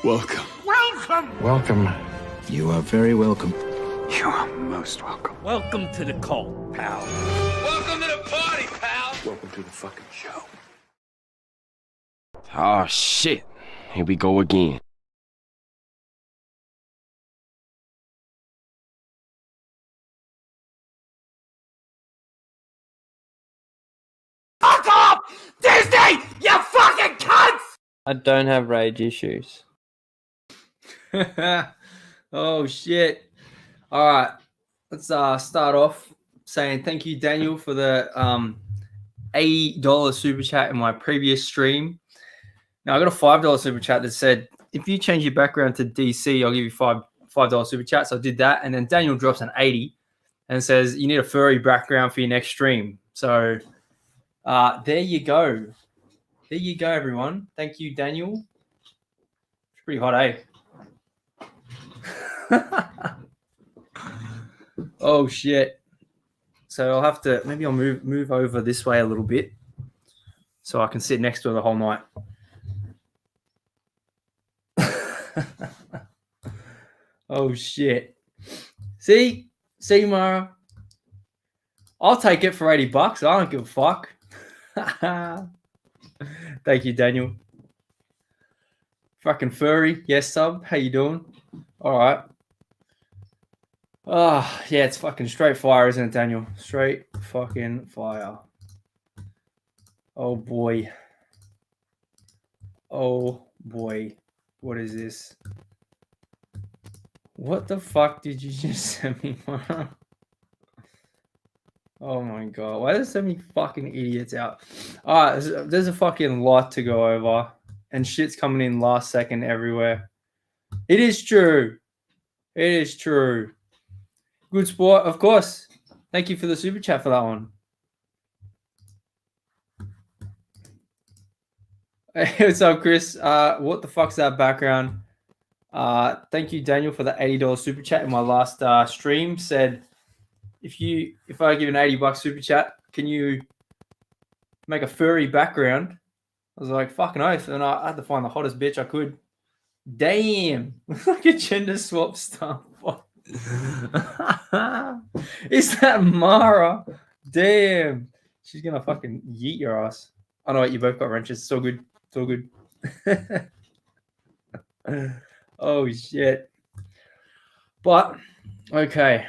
Welcome. Welcome. You are very welcome. You are most welcome. Welcome to the cult, pal. Welcome to the party, pal. Welcome to the fucking show. Oh, shit. Here we go again. Fuck off! Disney! You fucking cunts! I don't have rage issues. Oh shit! All right, let's start off saying thank you, Daniel, for the $80 super chat in my previous stream. Now I got a $5 super chat that said if you change your background to DC, I'll give you $5 super chat. So I did that, and then Daniel drops an 80 and says you need a furry background for your next stream. So there you go. There you go, everyone. Thank you, Daniel. It's pretty hot, eh? Oh shit! So I'll have to maybe I'll move over this way a little bit so I can sit next to her the whole night. Oh shit! See, Mara. I'll take it for $80. I don't give a fuck. Thank you, Daniel. Fucking furry. Yes, sub. How you doing? All right. Oh, yeah, it's fucking straight fire, isn't it, Daniel? Straight fucking fire. Oh, boy. Oh, boy. What is this? What the fuck did you just send me, Mara? Oh my god, why does so many fucking idiots out? All right, there's a fucking lot to go over, and shit's coming in last second everywhere. It is true. It is true. Good sport, of course. Thank you for the super chat for that one. Hey, what's up, Chris? What the fuck's that background? Thank you, Daniel, for the $80 super chat in my last stream. Said, if I give an $80 super chat, can you make a furry background? I was like, fucking oath, and I had to find the hottest bitch I could. Damn, like a gender swap stuff. Is that Mara? Damn, she's gonna fucking yeet your ass. I know what, you both got wrenches. It's all good. It's all good. Oh shit. But okay.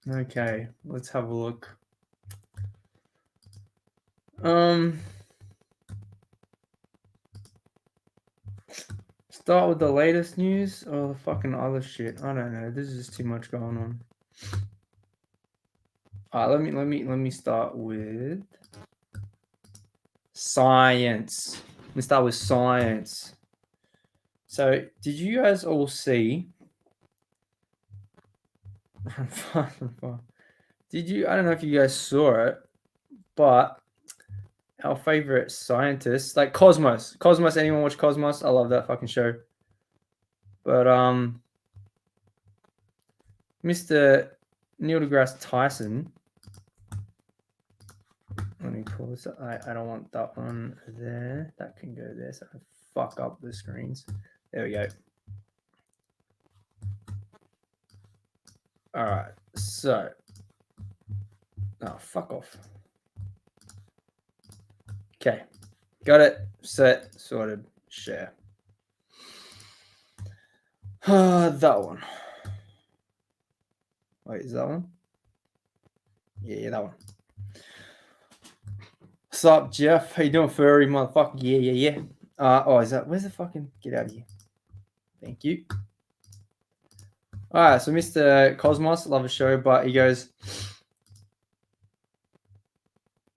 Okay, let's have a look. Start with the latest news or the fucking other shit. I don't know. This is just too much going on. All right, let me start with science. Let me start with science. So, did you guys all see? Did you? I don't know if you guys saw it, but our favorite scientists, like Cosmos. Anyone watch Cosmos? I love that fucking show. But Mr. Neil deGrasse Tyson. Let me pull this up. I don't want that one there. That can go there, so I fuck up the screens. There we go. All right, so. Oh, fuck off. Okay, got it, set, sorted, share. That one. Wait, is that one? Yeah, that one. What's up, Jeff? How you doing, furry motherfucker? Yeah. Oh, is that? Where's the fucking? Get out of here. Thank you. All right, so Mr. Cosmos, love a show, but he goes.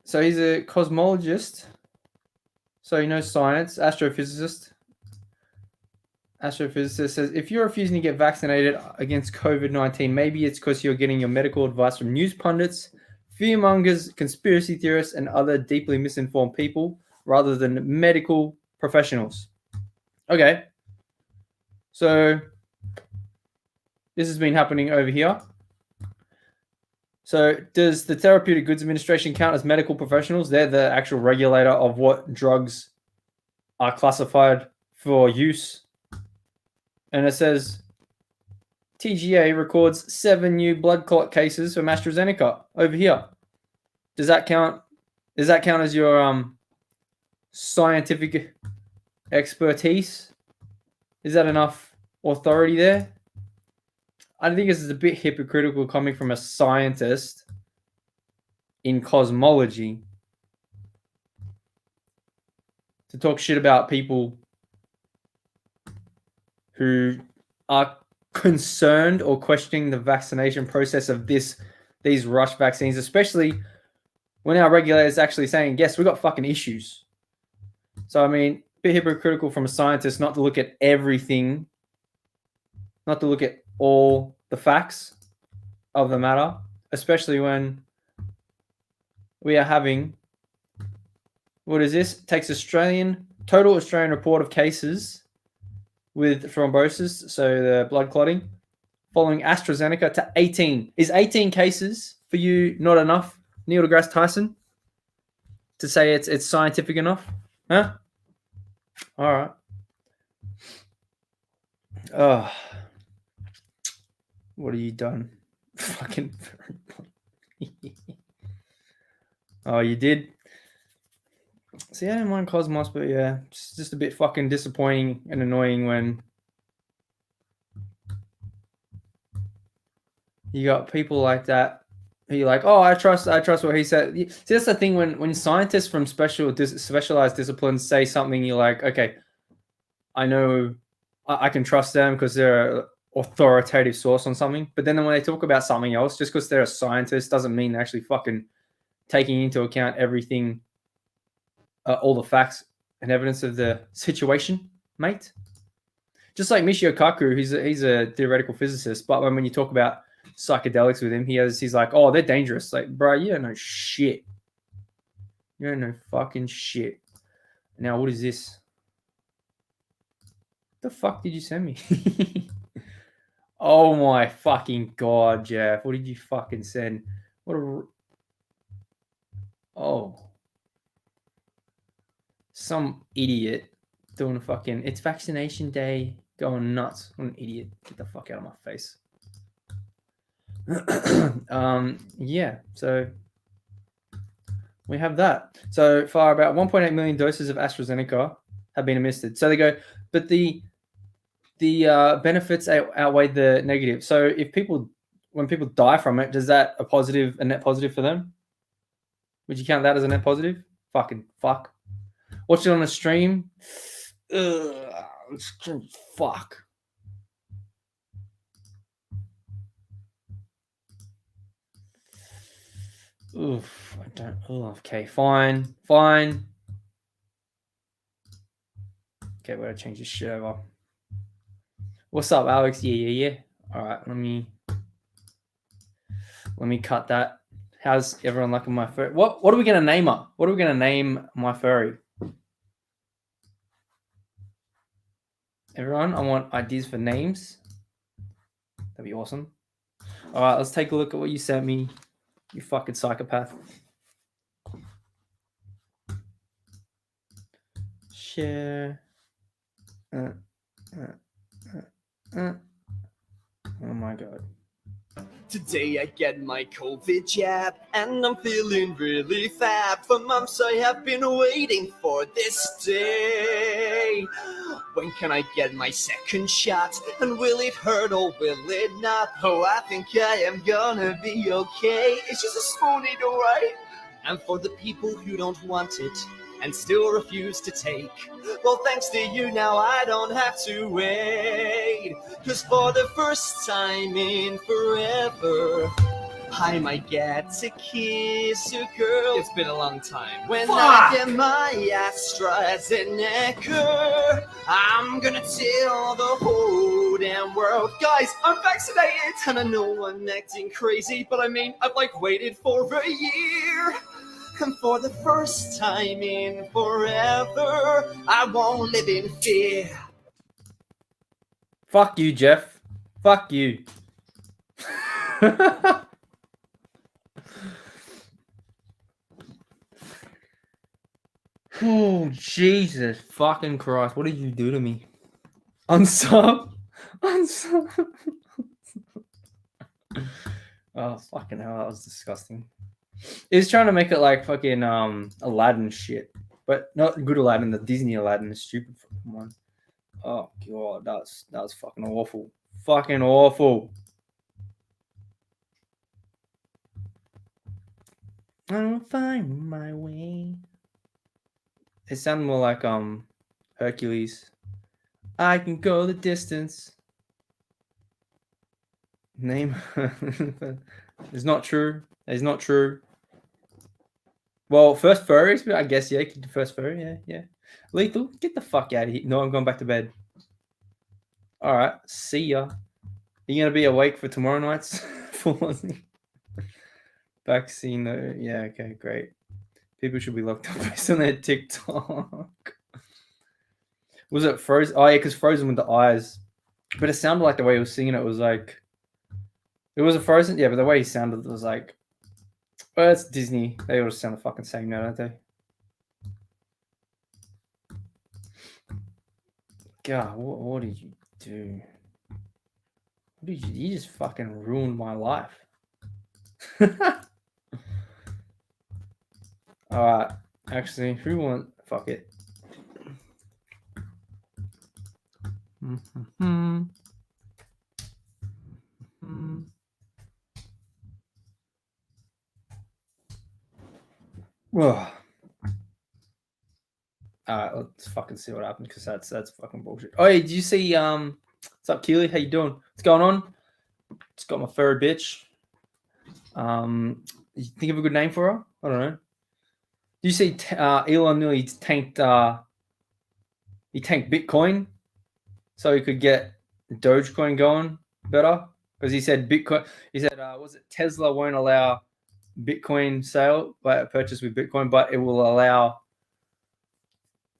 So he's a cosmologist. So he knows science, astrophysicist. Astrophysicist says, if you're refusing to get vaccinated against COVID-19, maybe it's because you're getting your medical advice from news pundits, fearmongers, conspiracy theorists, and other deeply misinformed people rather than medical professionals. Okay. So this has been happening over here. So does the Therapeutic Goods Administration count as medical professionals? They're the actual regulator of what drugs are classified for use. And it says TGA records 7 new blood clot cases from AstraZeneca over here. Does that count? Does that count as your scientific expertise? Is that enough authority there? I think this is a bit hypocritical coming from a scientist in cosmology to talk shit about people who are concerned or questioning the vaccination process of these rush vaccines, especially when our regulators actually saying, yes, we got fucking issues. So, I mean, a bit hypocritical from a scientist not to look at everything, not to look at all the facts of the matter, especially when we are having, what is this? It takes total Australian report of cases with thrombosis, so the blood clotting, following AstraZeneca to 18. Is 18 cases for you not enough, Neil deGrasse Tyson, to say it's scientific enough? Huh? All right. Oh, what have you done? Fucking. Oh, you did? See, I don't mind Cosmos, but yeah, it's just a bit fucking disappointing and annoying when you got people like that. You're like, oh, I trust what he said. See, that's the thing when scientists from specialized disciplines say something, you're like, okay, I know I can trust them because they're an authoritative source on something. But then when they talk about something else, just because they're a scientist doesn't mean they're actually fucking taking into account everything, all the facts and evidence of the situation, mate. Just like Michio Kaku, he's a theoretical physicist, but when you talk about psychedelics with him, he's like, oh, they're dangerous. Like, bro, you don't know shit. You don't know fucking shit. Now, what is this? What the fuck did you send me? Oh my fucking god, Jeff. What did you fucking send? Oh. Some idiot doing a fucking, it's vaccination day, going nuts. What an idiot. Get the fuck out of my face. Yeah, so we have that. So far, about 1.8 million doses of AstraZeneca have been administered. So they go, but the benefits outweigh the negative. So when people die from it, does that a net positive for them? Would you count that as a net positive? Fucking fuck. Watch it on a stream. Fuck. Oof, I don't. Oh, okay, fine. Okay, we're gonna change this shit over. What's up, Alex? Yeah. All right, let me cut that. How's everyone liking my furry? What are we gonna name her? What are we gonna name my furry? Everyone, I want ideas for names. That'd be awesome. All right, let's take a look at what you sent me. You fucking psychopath. Share. Oh my god. Today I get my COVID jab, and I'm feeling really fab. For months I have been waiting for this day. When can I get my second shot? And will it hurt or will it not? Oh, I think I am gonna be okay. It's just a small needle, right? And for the people who don't want it and still refuse to take, well, thanks to you now I don't have to wait. 'Cause for the first time in forever, I might get to kiss a girl. It's been a long time. When I get my AstraZeneca, I'm gonna tell the whole damn world, guys, I'm vaccinated. And I know I'm acting crazy, but I mean, I've waited for a year. And for the first time in forever, I won't live in fear. Fuck you, Jeff. Fuck you. Oh, Jesus fucking Christ. What did you do to me? Unsub. Unsub. Oh, fucking hell. That was disgusting. He's trying to make it like fucking Aladdin shit. But not good Aladdin, the Disney Aladdin, the stupid fucking one. Oh, God. That was fucking awful. Fucking awful. I'll find my way. It sounded more like Hercules. I can go the distance. Name. It's not true. It's not true. Well, first furries, but I guess yeah, keep the first furry. Yeah. Lethal, get the fuck out of here. No, I'm going back to bed. All right, see ya. You gonna be awake for tomorrow night's vaccine? Yeah, okay, great. People should be locked up based on their TikTok. Was it Frozen? Oh yeah, because Frozen with the eyes. But it sounded like the way he was singing it was like. It was a Frozen, yeah, but the way he sounded was like. Well, it's Disney. They all sound the fucking same now, don't they? God, what did you do? What did you just fucking ruined my life. Alright. Actually, who want fuck it. Whoa. Alright, let's fucking see what happens because that's fucking bullshit. Oh, hey, did you see what's up, Keely? How you doing? What's going on? Just got my furry bitch. You think of a good name for her? I don't know. Do you see Elon nearly tanked he tanked Bitcoin so he could get Dogecoin going better? Because he said Bitcoin, was it Tesla won't allow Bitcoin purchase with Bitcoin, but it will allow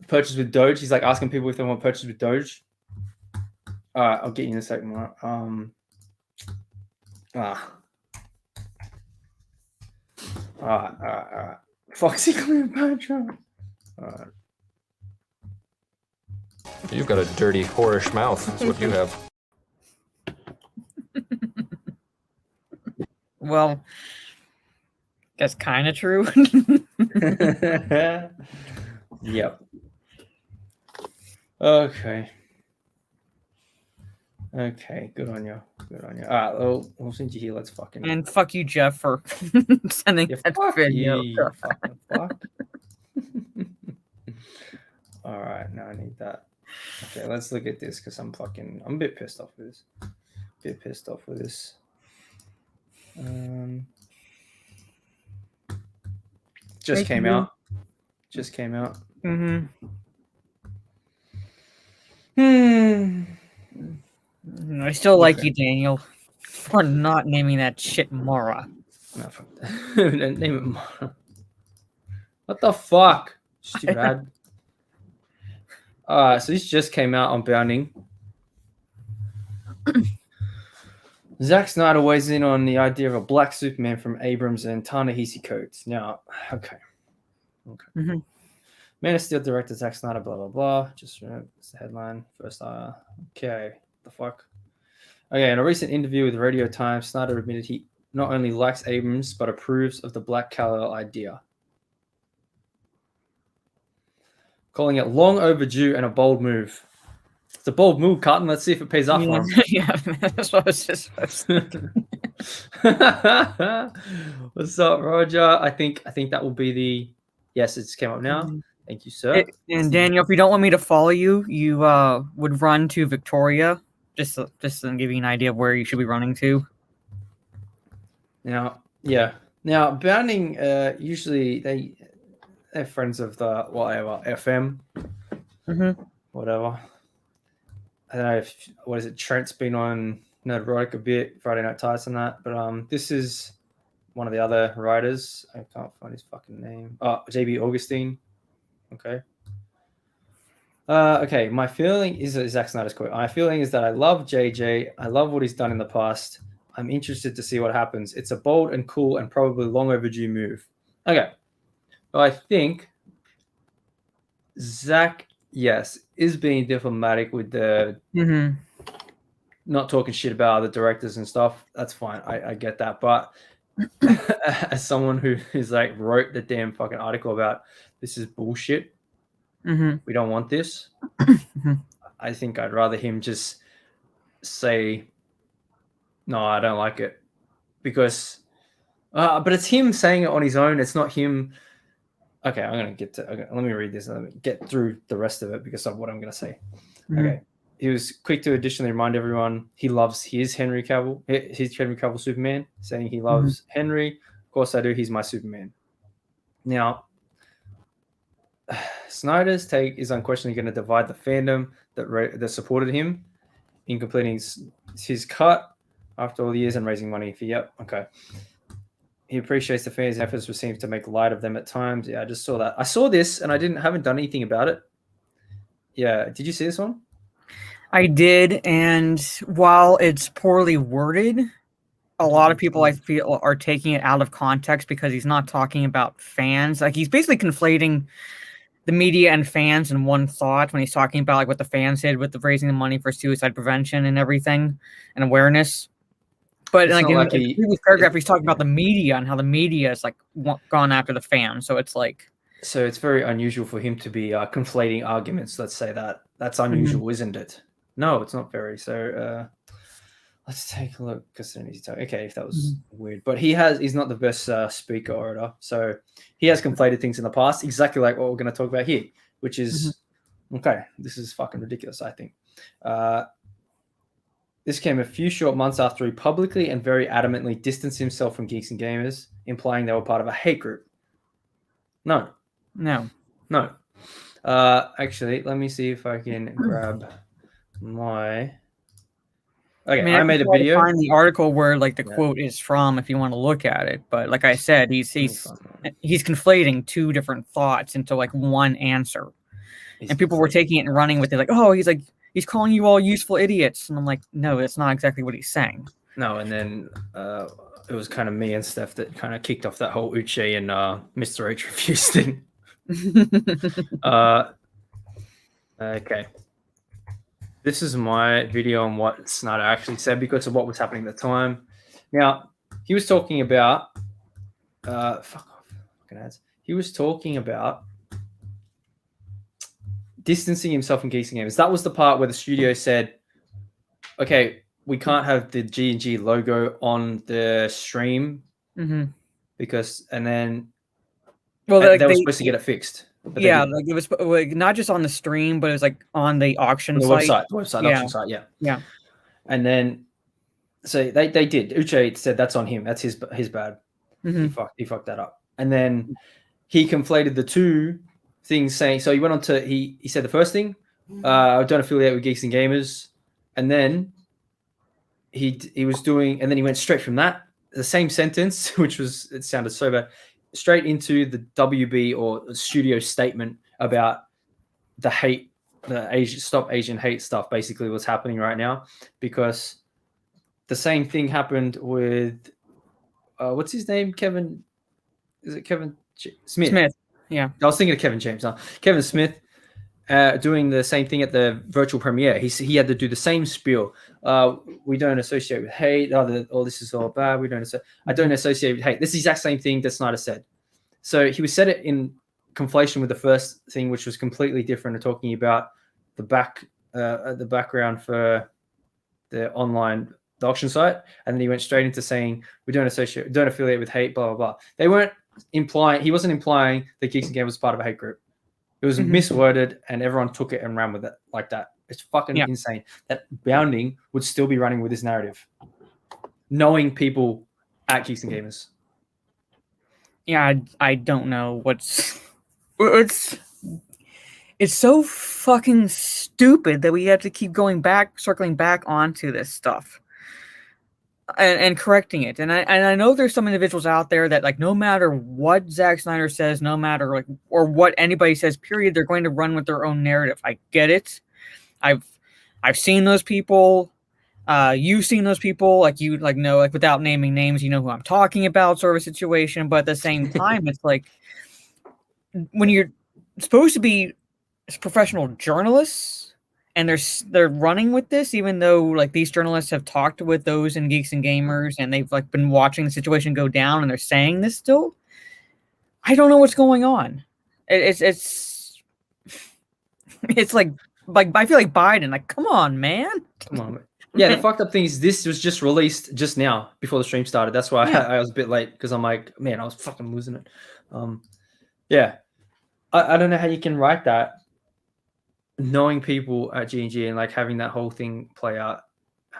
purchase with Doge. He's like asking people if they want to purchase with Doge. All right, I'll get you in a second. All right. Foxy Cleopatra. All right. You've got a dirty, whorish mouth. That's what you have. Well, that's kind of true. Yep. Okay. Good on you. All right. Well, since you're here, let's fucking. And fuck you, Jeff, for sending that video. You fucking fuck. All right. Now I need that. Okay, let's look at this because I'm a bit pissed off with this. Just came out. Mm-hmm. I still like you, Daniel, for not naming that shit Mara. No, fuck that. Name it Mara. What the fuck? Stupid. So this just came out on Bounding. Zack Snyder weighs in on the idea of a black Superman from Abrams and Ta-Nehisi Coates. Now, okay. Mm-hmm. Man of Steel director Zack Snyder, blah, blah, blah. Just it's the headline. First, okay. The fuck? Okay, in a recent interview with Radio Times, Snyder admitted he not only likes Abrams, but approves of the Black Kal-El idea. Calling it long overdue and a bold move. It's a bold move, Carton. Let's see if it pays off for him. Yeah, that's what I was just What's up, Roger? I think that will be the. Yes, it just came up now. Thank you, sir. And Daniel, if you don't want me to follow you, you would run to Victoria, just to give you an idea of where you should be running to. Now, yeah. Now, Bounding, usually they're friends of the whatever FM, whatever. I don't know if Trent's been on Nerdrotic a bit, Friday Night Tights and that, but this is one of the other writers. I can't find his fucking name. Oh, JB Augustine. Okay. Okay. My feeling is Zack Snyder's quote. My feeling is that I love JJ. I love what he's done in the past. I'm interested to see what happens. It's a bold and cool and probably long overdue move. Okay. Well, I think Zach, yes, is being diplomatic with the Mm-hmm. not talking shit about other directors and stuff. That's fine. I get that. But as someone who is like wrote the damn fucking article about this is bullshit, Mm-hmm. we don't want this. I think I'd rather him just say, no, I don't like it. Because, but it's him saying it on his own. It's not him. Okay, I'm going to get to, okay, let me read this. Let me get through the rest of it because of what I'm going to say. Mhm. Okay. He was quick to additionally remind everyone he loves his Henry Cavill Superman, saying he loves Henry. Of course I do. He's my Superman. Now, Snyder's take is unquestionably going to divide the fandom that supported him in completing his cut after all the years and raising money for, yep, okay. He appreciates the fans' efforts, which seems to make light of them at times. Yeah, I just saw that. I saw this and I haven't done anything about it. Yeah, did you see this one? I did, and while it's poorly worded, a lot of people I feel are taking it out of context because he's not talking about fans. Like he's basically conflating the media and fans in one thought when he's talking about like what the fans did with the raising the money for suicide prevention and everything and awareness. But It's like not in like the previous paragraph, he's talking about the media and how the media is like gone after the fans. So it's like, so it's very unusual for him to be conflating arguments. Let's say that. That's unusual, isn't it? No, it's not very. So let's take a look. Okay, if that was weird, but he's not the best speaker orator. So he has conflated things in the past, exactly like what we're going to talk about here, which is okay. This is fucking ridiculous. I think this came a few short months after he publicly and very adamantly distanced himself from Geeks and Gamers, implying they were part of a hate group. No. Actually, let me see if I can grab my. Okay, I made a video. Find the article where like the quote is from if you want to look at it. But like I said, he's conflating two different thoughts into like one answer, and people were taking it and running with it like, oh, he's calling you all useful idiots, and I'm like, no, that's not exactly what he's saying. No, and then it was kind of me and Steph that kind of kicked off that whole Uche and Mr. H Reviews thing. Okay. This is my video on what Snyder actually said because of what was happening at the time. Now, he was talking about fuck off, fucking ads. He was talking about distancing himself from Geeks and Gamers. That was the part where the studio said, okay, we can't have the G&G logo on the stream because, and then they were supposed to get it fixed. Yeah, like it was like not just on the stream, but it was like on the auction site. The website, auction site, yeah. Yeah. And then, so they did. Uche said that's on him. That's his bad. He fucked that up. And then he conflated the two things, saying, so he went on to, he said the first thing, I don't affiliate with Geeks and Gamers. And then he was doing, and then he went straight from that, the same sentence, which was, it sounded so bad, straight into the WB or studio statement about the hate, stop Asian hate stuff, basically what's happening right now, because the same thing happened with, what's his name? Kevin, is it Kevin Smith? Yeah. I was thinking of Kevin James. Kevin Smith doing the same thing at the virtual premiere. He had to do the same spiel. We don't associate with hate. This is all bad. I don't associate with hate. This is the exact same thing that Snyder said. So he said it in conflation with the first thing, which was completely different, talking about the background for the auction site, and then he went straight into saying we don't affiliate with hate, blah blah blah. He wasn't implying that Geeks and Gamers was part of a hate group. It was misworded, and everyone took it and ran with it like that. It's fucking insane that Bounding would still be running with this narrative, knowing people at Geeks and Gamers. Yeah, I don't know it's so fucking stupid that we have to keep circling back onto this stuff and correcting it. And I know there's some individuals out there that like no matter what Zack Snyder says, no matter like or what anybody says, period, they're going to run with their own narrative. I get it. I've seen those people. You've seen those people, like you like know, like without naming names, you know who I'm talking about, sort of a situation. But at the same time, it's like when you're supposed to be professional journalists, and they're running with this, even though like these journalists have talked with those in Geeks and Gamers, and they've like been watching the situation go down, and they're saying this still. I don't know what's going on. It's like I feel like Biden. Like, come on, man. Come on. Yeah, the fucked up thing is this was just released just now before the stream started. That's why I was a bit late because I'm like, man, I was fucking losing it. Yeah, I don't know how you can write that, knowing people at G&G and like having that whole thing play out,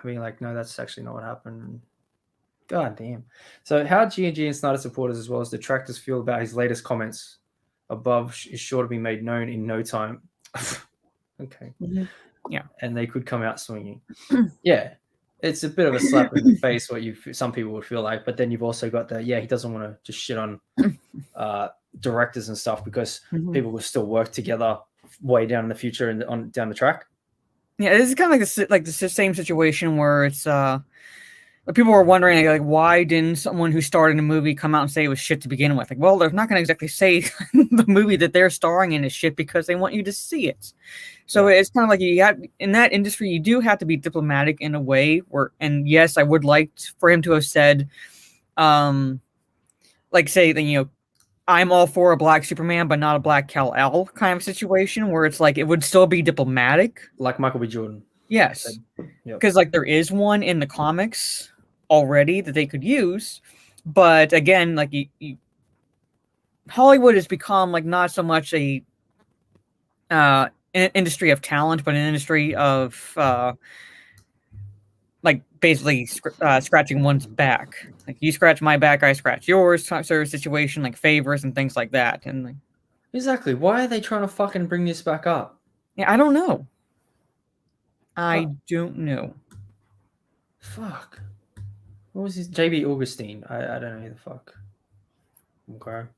being like, no, that's actually not what happened. God damn. So how G&G and Snyder supporters as well as detractors feel about his latest comments above is sure to be made known in no time. Okay. Yeah. And they could come out swinging. Yeah. It's a bit of a slap in the face what some people would feel like, but then you've also got the he doesn't want to just shit on directors and stuff because people will still work together way down in the future and down the track. Yeah, this is kind of like the same situation where it's people were wondering like why didn't someone who starred in a movie come out and say it was shit to begin with? Like, well, they're not going to exactly say the movie that they're starring in is shit because they want you to see it. So it's kind of like you have in that industry, you do have to be diplomatic in a way where, and yes, I would like for him to have said, like say that, I'm all for a black Superman, but not a black Kal-El kind of situation where it's like, it would still be diplomatic. Like Michael B. Jordan. Yes. Because like there is one in the comics already that they could use. But again, like Hollywood has become like not so much an industry of talent, but an industry of like basically scratching one's back. Like you scratch my back, I scratch yours, sort of situation, like favors and things like that. And like, exactly, why are they trying to fucking bring this back up? Yeah, I don't know. I don't know. Fuck. What was his JB Augustine? I don't know who the fuck. Okay.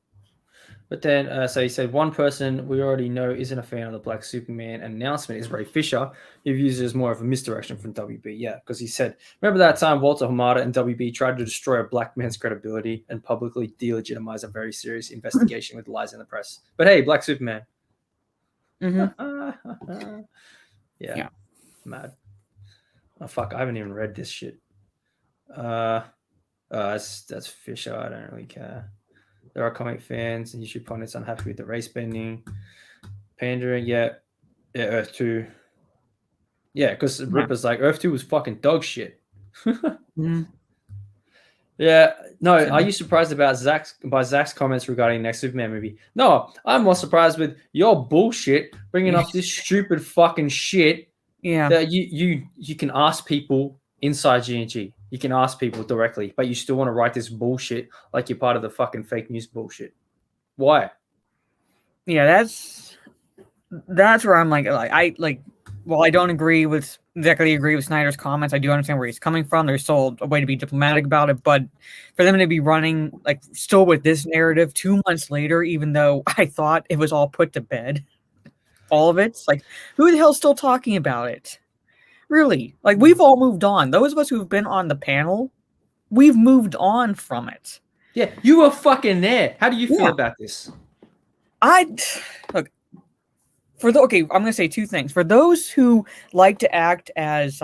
But then, so he said, one person we already know isn't a fan of the Black Superman announcement is Ray Fisher. He views it as more of a misdirection from WB. Yeah, because he said, remember that time Walter Hamada and WB tried to destroy a black man's credibility and publicly delegitimize a very serious investigation with lies in the press. But hey, Black Superman. Mm-hmm. Yeah. Mad. Oh, fuck, I haven't even read this shit. That's Fisher. I don't really care. There are comic fans and YouTube pundits unhappy with the race bending, pandering. Yeah, Earth 2. Yeah, because Ripper's like, Earth 2 was fucking dog shit. Yeah, no, are you surprised about Zach's comments regarding next Superman movie? No, I'm more surprised with your bullshit bringing up this stupid fucking shit. Yeah, that you can ask people inside G&G. You can ask people directly, but you still want to write this bullshit like you're part of the fucking fake news bullshit. Why? Yeah, that's where I'm like while I don't agree with Snyder's comments, I do understand where he's coming from. There's still a way to be diplomatic about it, but for them to be running like still with this narrative 2 months later, even though I thought it was all put to bed, all of it's like, who the hell's still talking about it? Really? Like, we've all moved on. Those of us who've been on the panel, we've moved on from it. Yeah, you were fucking there. How do you feel about this? I'm going to say two things. For those who like to act as,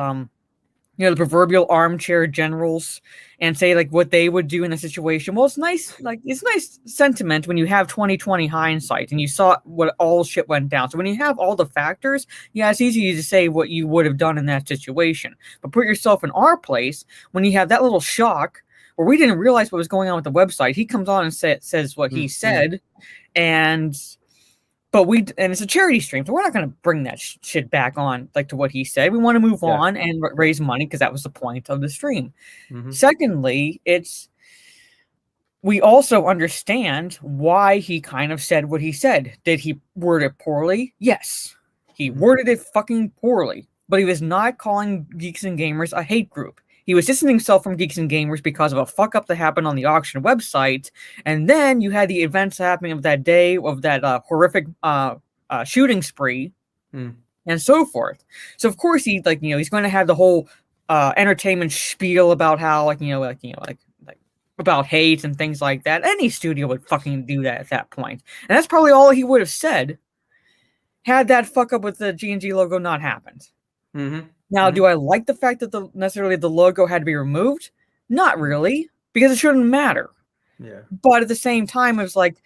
the proverbial armchair generals and say like what they would do in a situation. Well, it's nice sentiment when you have 20/20 hindsight and you saw what all shit went down. So when you have all the factors, yeah, it's easy to say what you would have done in that situation. But put yourself in our place when you have that little shock where we didn't realize what was going on with the website. He comes on and says what he said, and it's a charity stream, so we're not going to bring that shit back on like to what he said. We want to move on and raise money because that was the point of the stream. Mm-hmm. Secondly, we also understand why he kind of said what he said. Did he word it poorly? Yes, he worded it fucking poorly, but he was not calling Geeks and Gamers a hate group. He was distancing himself from Geeks and Gamers because of a fuck up that happened on the auction website. And then you had the events happening of that day of that horrific shooting spree and so forth. So of course he's going to have the whole entertainment spiel about how about hate and things like that. Any studio would fucking do that at that point. And that's probably all he would have said had that fuck up with the G&G logo not happened. Mm-hmm. Now, do I like the fact that necessarily the logo had to be removed? Not really, because it shouldn't matter. Yeah. But at the same time, it was like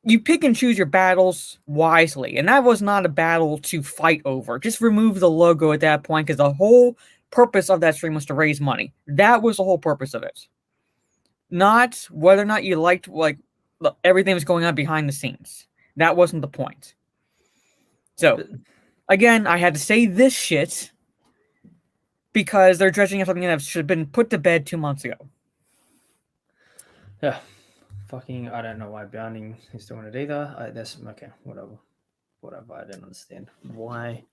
you pick and choose your battles wisely, and that was not a battle to fight over. Just remove the logo at that point, because the whole purpose of that stream was to raise money. That was the whole purpose of it. Not whether or not you liked everything that was going on behind the scenes. That wasn't the point. So, again, I had to say this shit because they're dredging up something that should have been put to bed 2 months ago. Yeah. Fucking, I don't know why Bounding is doing it either. That's okay, whatever. I don't understand why.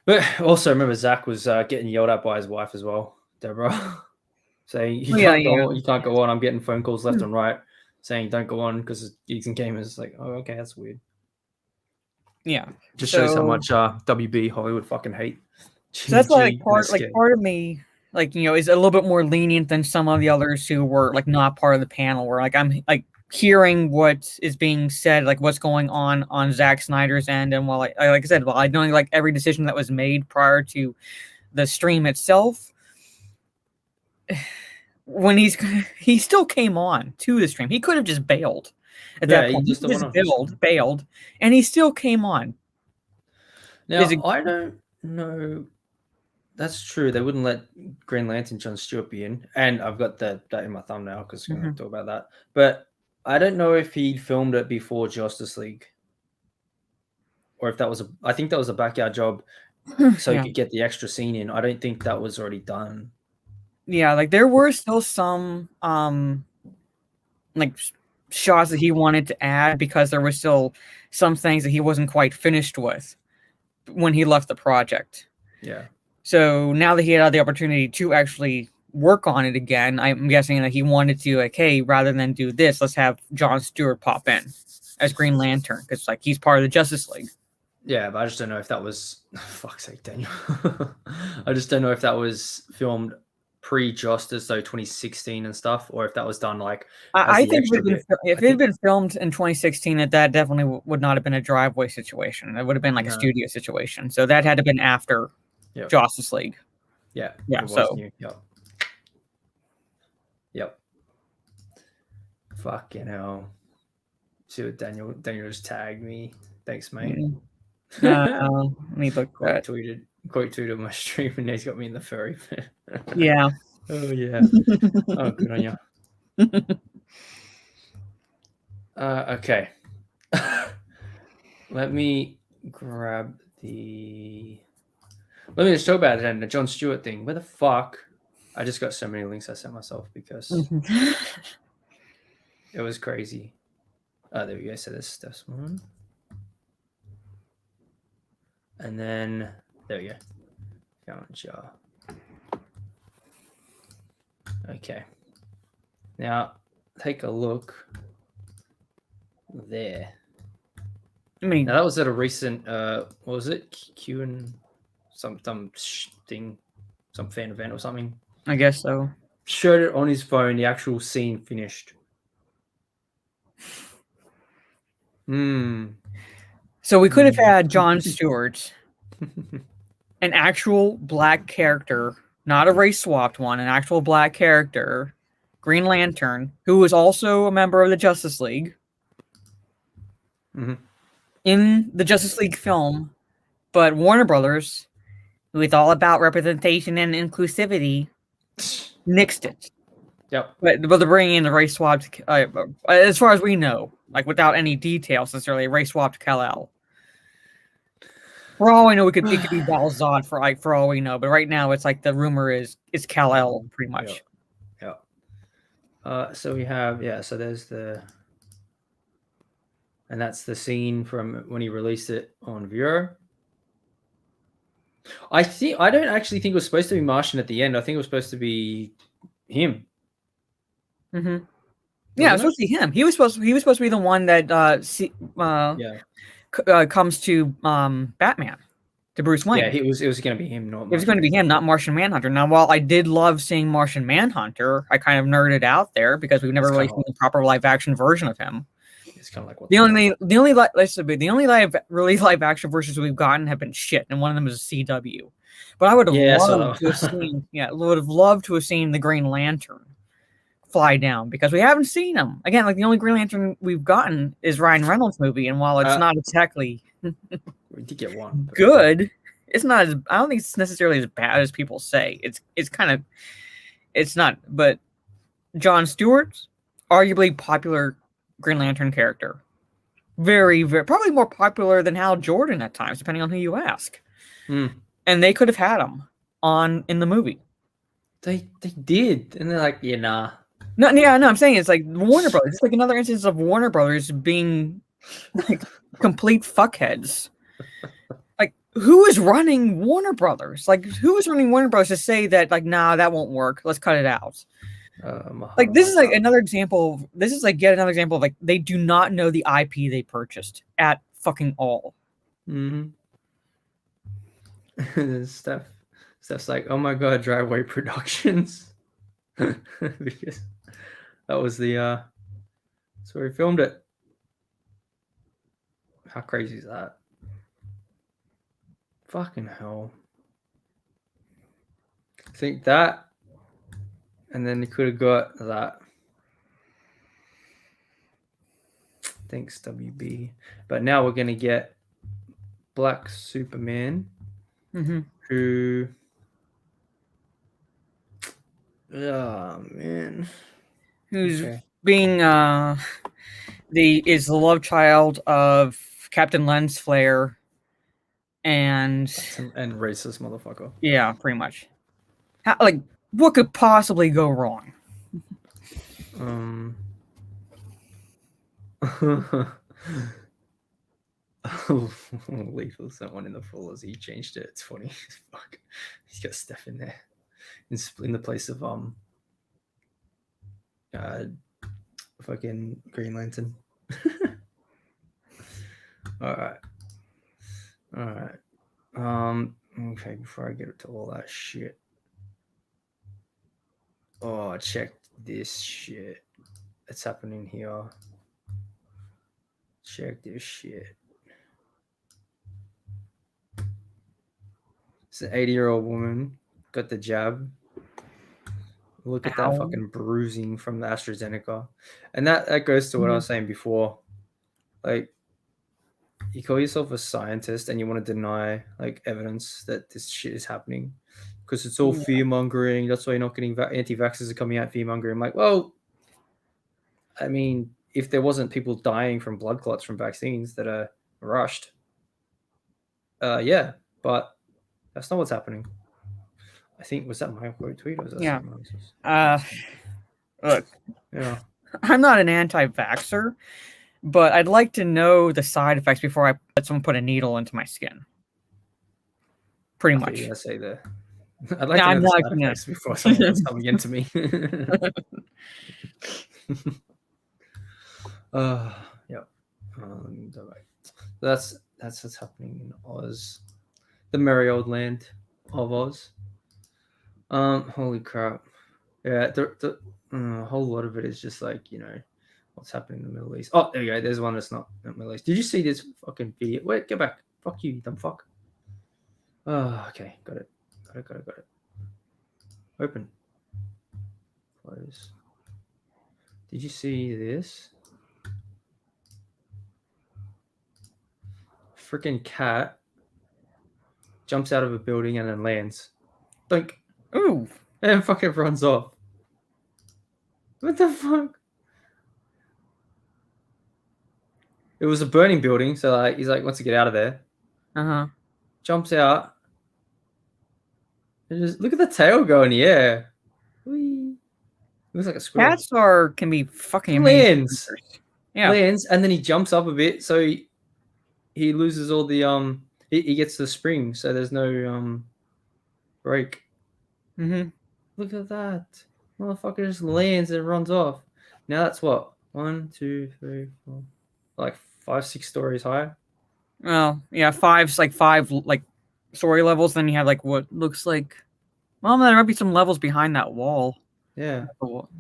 But also, remember Zach was getting yelled at by his wife as well, Deborah, saying you can't go on. I'm getting phone calls left and right saying don't go on because Geeks and Gamers. It's like, oh, okay, that's weird. Yeah, just shows how much WB Hollywood fucking hate. So that's why part of me is a little bit more lenient than some of the others who were not part of the panel. Where I'm hearing what is being said, what's going on Zack Snyder's end, and while I said, I know every decision that was made prior to the stream itself, when he still came on to the stream, he could have just bailed at that point. He just bailed, and he still came on. Now I don't know. That's true. They wouldn't let Green Lantern John Stewart be in, and I've got that in my thumbnail because we're going to talk about that. But I don't know if he filmed it before Justice League, or if that was I think that was a backyard job, so he could get the extra scene in. I don't think that was already done. Yeah, there were still some shots that he wanted to add because there were still some things that he wasn't quite finished with when he left the project. Yeah. So now that he had the opportunity to actually work on it again, I'm guessing that he wanted to hey, rather than do this, let's have John Stewart pop in as Green Lantern because he's part of the Justice League. Yeah, but I just don't know if that was fuck's sake, Daniel. I just don't know if that was filmed pre-Justice, so 2016 and stuff, or if that was done I think if it had been filmed in 2016, that definitely would not have been a driveway situation. It would have been a studio situation. So that had to have been after Justice League. Yeah. So Yep. Fucking hell. See what Daniel just tagged me. Thanks, mate. Let me look at quote tweeted my stream and he's got me in the furry. Yeah. Oh yeah. Oh, good on you. Okay. Let me grab the. Let me just talk about it then. The John Stewart thing. Where the fuck? I just got so many links I sent myself because it was crazy. Oh, there we go. So this one. And then there we go. Found jar. Okay. Now take a look there. I mean, now that was at a recent what was it? Q and some thing, some fan event or something. I guess so. Showed it on his phone, the actual scene finished. So we could have had John Stewart, an actual black character, not a race swapped one, an actual black character, Green Lantern, who was also a member of the Justice League. In the Justice League film, but Warner Brothers, who is all about representation and inclusivity, nixed it. Yep. But they're bringing in the race swapped, as far as we know, without any details necessarily, race swapped Kal-El. For all we know, it could be Val-Zod for all we know. But right now, it's the rumor is it's Kal-El pretty much. Yeah. So we have so there's the, and that's the scene from when he released it on Viewer. I don't actually think it was supposed to be Martian at the end. I think it was supposed to be him. Yeah, it was supposed to be him. He was supposed to be the one that comes to Batman, to Bruce Wayne. Yeah, it was going to be him. It was going to be him, not Martian Manhunter. Now, while I did love seeing Martian Manhunter, I kind of nerded out there because we've never really seen a proper live action version of him. It's kind of like what The only live action versions we've gotten have been shit, and one of them is a CW. But I would have Yeah, I saw loved that to have seen, would have loved to have seen the Green Lantern fly down because we haven't seen him again. Like the only Green Lantern we've gotten is Ryan Reynolds' movie, and while it's not exactly we did get one. But good, it's not as I don't think it's necessarily as bad as people say. It's kind of it's not. But Jon Stewart's arguably popular Green Lantern character. Very, very probably more popular than Hal Jordan at times, depending on who you ask. Hmm. And they could have had him in the movie. They did, and they're like, yeah, nah. No, I'm saying it's like Warner Brothers. It's like another instance of Warner Brothers being like complete fuckheads. Like, who is running Warner Brothers? Like, who is running Warner Brothers to say that, like, nah, that won't work. Let's cut it out. Like, this is like another example. This is like yet another example of like they do not know the IP they purchased at fucking all. Mm-hmm. Stuff's like, oh my god, Driveway Productions, because that was the that's where he filmed it. How crazy is that? Fucking hell. I think that, and then he could have got that. Thanks, WB. But now we're gonna get Black Superman, who, oh man, who's being is the love child of Captain Lens Flare and racist motherfucker. Yeah, pretty much. Like, what could possibly go wrong? Lethal someone in the Fullers. He changed it. It's funny. Fuck. He's got Steph in there in the place of fucking Green Lantern. All right. Okay. Before I get to all that shit. Oh, check this shit. That's happening here. Check this shit. It's an 80-year-old woman. Got the jab. Look at that fucking bruising from the AstraZeneca. And that goes to what I was saying before. Like, you call yourself a scientist and you want to deny like evidence that this shit is happening because it's all fear mongering. That's why you're not getting anti-vaxxers are coming out fear mongering. I'm like, well, I mean, if there wasn't people dying from blood clots from vaccines that are rushed, yeah, but that's not what's happening. I think, was that my quote tweet or was that someone else's? Look, yeah, I'm not an anti-vaxxer, but I'd like to know the side effects before I let someone put a needle into my skin. Pretty much. I say that. I'd like to know the side effects before someone's coming into me. Yeah. That's what's happening in Oz, the merry old land of Oz. Holy crap! Yeah, the whole lot of it is just like, you know, what's happening in the Middle East. Oh, there you go. There's one that's not in the Middle East. Did you see this fucking video? Wait, get back. Fuck you, you dumb fuck. Oh, okay, got it. Open. Close. Did you see this? Freaking cat jumps out of a building and then lands. Think. Ooh. And fucking runs off. What the fuck? It was a burning building, so like he's like wants to get out of there. Jumps out. And just look at the tail go in the air. Whee. Looks like a squirrel. Cats can be fucking amazing. Lands. Yeah. Lands, and then he jumps up a bit, so he loses all the he gets the spring, so there's no break. Look at that. Motherfucker just lands and runs off. Now that's what? 1, 2, 3, 4, like 5, 6 stories high. Well, yeah, five story levels. Then you have like what looks like, well, there might be some levels behind that wall. Yeah.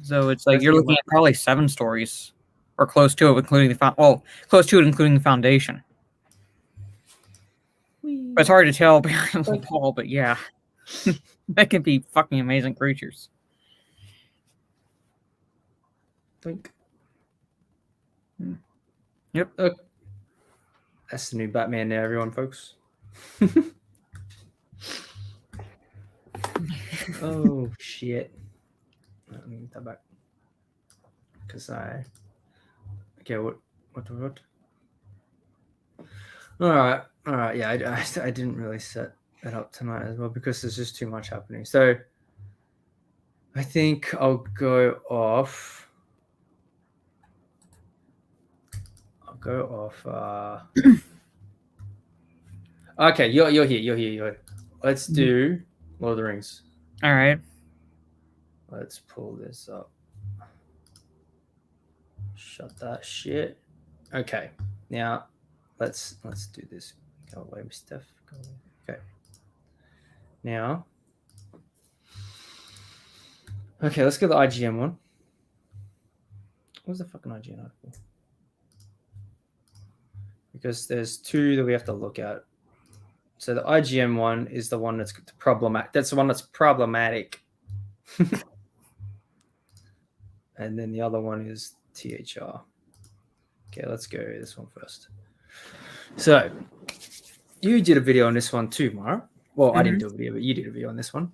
So it's like you're looking at probably 7 stories. or close to it, including close to it, including the foundation. But it's hard to tell behind the wall. But yeah, that can be fucking amazing creatures. Think. Yep. That's the new Batman there, everyone, folks. Oh shit! Let me get that back. Cause okay, what? All right. Yeah, I didn't really set that up tonight as well because there's just too much happening. So I think I'll go off. Okay, you're here. Let's do Lord of the Rings. All right. Let's pull this up. Shut that shit. Okay, now let's do this. Go away, Steph. Go away. Okay. Now, okay, let's go to the IGN one. What's the fucking IGN article? Because there's two that we have to look at. So the IGN one is the one that's problematic. That's the one that's problematic. And then the other one is THR. Okay, let's go this one first. So you did a video on this one too, Mara. Well, I didn't do a video, but you did a video on this one.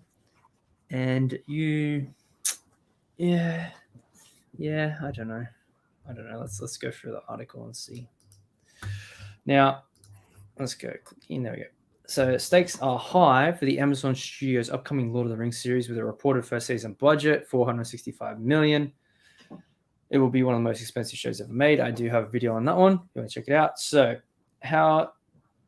And you, yeah, I don't know. Let's go through the article and see. Now, let's go. There we go. So stakes are high for the Amazon Studios' upcoming Lord of the Rings series with a reported first season budget, $465 million. It will be one of the most expensive shows ever made. I do have a video on that one. You want to check it out. So how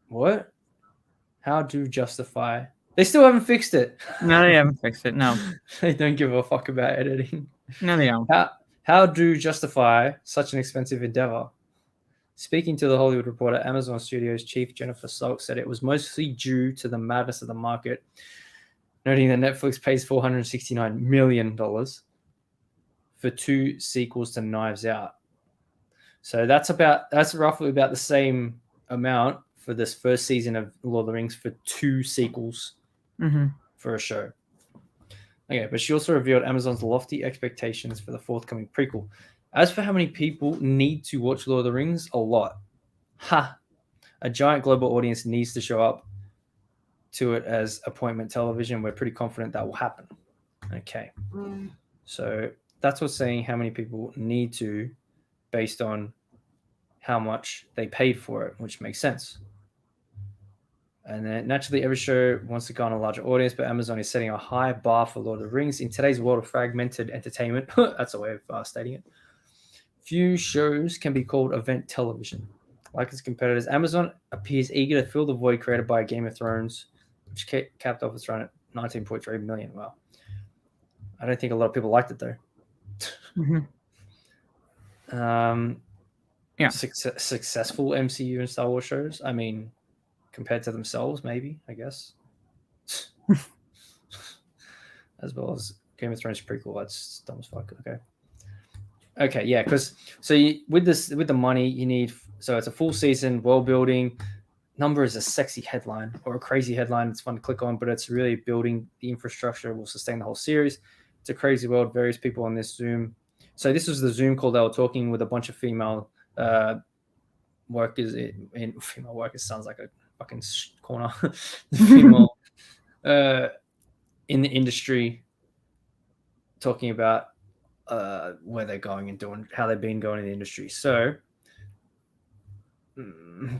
do justify? They still haven't fixed it. No, they haven't fixed it. No. They don't give a fuck about editing. No, they don't. How do justify such an expensive endeavor? Speaking to the Hollywood Reporter, Amazon Studios chief Jennifer Salk said it was mostly due to the madness of the market, noting that Netflix pays $469 million for 2 sequels to Knives Out. So that's roughly about the same amount for this first season of Lord of the Rings for 2 sequels for a show. Okay, but she also revealed Amazon's lofty expectations for the forthcoming prequel. As for how many people need to watch Lord of the Rings, a lot. A giant global audience needs to show up to it as appointment television. We're pretty confident that will happen. Okay. So that's what's saying how many people need to based on how much they paid for it, which makes sense. And then naturally, every show wants to go on a larger audience, but Amazon is setting a high bar for Lord of the Rings. In today's world of fragmented entertainment, that's a way of stating it, few shows can be called event television. Like its competitors, Amazon appears eager to fill the void created by Game of Thrones, which capped off its run at 19.3 million. Wow. I don't think a lot of people liked it, though. Successful MCU and Star Wars shows. I mean, compared to themselves, maybe, I guess. As well as Game of Thrones prequel. That's dumb as fuck. Okay, yeah, because with the money you need, so it's a full season, world building. Number is a sexy headline or a crazy headline. It's fun to click on, but it's really building the infrastructure will sustain the whole series. It's a crazy world. Various people on this Zoom. So this was the Zoom call they were talking with a bunch of female workers. Female workers sounds like a fucking corner. Female in the industry talking about where they're going and doing how they've been going in the industry. So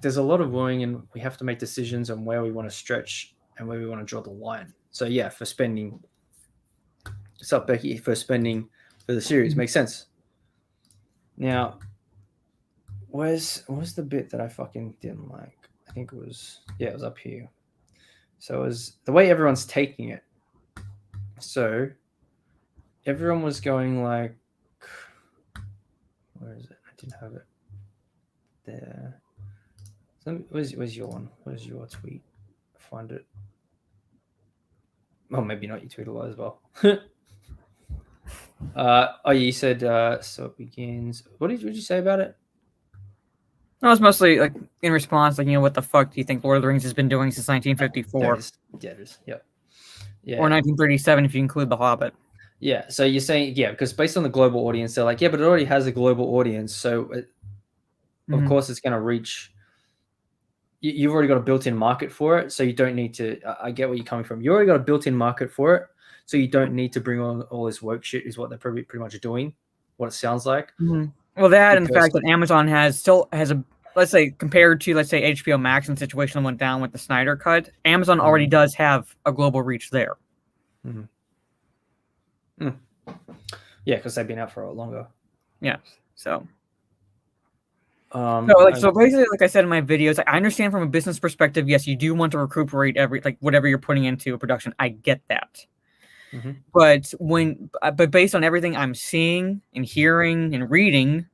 there's a lot of worrying, and we have to make decisions on where we want to stretch and where we want to draw the line. So yeah, for spending, what's up, Becky? For spending for the series makes sense. Now, where's the bit that I fucking didn't like? I think it was up here. So it was the way everyone's taking it. So everyone was going like, where is it? I didn't have it there. So where's your one? Where's your tweet? Find it. Oh, maybe not. You tweeted a lot as well. You said so it begins. What did you say about it? No, it's mostly like in response, like, what the fuck do you think Lord of the Rings has been doing since 1954 There it is. Yeah, it is. Yep. Yeah. or 1937 if you include The Hobbit? Yeah. So you're saying, because based on the global audience, they're like, but it already has a global audience, so of course it's going to reach. You've already got a built-in market for it, so you don't need to. I get where you're coming from. You already got a built-in market for it, so you don't need to bring on all this woke shit. Is what they're pretty much doing. What it sounds like. Well, that and the fact that Amazon still has a, let's say, compared to, let's say, HBO Max and the situation went down with the Snyder Cut, Amazon already does have a global reach there. Yeah, because they've been out for a lot longer. Yeah. So So basically, like I said in my videos, I understand from a business perspective, yes, you do want to recuperate whatever you're putting into a production. I get that. But based on everything I'm seeing and hearing and reading,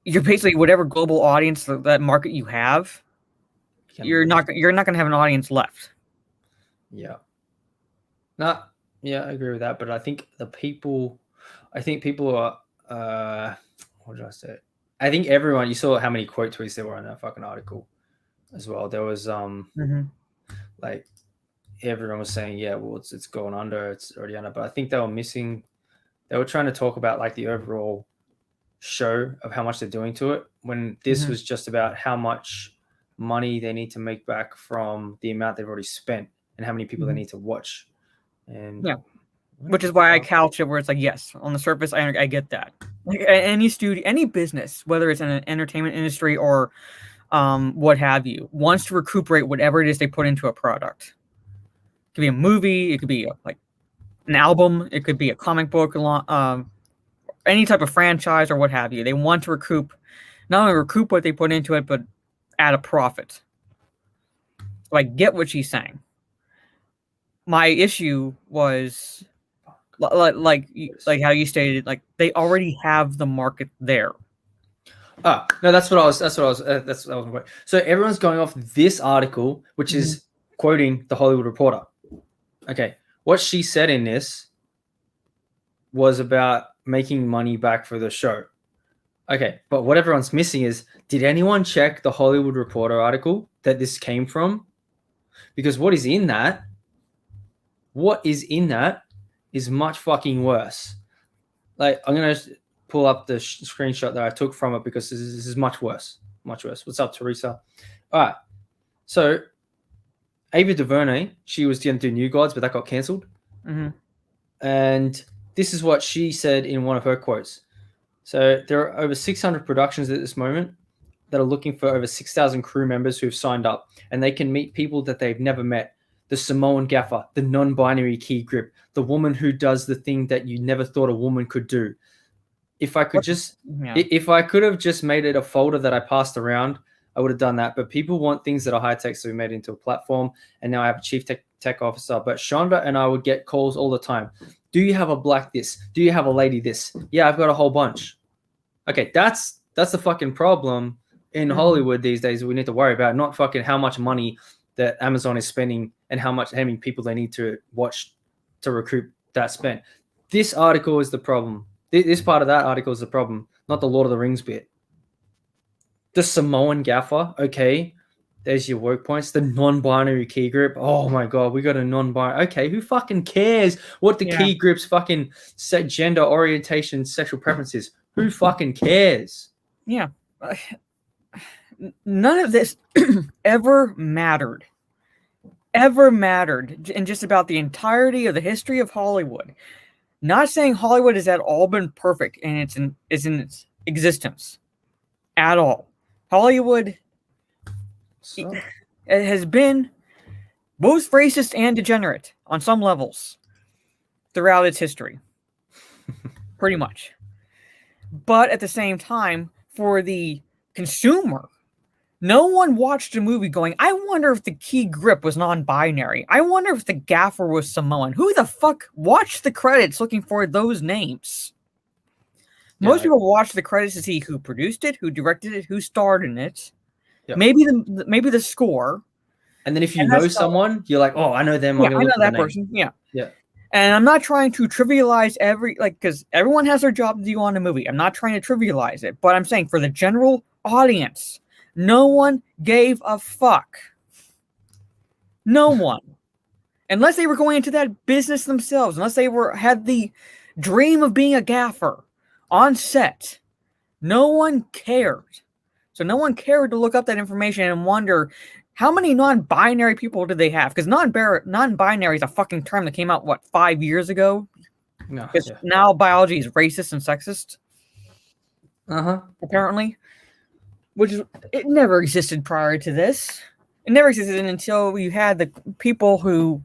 you're basically whatever global audience that market you have, you're not going to have an audience left. Yeah. I agree with that. But I think people are, what did I say? I think everyone, you saw how many quote tweets there were in that fucking article as well. There was, like, everyone was saying, it's going under, it's already under. But I think they were trying to talk about like the overall show of how much they're doing to it, when this was just about how much money they need to make back from the amount they've already spent and how many people they need to watch. And which is why I couch it where it's like, yes, on the surface, I get that. Like any studio, any business, whether it's in an entertainment industry or what have you, wants to recuperate whatever it is they put into a product. It could be a movie, it could be like an album, it could be a comic book, any type of franchise or what have you. They want to not only recoup what they put into it, but add a profit. So I get what she's saying. My issue was like how you stated, like they already have the market there. No, that's what I was. So everyone's going off this article, which is quoting the Hollywood Reporter. Okay, what she said in this was about making money back for the show. Okay, but what everyone's missing is, did anyone check the Hollywood Reporter article that this came from? Because what is in that is much fucking worse. Like, I'm going to pull up the screenshot that I took from it because this is much worse. Much worse. What's up, Teresa? All right. So, Ava DuVernay, she was going to do New Gods, but that got cancelled. And this is what she said in one of her quotes. So, there are over 600 productions at this moment that are looking for over 6,000 crew members who've signed up, and they can meet people that they've never met. The Samoan gaffer, the non-binary key grip, the woman who does the thing that you never thought a woman could do. If I could if I could have just made it a folder that I passed around, I would have done that. But people want things that are high tech, so we made it into a platform. And now I have a chief tech officer. But Shonda and I would get calls all the time. Do you have a black this? Do you have a lady this? Yeah, I've got a whole bunch. Okay, that's the fucking problem in Hollywood these days. We need to worry about not fucking how much money that Amazon is spending and how many people they need to watch to recoup that spend. This article is the problem. This part of that article is the problem, not the Lord of the Rings bit. The Samoan gaffer, okay, there's your woke points. The non-binary key grip, oh my god, we got a non-binary. Okay, who fucking cares what the key grip's fucking set gender orientation, sexual preferences? Who fucking cares? Yeah. None of this ever mattered in just about the entirety of the history of Hollywood. Not saying Hollywood has at all been perfect in its existence at all. Hollywood has been both racist and degenerate on some levels throughout its history. Pretty much. But at the same time, for the consumer, no one watched a movie going, I wonder if the key grip was non-binary. I wonder if the gaffer was Samoan. Who the fuck watched the credits looking for those names? Most people watch the credits to see who produced it, who directed it, who starred in it. Yep. Maybe the score. And then if you know someone, you're like, oh, I know them. Yeah, I know that person. Yeah. And I'm not trying to trivialize because everyone has their job to do on a movie. I'm not trying to trivialize it, but I'm saying for the general audience, no one gave a fuck. No one. Unless they were going into that business themselves, unless they had the dream of being a gaffer on set, no one cared. So no one cared to look up that information and wonder how many non-binary people did they have? Because non-binary is a fucking term that came out, 5 years ago? No, Because now biology is racist and sexist, apparently. It never existed prior to this. It never existed until you had the people who...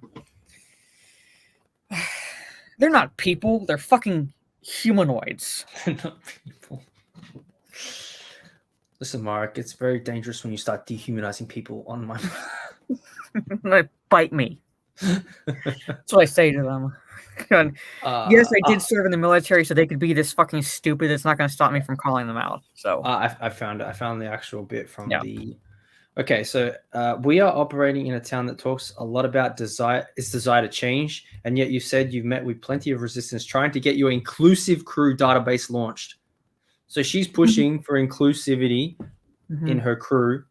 They're not people, they're fucking humanoids. They're not people. Listen, Mark, it's very dangerous when you start dehumanizing people on my... They bite me. That's what I say to them. Yes, I did serve in the military, so they could be this fucking stupid. It's not going to stop me from calling them out. So I found it. I found the actual bit from the... Okay, so we are operating in a town that talks a lot about desire to change, and yet you said you've met with plenty of resistance trying to get your inclusive crew database launched. So she's pushing for inclusivity in her crew.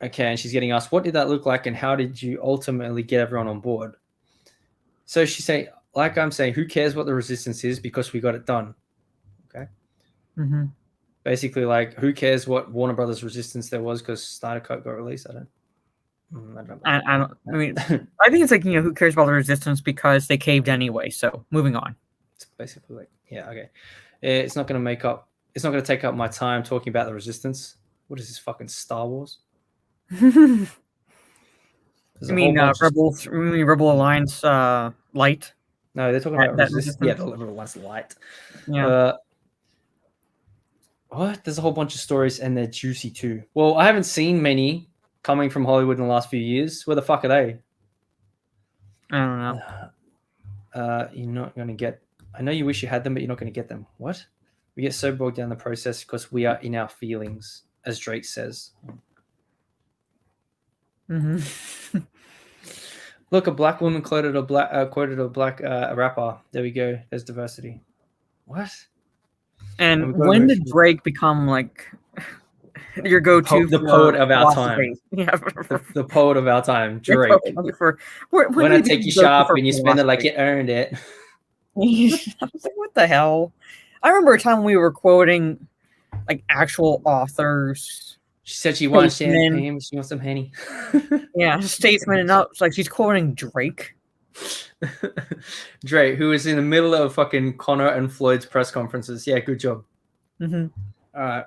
Okay, and she's getting asked, what did that look like, and how did you ultimately get everyone on board? So she's saying, like I'm saying, who cares what the resistance is because we got it done. Okay. Basically, like, who cares what Warner Brothers resistance there was because Snyder Cut got released? I don't know. I mean, I think it's like, who cares about the resistance because they caved anyway. So moving on. It's basically like, yeah, okay. It's not going to take up my time talking about the resistance. What is this, fucking Star Wars? You mean Rebel Alliance Light? No, they're talking about resistance. Yeah, the Rebel Alliance Light. Yeah. What? There's a whole bunch of stories and they're juicy too. Well, I haven't seen many coming from Hollywood in the last few years. Where the fuck are they? I don't know. You're not going to get... I know you wish you had them, but you're not going to get them. What? We get so bogged down in the process because we are in our feelings, as Drake says. Look, a black woman quoted a black rapper. There we go. There's diversity. What? And when did Drake become like your go-to? The poet of our time. Yeah, the poet of our time, Drake. When I take you shopping, you spend it like you earned it. I was like, what the hell? I remember a time when we were quoting like actual authors. She said she wants champagne, she wants some Henny. Yeah, statesman, and now it's like she's quoting Drake. Drake, who is in the middle of fucking Connor and Floyd's press conferences. Yeah, good job. All right.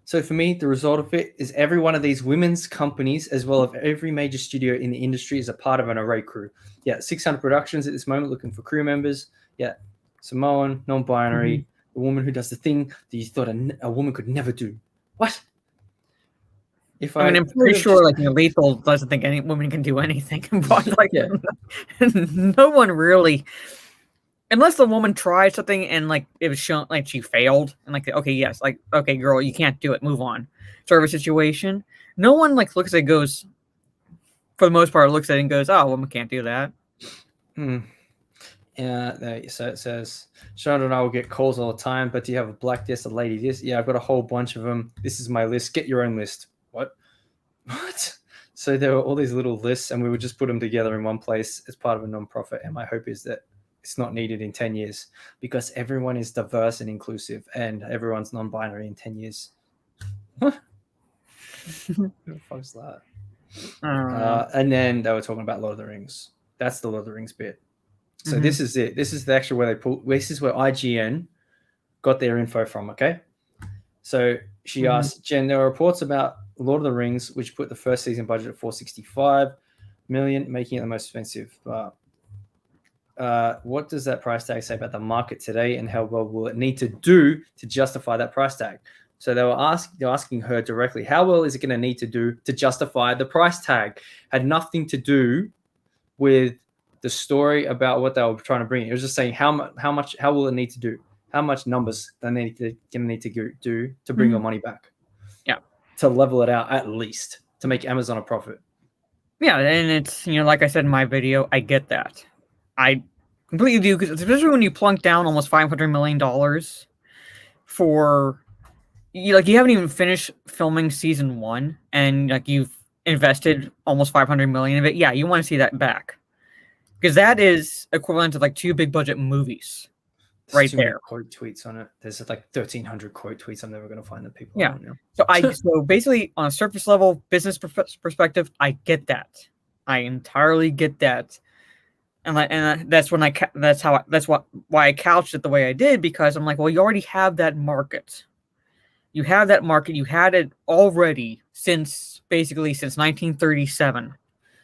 So for me, the result of it is every one of these women's companies, as well as every major studio in the industry, is a part of an array crew. Yeah, 600 productions at this moment looking for crew members. Yeah, Samoan, non-binary, a woman who does the thing that you thought a woman could never do. What? I'm pretty sure like Lethal doesn't think any woman can do anything. But like, no one really, unless the woman tried something and like it was shown like she failed and like okay, yes, like okay, girl, you can't do it, move on, sort of a situation. No one like looks at it and goes, for the most part, looks at it and goes, oh, a woman can't do that. Yeah, so it says, Sean and I will get calls all the time, but do you have a black this, a lady this? Yeah, I've got a whole bunch of them. This is my list. Get your own list. What? So there were all these little lists, and we would just put them together in one place as part of a non-profit. And my hope is that it's not needed in 10 years because everyone is diverse and inclusive, and everyone's non-binary in 10 years. What? What the fuck's that? And then they were talking about Lord of the Rings. That's the Lord of the Rings bit. So this is it. This is the actual where they pull. This is where IGN got their info from. Okay. So she asked Jen. There are reports about Lord of the Rings, which put the first season budget at $465 million, making it the most expensive. What does that price tag say about the market today, and how well will it need to do to justify that price tag? So they're asking her directly, how well is it going to need to do to justify the price tag? Had nothing to do with the story about what they were trying to bring. It was just saying how will it need to do? How much numbers they need to do to bring your money back? Yeah, to level it out at least to make Amazon a profit. Yeah, and it's like I said in my video, I get that. I completely do, because especially when you plunk down almost $500 million for you haven't even finished filming season 1 and like you've invested almost 500 million of it. Yeah, you want to see that back, because that is equivalent to like 2 big budget movies. There's Right too many there. quote tweets on it. There's like 1,300 quote tweets. I'm never going to find the people. Yeah. I don't know. So basically, on a surface level business perspective, I get that. I entirely get that, and that's when why I couched it the way I did, because I'm like, well, you already have that market. You have that market. You had it already since 1937.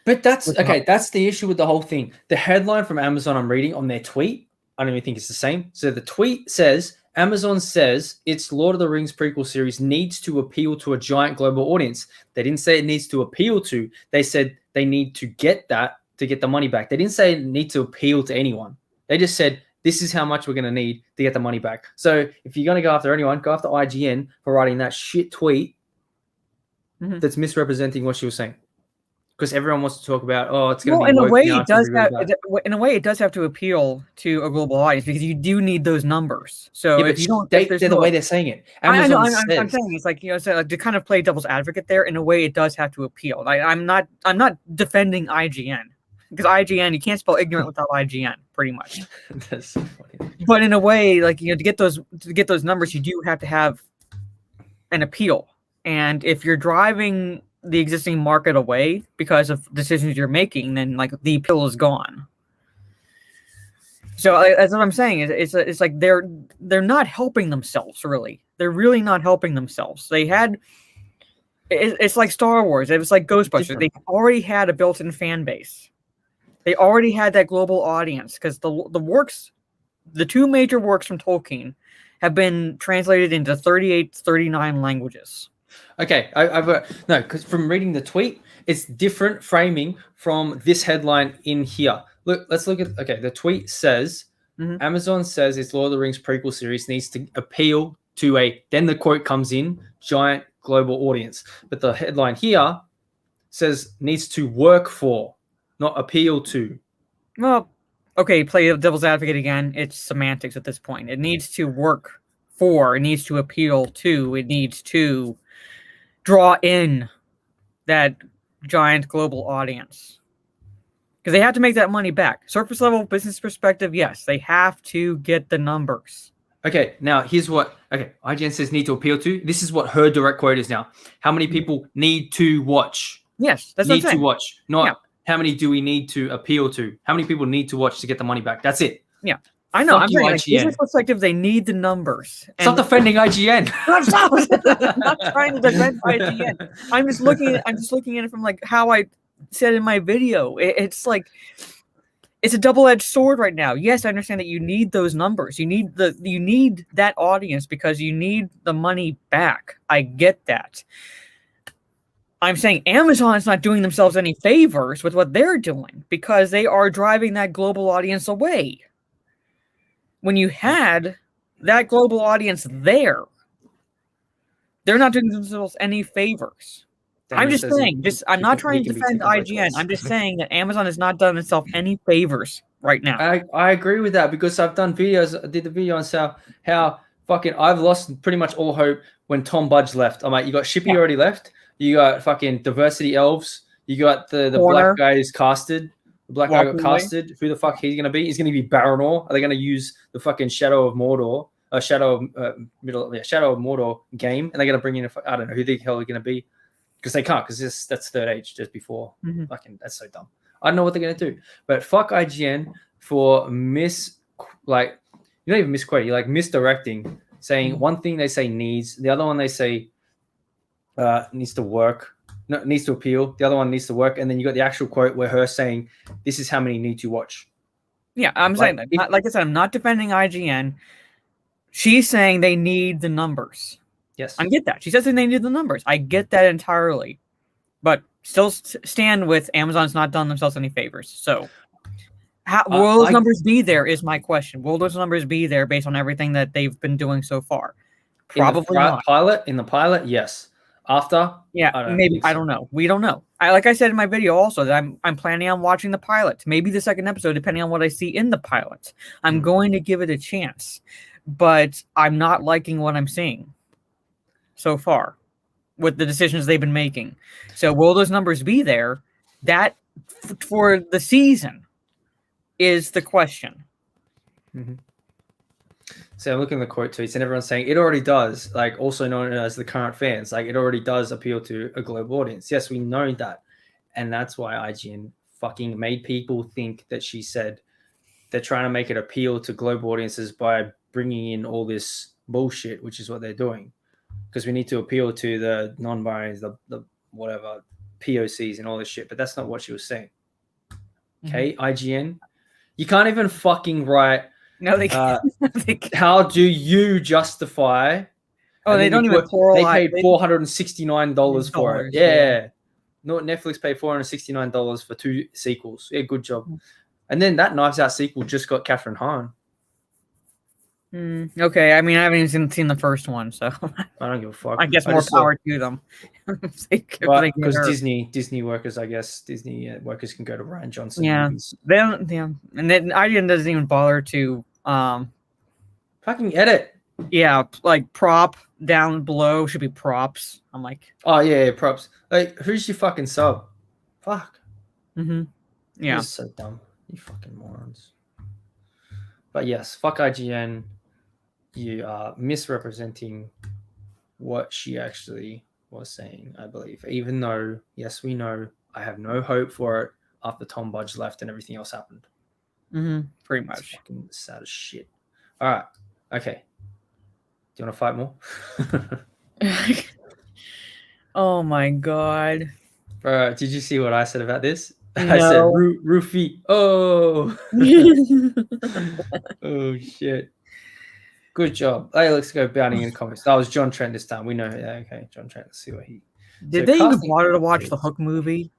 But that's okay. That's the issue with the whole thing. The headline from Amazon I'm reading on their tweet, I don't even think it's the same. So the tweet says, Amazon says its Lord of the Rings prequel series needs to appeal to a giant global audience. They didn't say it needs to appeal to. They said they need to get that to get the money back. They didn't say it needs to appeal to anyone. They just said, this is how much we're going to need to get the money back. So if you're going to go after anyone, go after IGN for writing that shit tweet that's misrepresenting what she was saying. Because everyone wants to talk about, it's going to be in a woke way now, it does have bad. in a way it does have to appeal to a global audience, because you do need those numbers. So Yeah, if but you don't, they're the way they're saying it. Amazon I'm says, saying it's like, so like, to kind of play devil's advocate there. In a way, it does have to appeal. I'm not defending IGN, because IGN, you can't spell ignorant without IGN, pretty much. That's so funny. But in a way, like, to get those numbers, you do have to have an appeal. And if you're driving the existing market away because of decisions you're making, then like the appeal is gone. So that's what I'm saying. It's like they're not helping themselves, really. They're really not helping themselves. They had it's like Star Wars. It was like Ghostbusters. They already had a built-in fan base. They already had that global audience, because the 2 major works from Tolkien have been translated into 39 languages. Okay, no, because from reading the tweet, it's different framing from this headline in here. Let's look at, the tweet says, Amazon says its Lord of the Rings prequel series needs to appeal to then the quote comes in, giant global audience. But the headline here says needs to work for, not appeal to. Well, okay, play devil's advocate again. It's semantics at this point. It needs to work for, it needs to appeal to, it needs to draw in that giant global audience, because they have to make that money back. Surface level business perspective, yes, they have to get the numbers. Okay, now here's what IGN says need to appeal to. This is what her direct quote is now. How many people need to watch? Yes, that's need what I'm saying. to watch, not how many do we need to appeal to. How many people need to watch to get the money back? That's it. Yeah. I know. Fuck I'm you, saying, like, IGN. business perspective, they need the numbers. Stop defending IGN. I'm not trying to defend IGN. I'm just looking at it from like how I said in my video. It's like it's a double-edged sword right now. Yes, I understand that you need those numbers. You need that audience, because you need the money back. I get that. I'm saying Amazon is not doing themselves any favors with what they're doing, because they are driving that global audience away. When you had that global audience there, they're not doing themselves any favors. I'm just saying, I'm not trying to defend IGN. I'm just saying that Amazon has not done itself any favors right now. I agree with that, because I've done videos. I did the video on how fucking I've lost pretty much all hope when Tom Budge left. I'm like, you got Shippy already left. You got fucking Diversity Elves. You got the black guy who's casted. The black guy got casted. Who the fuck he's going to be? He's going to be Baranor. Are they going to use the fucking Shadow of Mordor, Shadow of Mordor game? And they're going to bring in, I don't know who the hell they're going to be. Because they can't, because that's Third Age just before. Fucking, that's so dumb. I don't know what they're going to do. But fuck IGN for not even misquoting, like misdirecting, saying one thing they say needs, the other one they say needs to work. No, needs to appeal. The other one needs to work, and then you got the actual quote where her saying, "This is how many need to watch." Yeah, I'm saying that. Like I said, I'm not defending IGN. She's saying they need the numbers. Yes, I get that. She says they need the numbers. I get that entirely, but still stand with Amazon's not done themselves any favors. So, will those numbers be there? Is my question. Will those numbers be there based on everything that they've been doing so far? Probably not. In the pilot, yes. after. Yeah, I don't maybe think I so. don't know. We don't know. Like I said in my video also that I'm planning on watching the pilot. Maybe the second episode, depending on what I see in the pilot. I'm going to give it a chance, but I'm not liking what I'm seeing so far with the decisions they've been making. So will those numbers be there? That for the season is the question. So I'm looking at the quote tweets and everyone's saying it already does, like also known as the current fans, like it already does appeal to a global audience. Yes, we know that. And that's why IGN fucking made people think that she said they're trying to make it appeal to global audiences by bringing in all this bullshit, which is what they're doing. Because we need to appeal to the non-binaries, the whatever, POCs and all this shit. But that's not what she was saying. Okay, IGN, you can't even fucking write. No, they can't. They can't. How do you justify? Oh, and they then don't you even put- pluralize. They paid $469 for it. Dollars, yeah. Yeah. No, Netflix paid $469 for 2 sequels. Yeah, good job. And then that Knives Out sequel just got Catherine Hahn. Okay, I mean, I haven't even seen the first one, so I don't give a fuck. I guess more just thought- power to them. But because Disney workers, I guess Disney workers can go to Ryan Johnson. Yeah. movies. Then, yeah, and then IGN doesn't even bother to, Fucking edit. yeah, like prop down below should be props. I'm like, Oh yeah, props. Like, who's your fucking sub? Fuck. yeah, This is so dumb. You fucking morons. But yes, fuck IGN. You are misrepresenting what she actually was saying, I believe. Even though, yes, we know I have no hope for it after Tom Budge left and everything else happened. pretty It's much. fucking sad as shit. All right. Okay. Do you want to fight more? Oh my god. Bro, did you see what I said about this? I No. said roofie. Oh. Oh shit. Good job. Hey, let's go bounding in comments. That was John Trent this time. We know. Yeah, okay, John Trent. Let's see what he. Did So they even casting- bother to watch the Hook movie?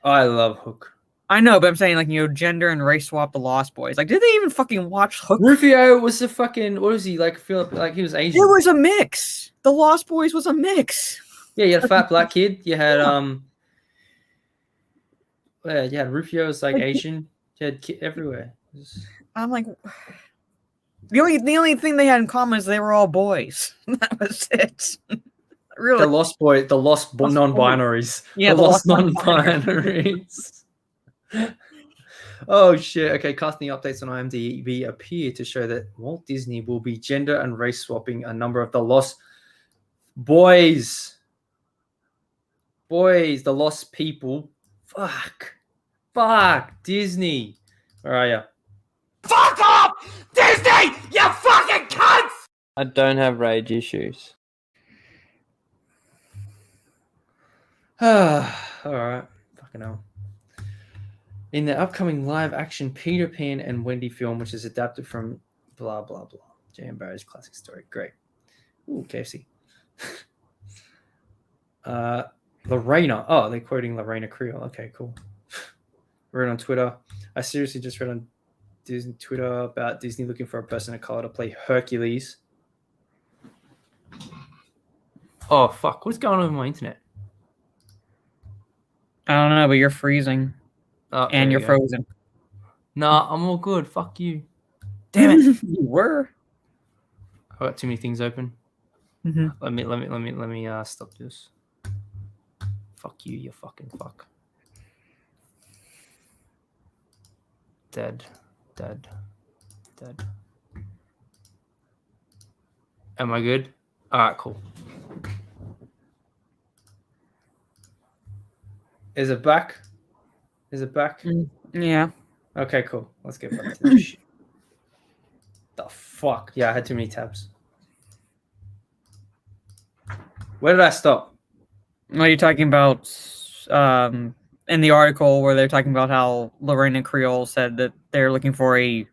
I love Hook. I know, but I'm saying like gender and race swap the Lost Boys. Like, did they even fucking watch Hook? Rufio was a fucking. What was he like? Philip? Like he was Asian. There was a mix. The Lost Boys was a mix. Yeah, you had a fat black kid. You had Yeah. Yeah, you had Rufio was like Like, Asian. You had everywhere. I'm like, the only thing they had in common is they were all boys. That was it. Really? The lost boy, the lost Lost non-binaries. Yeah, the the lost lost non-binaries. Oh shit! Okay, casting updates on IMDb appear to show that Walt Disney will be gender and race swapping a number of the lost boys. The lost people. Fuck, Disney. Where are you? Fuck off! Disney! You fucking cunts! I don't have rage issues. All right. Fucking hell. In the upcoming live-action Peter Pan and Wendy film, which is adapted from blah, blah, blah. J.M. Barrie's classic story. Great. Ooh, KFC. Lorena. Oh, they're quoting Lorena Creel. Okay, cool. Read on Twitter. I seriously just read on Disney Twitter about Disney looking for a person of color to play Hercules. Oh, fuck. What's going on with my internet? I don't know, but you're freezing Oh, and there you're we go. frozen. Nah, I'm all good. Fuck you. Damn it. You were. I got too many things open. Mhm. Let me stop this. Fuck you, you fucking fuck. Dead. Am I good? Alright, cool. Is it back? Yeah. Okay, cool. Let's get back to this shit. The fuck? Yeah, I had too many tabs. Where did I stop? What are you talking about? In the article where they're talking about how Lorena Creole said that they're looking for a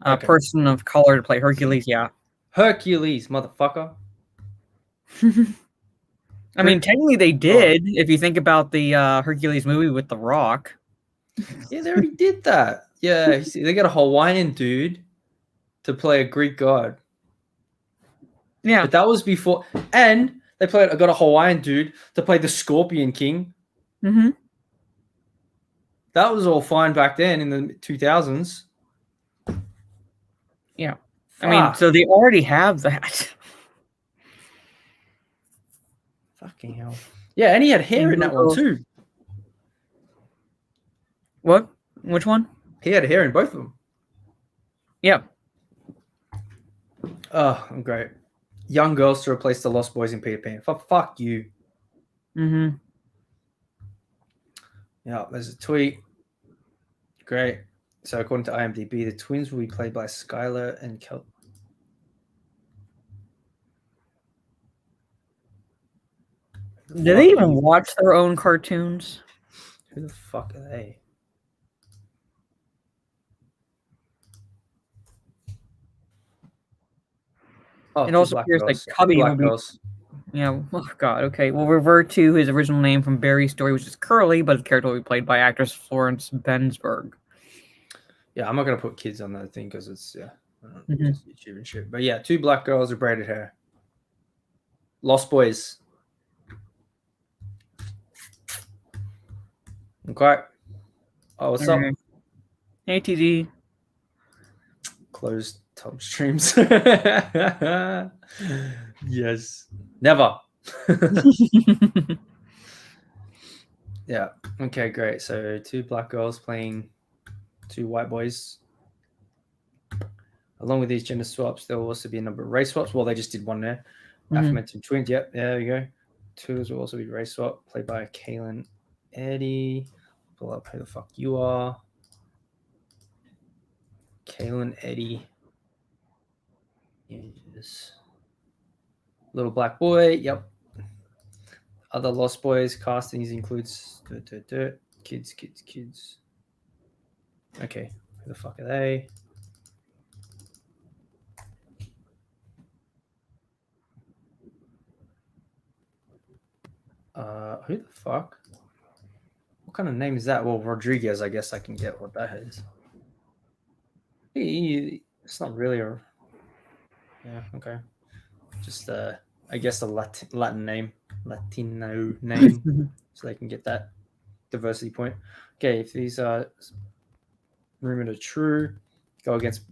Okay. person of color to play Hercules. Yeah. Hercules, motherfucker. I mean, technically they did. If you think about the Hercules movie with The Rock. Yeah, they already did that. Yeah, they got a Hawaiian dude to play a Greek god. Yeah. But that was before. And I got a Hawaiian dude to play the Scorpion King. Mm-hmm. That was all fine back then in the 2000s. Yeah. I mean, Fuck. so they already have that. Fucking hell. Yeah, and he had hair in that one too. What? Which one? He had hair in both of them. Yeah. Oh, I'm great. Young girls to replace the Lost Boys in Peter Pan. Fuck you. Mm-hmm. Yeah, there's a tweet. Great. So according to IMDb, the twins will be played by Skylar and Kel. Do they even watch their own cartoons? Who the fuck are they? Oh, It two also black appears like girls. Cubby Black will be. girls. Yeah. Oh God. Okay. We'll revert to his original name from Barry's story, which is Curly, but his character will be played by actress Florence Bensberg. Yeah, I'm not gonna put kids on that thing because it's Mhm. just YouTube and shit. But yeah, two black girls with braided hair. Lost Boys. Okay. Oh, what's up? Alright. Hey, TD. Closed top streams. Yes. Never. Yeah. Okay, great. So two black girls playing two white boys. Along with these gender swaps, there will also be a number of race swaps. Well, they just did one there. Mhm. Aforementioned twins. Yep, there you go. Twos will also be race swap, played by Kaylin Eddie. Pull up who the fuck you are. Kaylin Eddie. Yes. Little black boy. Yep. Other Lost Boys castings includes kids. Okay, who the fuck are they? Who the fuck? What kind of name is that? Well, Rodriguez, I guess I can get what that is. It's not really a. Yeah, okay. Just I guess a Latin name, Latino name, so they can get that diversity point. Okay, if these are rumored are true, go against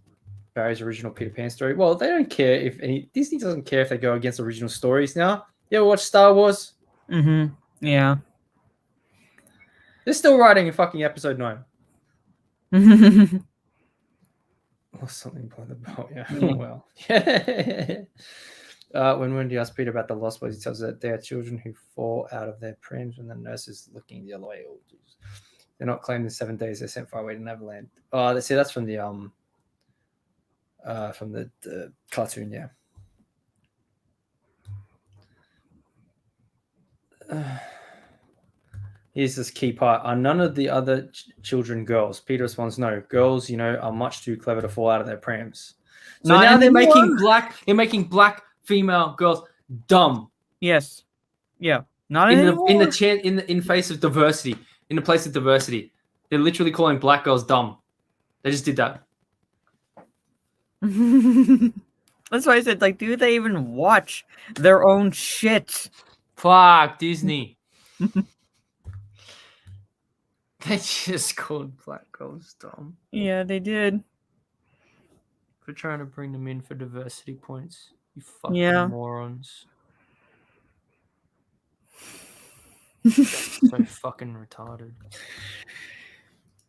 Barry's original Peter Pan story. Well, they don't care if any Disney doesn't care if they go against original stories now. You ever watch Star Wars? Mm-hmm. Yeah. They're still writing in fucking episode 9. Mm-hmm. Or something by the belt, yeah. Yeah. Well. When Wendy asks Peter about the Lost Boys, he tells her that they are children who fall out of their prams when the nurse is looking the other way. Oh, geez. They're not claimed in 7 days. They're sent far away to Neverland. Oh, see, that's from the cartoon, yeah. Here's this key part. Are none of the other children girls? Peter responds, no. Girls, are much too clever to fall out of their prams. So Not now they're anymore. making black female girls dumb. Yes. Yeah. Not In anymore. the face of diversity. In the place of diversity. They're literally calling black girls dumb. They just did that. That's why I said, like, do they even watch their own shit? Fuck Disney. They just called black girls dumb. Yeah, they did. For trying to bring them in for diversity points. You fucking Yeah. morons. So fucking retarded.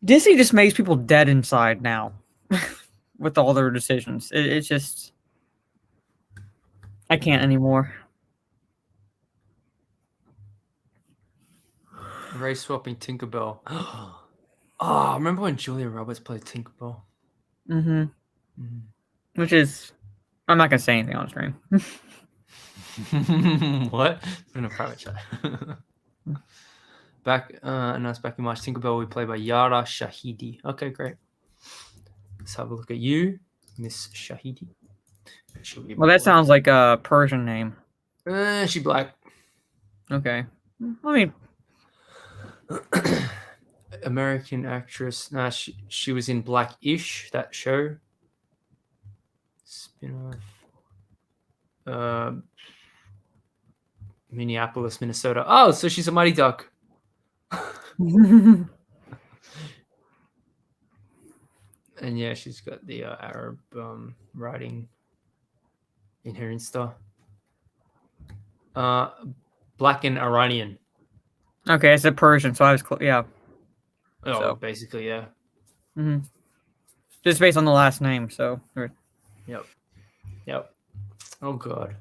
Disney just makes people dead inside now with all their decisions. It's just. I can't anymore. Race swapping Tinkerbell. Oh, remember when Julia Roberts played Tinkerbell? Mm-hmm. Which is. I'm not going to say anything on screen. What? It's been a private chat. Announced back in March, Tinkerbell will be played by Yara Shahidi. Okay, great. Let's have a look at you, Miss Shahidi. Well, that sounds like a Persian name. She black. Okay. I mean, American actress. Nah, she was in Black-ish, that show. Spin-off. Minneapolis, Minnesota. Oh, so she's a Mighty Duck. And yeah, she's got the Arab writing in her Insta. Black and Iranian. Okay, it's a Persian, so I was yeah. Oh, So. basically, yeah. hmm Just based on the last name, so. Yep. Oh god.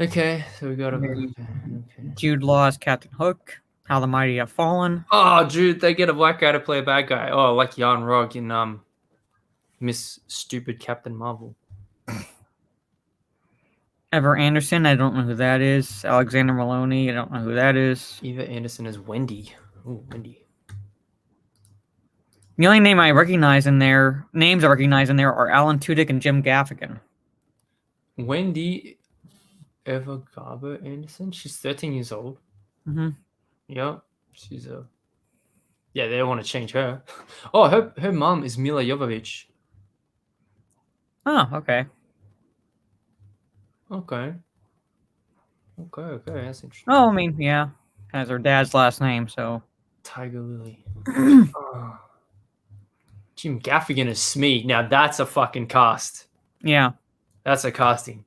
Okay, so we got a. Maybe. Okay. Jude Law as Captain Hook. How the Mighty Have Fallen. Oh, dude, they get a black guy to play a bad guy. Oh, like Jan Rog in Miss Stupid Captain Marvel. Ever Anderson, I don't know who that is. Alexander Maloney, I don't know who that is. Eva Anderson is Wendy. Oh, Wendy. The only names I recognize in there are Alan Tudyk and Jim Gaffigan. Wendy Eva Garber Anderson. She's 13 years old. Mm-hmm. Yeah, she's a. Yeah, they don't want to change her. Oh, her mom is Mila Jovovich. Oh, okay. Okay, that's interesting. Oh, I mean, yeah. Has her dad's last name, so. Tiger Lily. Oh. Jim Gaffigan is Smee. Now that's a fucking cast. Yeah. That's a casting.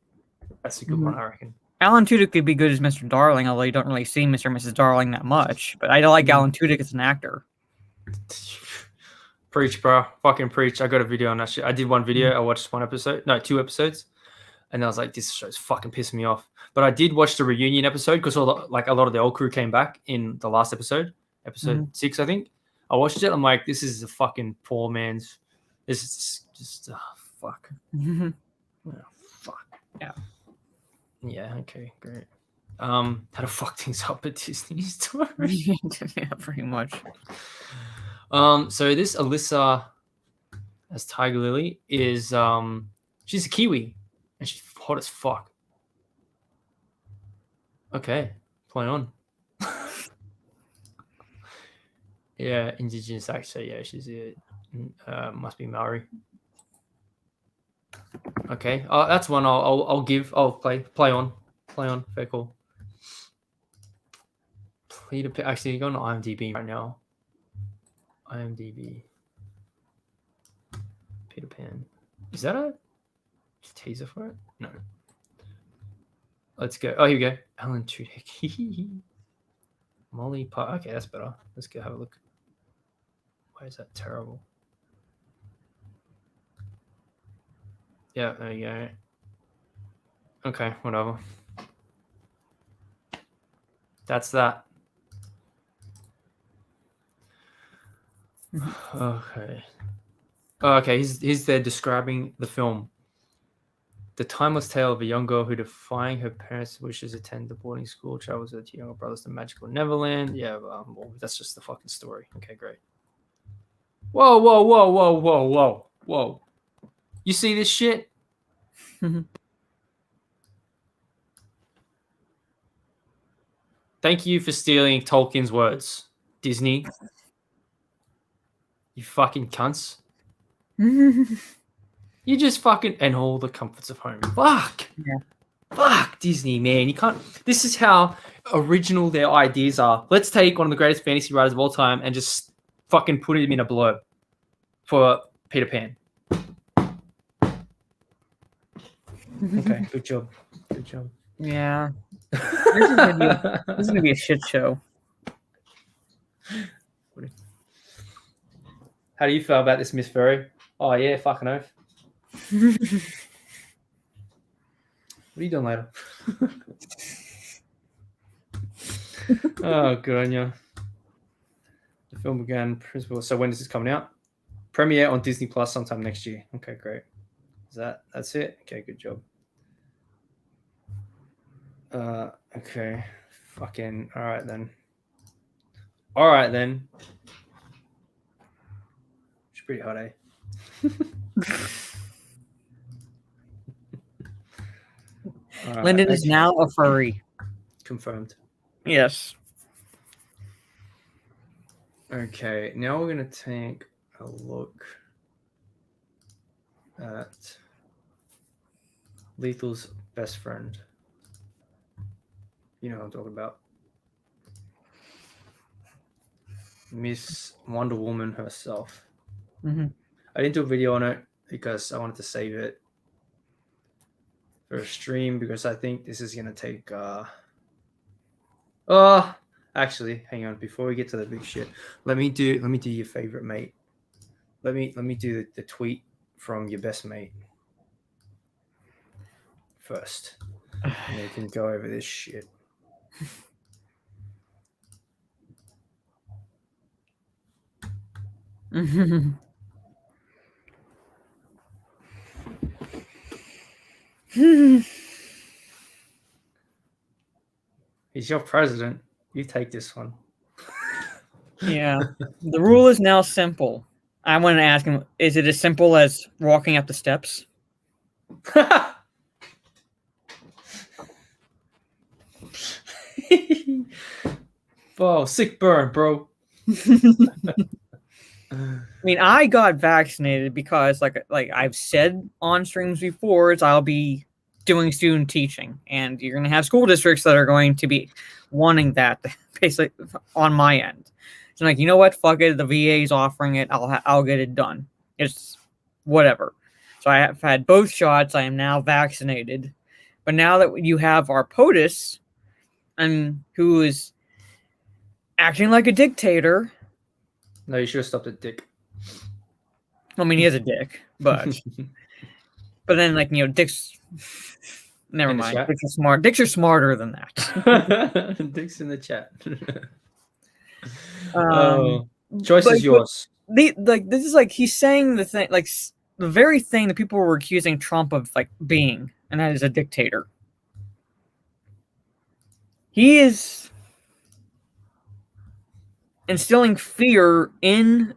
That's a good Mhm. one, I reckon. Alan Tudyk could be good as Mr. Darling, although you don't really see Mr. and Mrs. Darling that much. But I don't like Alan Tudyk as an actor. Preach, bro. Fucking preach. I got a video on that shit. I did one video. I watched 2 episodes. And I was like, this show's fucking pissing me off. But I did watch the reunion episode because a lot of the old crew came back in the last episode 6, I think. I watched it. I'm like, this is a fucking poor man's. This is just fuck. Oh, fuck. Yeah. Yeah. Okay. Great. How to fuck things up at Disney Store. Yeah, pretty much. So this Alyssa as Tiger Lily is she's a Kiwi and she's hot as fuck. Okay, play on. Yeah, indigenous accent. Yeah, she's must be Maori. Okay, that's one I'll give. I'll play on. Fair call. Peter Pan. Actually, go on IMDb right now. IMDb. Peter Pan. Is that a teaser for it? No. Let's go. Oh, here we go. Alan Tudyk. Molly Park. Okay, that's better. Let's go have a look. Why is that terrible? Yeah, there you go. Okay, whatever. That's that. Okay. Okay, he's there describing the film. The timeless tale of a young girl who, defying her parents' wishes, attend the boarding school, travels with her younger brothers to magical Neverland. Yeah, well, that's just the fucking story. Okay, great. Whoa. You see this shit? Thank you for stealing Tolkien's words, Disney. You fucking cunts. You just fucking and all the comforts of home. Fuck. Yeah. Fuck Disney, man. You can't. This is how original their ideas are. Let's take one of the greatest fantasy writers of all time and just fucking put him in a blurb for Peter Pan. Okay, good job. Yeah. This is gonna be a shit show. How do you feel about this, Miss Ferry? Oh yeah, fucking oath. What are you doing later? Oh, good on you. The film began principal. So when is this coming out? Premiere on Disney Plus sometime next year. Okay, great. That's it? Okay, good job. Okay. Fucking all right then. It's pretty hot, eh? Right, Lyndon is now a furry. confirmed. Yes. Okay, now we're gonna take a look at Lethal's best friend. You know what I'm talking about. Miss Wonder Woman herself. Mm-hmm. I didn't do a video on it because I wanted to save it for a stream because I think this is gonna take actually hang on, before we get to the big shit, let me do your favorite mate. Let me do the tweet from your best mate first. And then we can go over this shit. He's your president. You take this one. Yeah. The rule is now simple. I want to ask him, is it as simple as walking up the steps? Whoa, sick burn, bro. I mean, I got vaccinated because, like I've said on streams before, is I'll be doing student teaching, and you're going to have school districts that are going to be wanting that, basically, on my end. So, like, you know what? Fuck it. The VA's offering it. I'll get it done. It's whatever. So I have had both shots. I am now vaccinated. But now that you have our POTUS, and who is acting like a dictator. No, you should have stopped at Dick. I mean, he is a dick, but then, like, you know, Dick's. Never In the mind. chat? Dicks are smart. Dicks are smarter than that. Dick's in the chat. Choice but- is yours. This is like he's saying the thing, like the very thing that people were accusing Trump of, like, being, and that is a dictator. He is instilling fear in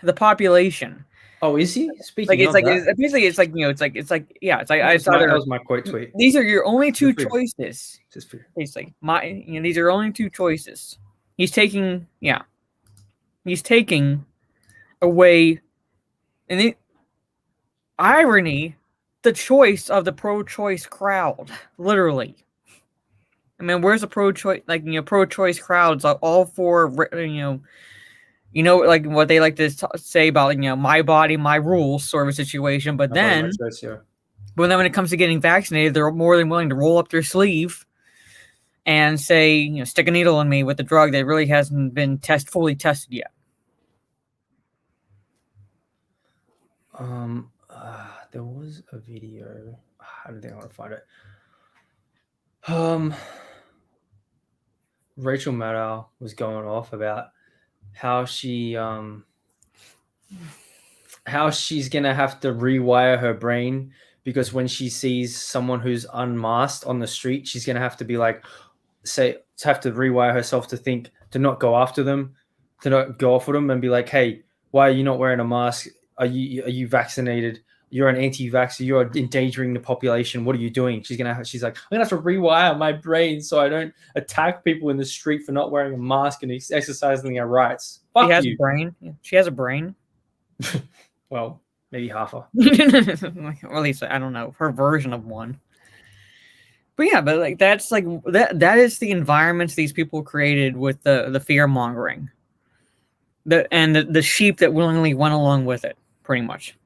the population. Oh, is he? Speaking Like, it's of like that, basically, it's like, you know, it's like yeah, it's like that was my quote tweet. these are your only two Just for- choices. Just for- Basically, these are only two choices. He's taking away, and the irony, the choice of the pro-choice crowd, literally. I mean, where's the pro-choice, like, you know, pro-choice crowds all for, you know, like what they like to say about, you know, my body, my rules sort of a situation. But then, when it comes to getting vaccinated, they're more than willing to roll up their sleeve and say, you know, stick a needle in me with a drug that really hasn't been fully tested yet. There was a video. I don't think I want to find it. Rachel Maddow was going off about how she's gonna have to rewire her brain because when she sees someone who's unmasked on the street, she's gonna have to be like, have to rewire herself to think, to not go after them, to not go for them, and be like, hey, why are you not wearing a mask? Are you vaccinated? You're an anti-vaxxer. You're endangering the population. What are you doing? She's like, I'm gonna have to rewire my brain so I don't attack people in the street for not wearing a mask and exercising their rights. Fuck She has you. a brain. Yeah, she has a brain. Well, maybe half a. Or at least, I don't know, her version of one. But yeah, but like that's like that is the environments these people created with the fear mongering. The sheep that willingly went along with it, pretty much.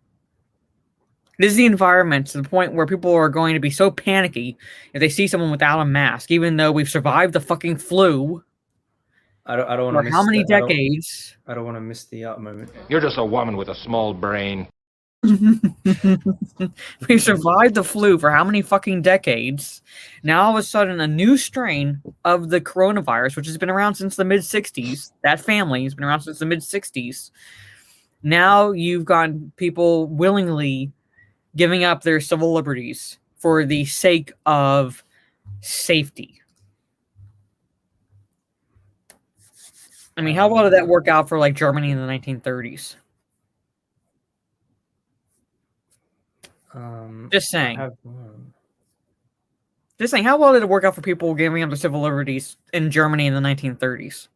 This is the environment to the point where people are going to be so panicky if they see someone without a mask, even though we've survived the fucking flu. I don't want to For miss how many the- decades? I don't want to miss the moment. You're just a woman with a small brain. We've survived the flu for how many fucking decades? Now all of a sudden a new strain of the coronavirus, which has been around since the mid-60s, that family has been around since the mid-60s. Now you've got people willingly giving up their civil liberties for the sake of safety. I mean, how well did that work out for, like, Germany in the 1930s? Just saying. Just saying, how well did it work out for people giving up their civil liberties in Germany in the 1930s?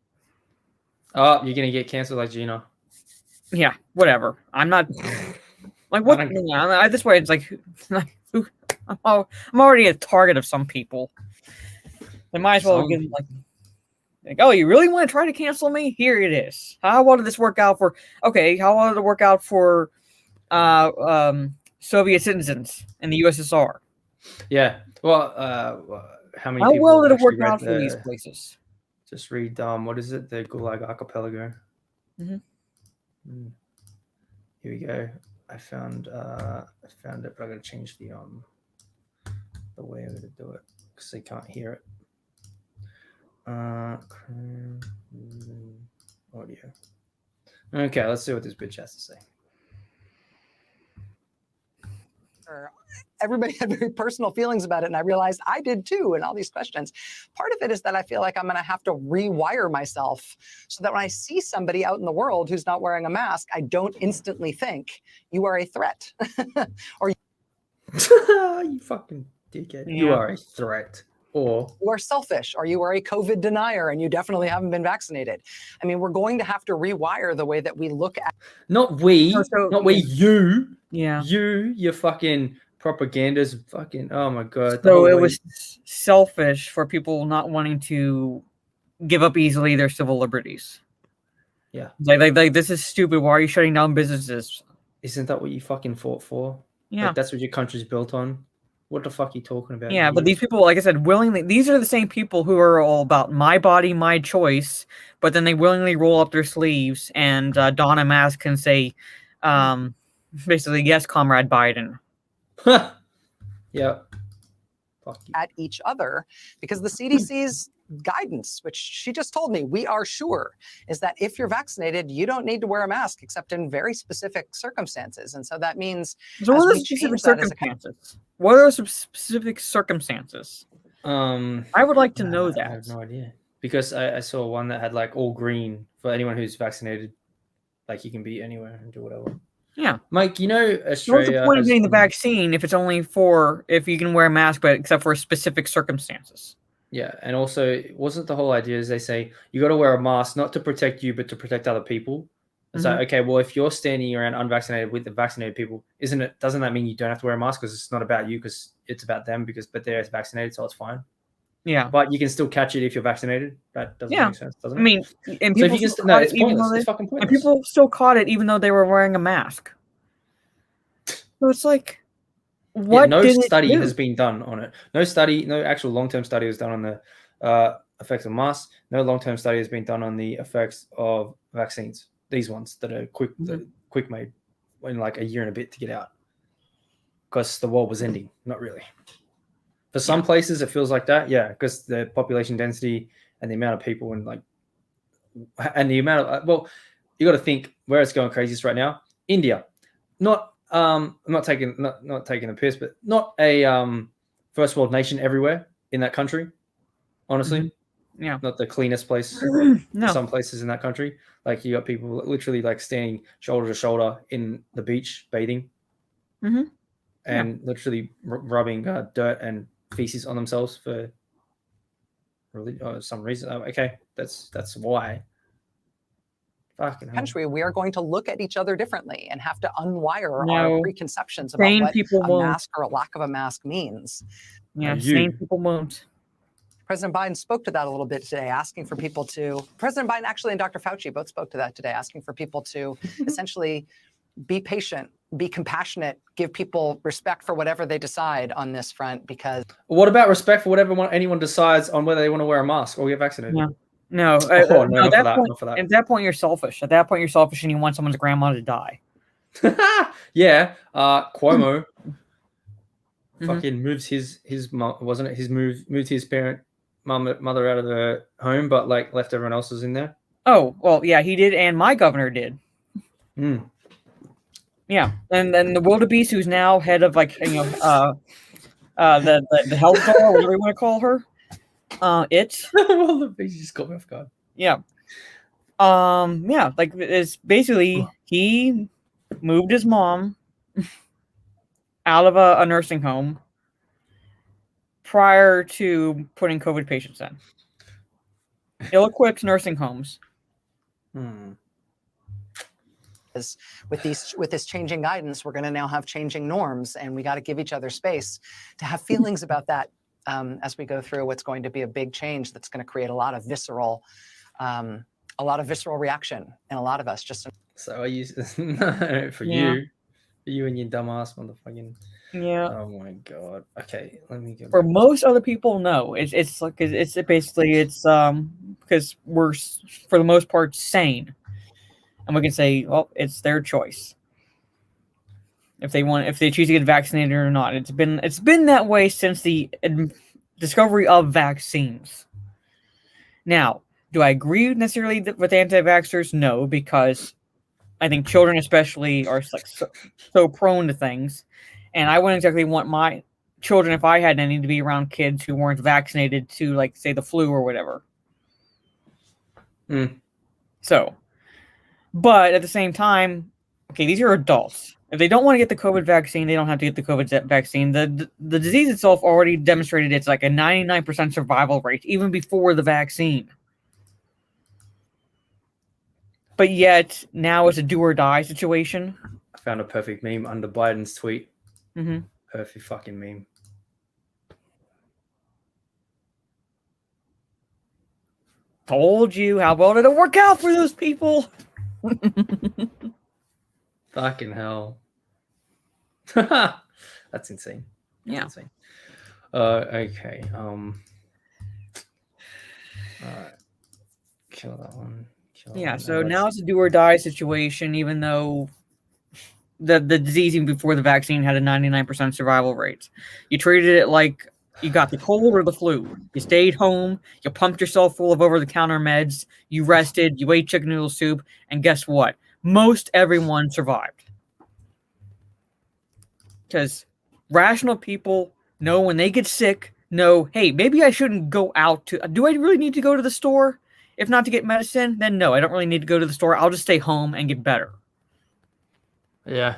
Oh, you're gonna get canceled like Gino. Yeah, whatever. I'm not like what. At this point, it's like, I'm already a target of some people. They might as well give them like, oh, you really want to try to cancel me? Here it is. How well did this work out for? Okay, how well did it work out for Soviet citizens in the USSR? Yeah. Well, how many? How people well did it actually work read out for these places? Just read what is it? The Gulag Archipelago. Mhm. Here we go. I found it, but I'm gonna change the way I'm gonna do it because they can't hear it. Audio. Okay, let's see what this bitch has to say. Everybody had very personal feelings about it, and I realized I did too, and all these questions. Part of it is that I feel like I'm going to have to rewire myself so that when I see somebody out in the world who's not wearing a mask, I don't instantly think you are a threat. Or You fucking dickhead. Yeah. You are a threat. Or you are selfish, or you are a COVID denier, and you definitely haven't been vaccinated. I mean, we're going to have to rewire the way that we look at. not we, not we, you. Yeah. Your fucking propaganda's fucking. Oh my god. So it was selfish for people not wanting to give up easily their civil liberties. Yeah. Like this is stupid. Why are you shutting down businesses? Isn't that what you fucking fought for? Yeah. Like, that's what your country's built on. What the fuck are you talking about? Yeah, but these people, like I said, willingly, these are the same people who are all about my body, my choice, but then they willingly roll up their sleeves and don a mask and say, basically, yes, Comrade Biden. Yeah. Fuck you. At each other, because the CDC's guidance, which she just told me, we are sure, is that if you're vaccinated, you don't need to wear a mask except in very specific circumstances. And so that means, So what as are we the specific change that as a circumstances? What are some specific circumstances? I would like to know I that. have no idea because I saw one that had like all green for anyone who's vaccinated. Like you can be anywhere and do whatever. Yeah. Mike, you know So what's Australia. the point of has getting the some- vaccine if it's only for if you can wear a mask, but except for specific circumstances? Yeah, and also wasn't the whole idea is they say you got to wear a mask not to protect you but to protect other people. It's like, okay, well, if you're standing around unvaccinated with the vaccinated people, doesn't that mean you don't have to wear a mask because it's not about you because it's about them but they're vaccinated, so it's fine. Yeah. But you can still catch it if you're vaccinated. That doesn't make sense, doesn't it? I mean, and so people if you still can, no, caught it's it even pointless. though It's they- fucking and pointless. people still caught it even though they were wearing a mask. So it's like, what? no did it study do? has been done on it. No actual long-term study was done on the effects of masks. No long-term study has been done on the effects of vaccines. These ones that are quick made in like a year and a bit to get out because the world was ending. Not really. For some places, it feels like that. Yeah, because the population density and the amount of people and the amount of you got to think where it's going craziest right now. India, not I'm not taking the piss, but not a first world nation everywhere in that country. Honestly, Yeah. not the cleanest place. No. Some places in that country, like you got people literally like standing shoulder to shoulder in the beach bathing, and literally rubbing dirt and feces on themselves for some reason. Okay, that's why. Fucking hell. country, we are going to look at each other differently and have to unwire No. our preconceptions about Sane what people a won't. mask or a lack of a mask means. Yeah, you. sane people won't. President Biden spoke to that a little bit today, asking for people to, President Biden actually and Dr. Fauci both spoke to that today, asking for people to essentially be patient, be compassionate, give people respect for whatever they decide on this front, because What about respect for whatever anyone decides on whether they want to wear a mask or get vaccinated? Yeah. No, no, no, not for that, point, not for that. At that point, you're selfish. At that point, you're selfish, and you want someone's grandma to die. Yeah, Cuomo Mhm. fucking moves his mom, wasn't it? Moved his mother out of the home, but like left everyone else's in there. Oh, well, yeah, he did, and my governor did. Mm. Yeah, and then the wildebeest, who's now head of the health czar, whatever you want to call her. Well, the beast just caught me off guard. Yeah. Yeah, like it's basically he moved his mom out of a nursing home prior to putting COVID patients in. Ill-equipped nursing homes. with this changing guidance, we're going to now have changing norms, and we got to give each other space to have feelings about that as we go through what's going to be a big change that's going to create a lot of visceral reaction in a lot of us. Just So I use for you and your dumbass motherfucking. Yeah. Oh my god. Okay, let me get. For most other people, no. It's like it's basically because we're for the most part sane, and we can say, well, it's their choice if they choose to get vaccinated or not. It's been that way since the discovery of vaccines. Now, do I agree necessarily with anti-vaxxers? No, because I think children especially are like so prone to things. And I wouldn't exactly want my children, if I had any, to be around kids who weren't vaccinated to, like, say, the flu or whatever. So, but at the same time, okay, these are adults. If they don't want to get the COVID vaccine, they don't have to get the COVID vaccine. The disease itself already demonstrated it's like a 99% survival rate, even before the vaccine. But yet, now it's a do or die situation. I found a perfect meme under Biden's tweet. Mm-hmm. Perfect fucking meme. Told you, how well did it work out for those people? Fucking hell. That's insane. Yeah. Insane. Okay. Kill that one. Yeah, so now it's a do or die situation, even though the disease even before the vaccine had a 99% survival rate. You treated it like you got the cold or the flu. You stayed home, you pumped yourself full of over-the-counter meds, you rested, you ate chicken noodle soup, and guess what? Most everyone survived. Because rational people know when they get sick, know, hey, maybe I shouldn't go out to... Do I really need to go to the store? If not to get medicine, then no, I don't really need to go to the store. I'll just stay home and get better. Yeah.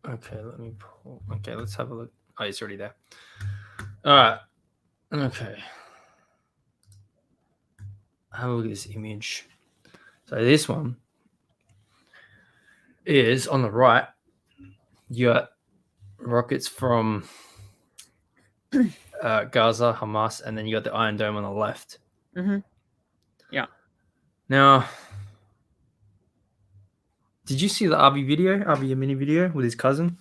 Okay, let me pull. Okay, let's have a look. Oh, it's already there. All right. Okay. Have a look at this image. So this one is on the right. You got rockets from Gaza, Hamas, and then you got the Iron Dome on the left. Mm-hmm. Yeah. Now, did you see the Abiy Yemini video with his cousin?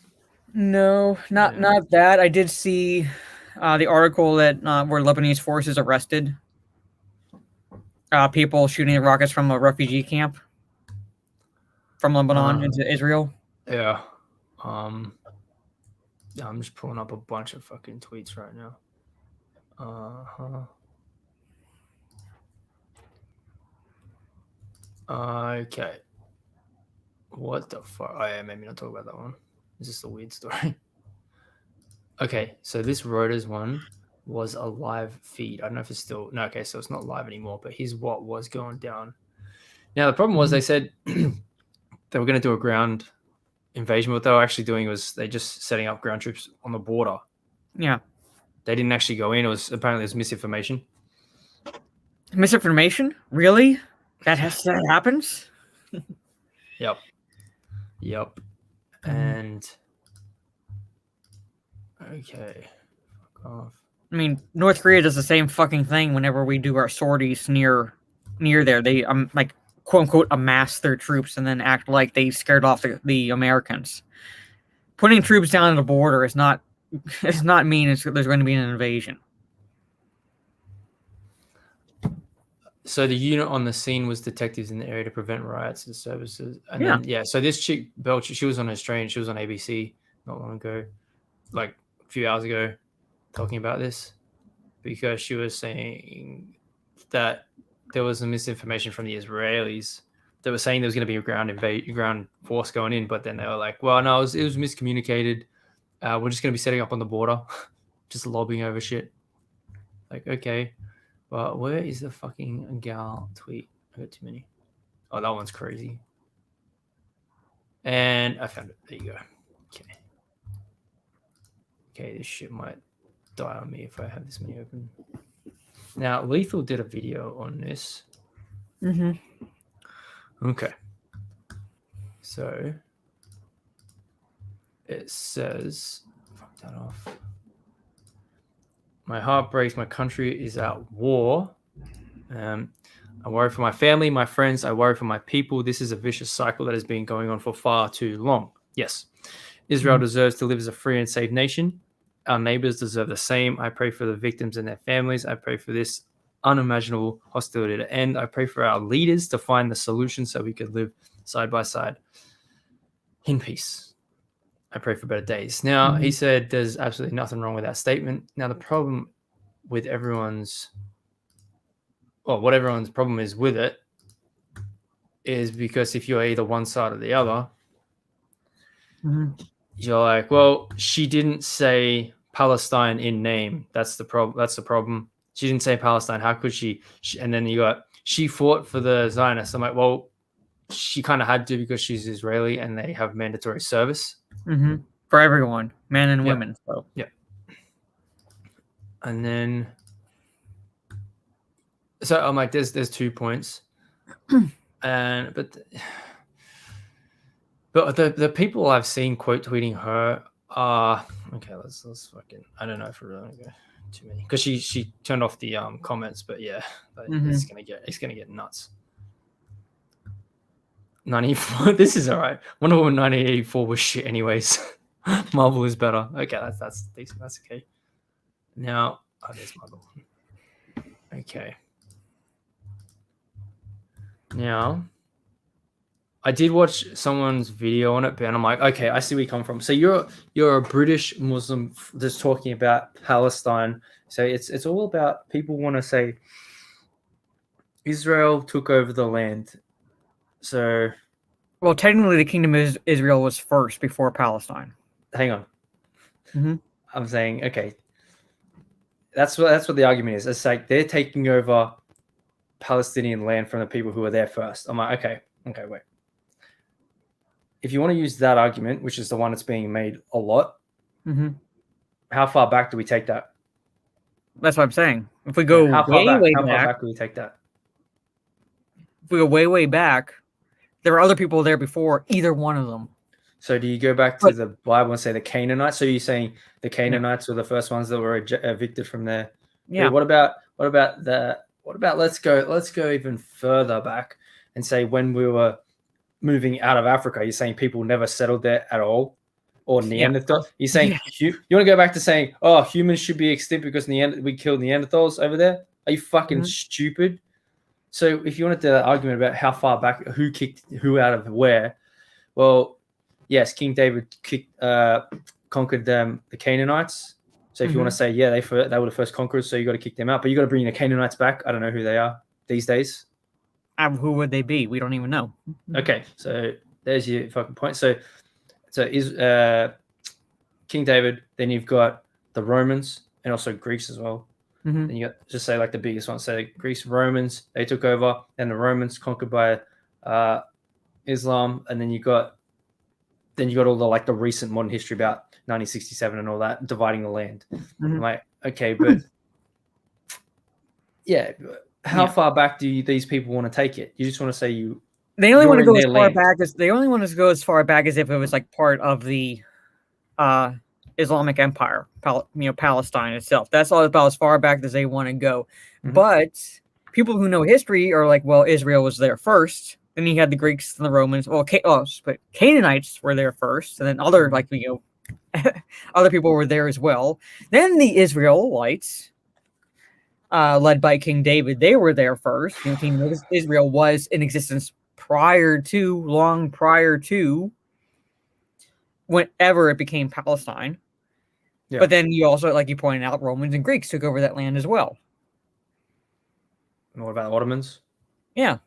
No, not that. I did see the article that where Lebanese forces arrested people shooting rockets from a refugee camp from Lebanon into Israel. Yeah. I'm just pulling up a bunch of fucking tweets right now. Okay. What the fuck? Oh yeah, maybe not talk about that one. It's just a weird story. Okay, so this Reuters one was a live feed. I don't know if it's still... No, okay, so it's not live anymore, but here's what was going down. Now, the problem was they said they were going to do a ground invasion. What they were actually doing was they just setting up ground troops on the border. Yeah. They didn't actually go in. It was misinformation. Misinformation? Really? That happens? Yep. And okay. Fuck off. I mean, North Korea does the same fucking thing whenever we do our sorties near there. They like quote unquote amass their troops and then act like they scared off the Americans. Putting troops down at the border is not mean there's going to be an invasion. So the unit on the scene was detectives in the area to prevent riots and services. And then, so this chick, Belcher, she was on Australian, she was on ABC not long ago, like a few hours ago, talking about this because she was saying that there was some misinformation from the Israelis that were saying there was going to be a ground force going in, but then they were like, well, no, it was miscommunicated. We're just going to be setting up on the border, just lobbying over shit. Like, okay. Well, where is the fucking gal tweet? I got too many. Oh, that one's crazy. And I found it. There you go. Okay, this shit might die on me if I have this many open. Now, Lethal did a video on this. Mm-hmm. Okay. So it says, that off. My heart breaks. My country is at war. I worry for my family, my friends. I worry for my people. This is a vicious cycle that has been going on for far too long. Yes. Israel deserves to live as a free and safe nation. Our neighbors deserve the same. I pray for the victims and their families. I pray for this unimaginable hostility to end. I pray for our leaders to find the solution so we could live side by side in peace. I pray for better days. Now, he said there's absolutely nothing wrong with that statement. Now, the problem with what everyone's problem is with it is because if you're either one side or the other, you're like, well, she didn't say Palestine in name. That's the problem. She didn't say Palestine. How could she? And then you got, she fought for the Zionists. I'm like, well, she kind of had to because she's Israeli and they have mandatory service. For everyone, men and women. So yeah. And then, so I'm like, there's 2 points, but the people I've seen quote tweeting her are okay. Let's fucking, I don't know if we're really gonna go too many because she turned off the comments, but yeah, it's gonna get nuts. 94. This is all right. Wonder Woman 1984 was shit anyways. Marvel is better. Okay, that's decent. That's okay. Now, there's Marvel. Okay. Now, I did watch someone's video on it, and I'm like, okay, I see where you come from. So you're a British Muslim that's talking about Palestine. So it's all about, people want to say Israel took over the land. So, well, technically, the Kingdom of Israel was first before Palestine. Hang on. I'm saying, okay, that's what the argument is. It's like they're taking over Palestinian land from the people who were there first. I'm like, okay, wait. If you want to use that argument, which is the one that's being made a lot, how far back do we take that? That's what I'm saying. If we go how far back do we take that? If we go way back, there were other people there before either one of them. So do you go back to the Bible and say the Canaanites? So you're saying the Canaanites were the first ones that were evicted from there? Yeah. But what about let's go even further back and say when we were moving out of Africa, you're saying people never settled there at all, or Neanderthal? You're saying you want to go back to saying, oh, humans should be extinct because we killed Neanderthals over there? Are you fucking stupid? So if you want to do that argument about how far back, who kicked who out of where, well, yes, King David conquered the Canaanites. So if you want to say, yeah, they were the first conquerors, so you got to kick them out. But you got to bring the Canaanites back. I don't know who they are these days. Who would they be? We don't even know. Okay, so there's your fucking point. So is King David. Then you've got the Romans and also Greeks as well. Then you got, just say like the biggest one. So Greeks, Romans, they took over. Then the Romans conquered by Islam, and then you got all the like the recent modern history about 1967 and all that, dividing the land. I'm like, okay, but yeah, how far back do these people want to take it? You just want to say they only want to go as far back as they only want to go as far back as if it was like part of the Islamic Empire, Palestine itself. That's all about as far back as they want to go. But people who know history are like, well, Israel was there first. Then you had the Greeks and the Romans. Well, but Canaanites were there first, and then other other people were there as well. Then the Israelites, led by King David, they were there first. King Israel was in existence long prior to whenever it became Palestine. Yeah. But then you also, like you pointed out, Romans and Greeks took over that land as well. And what about Ottomans? Yeah.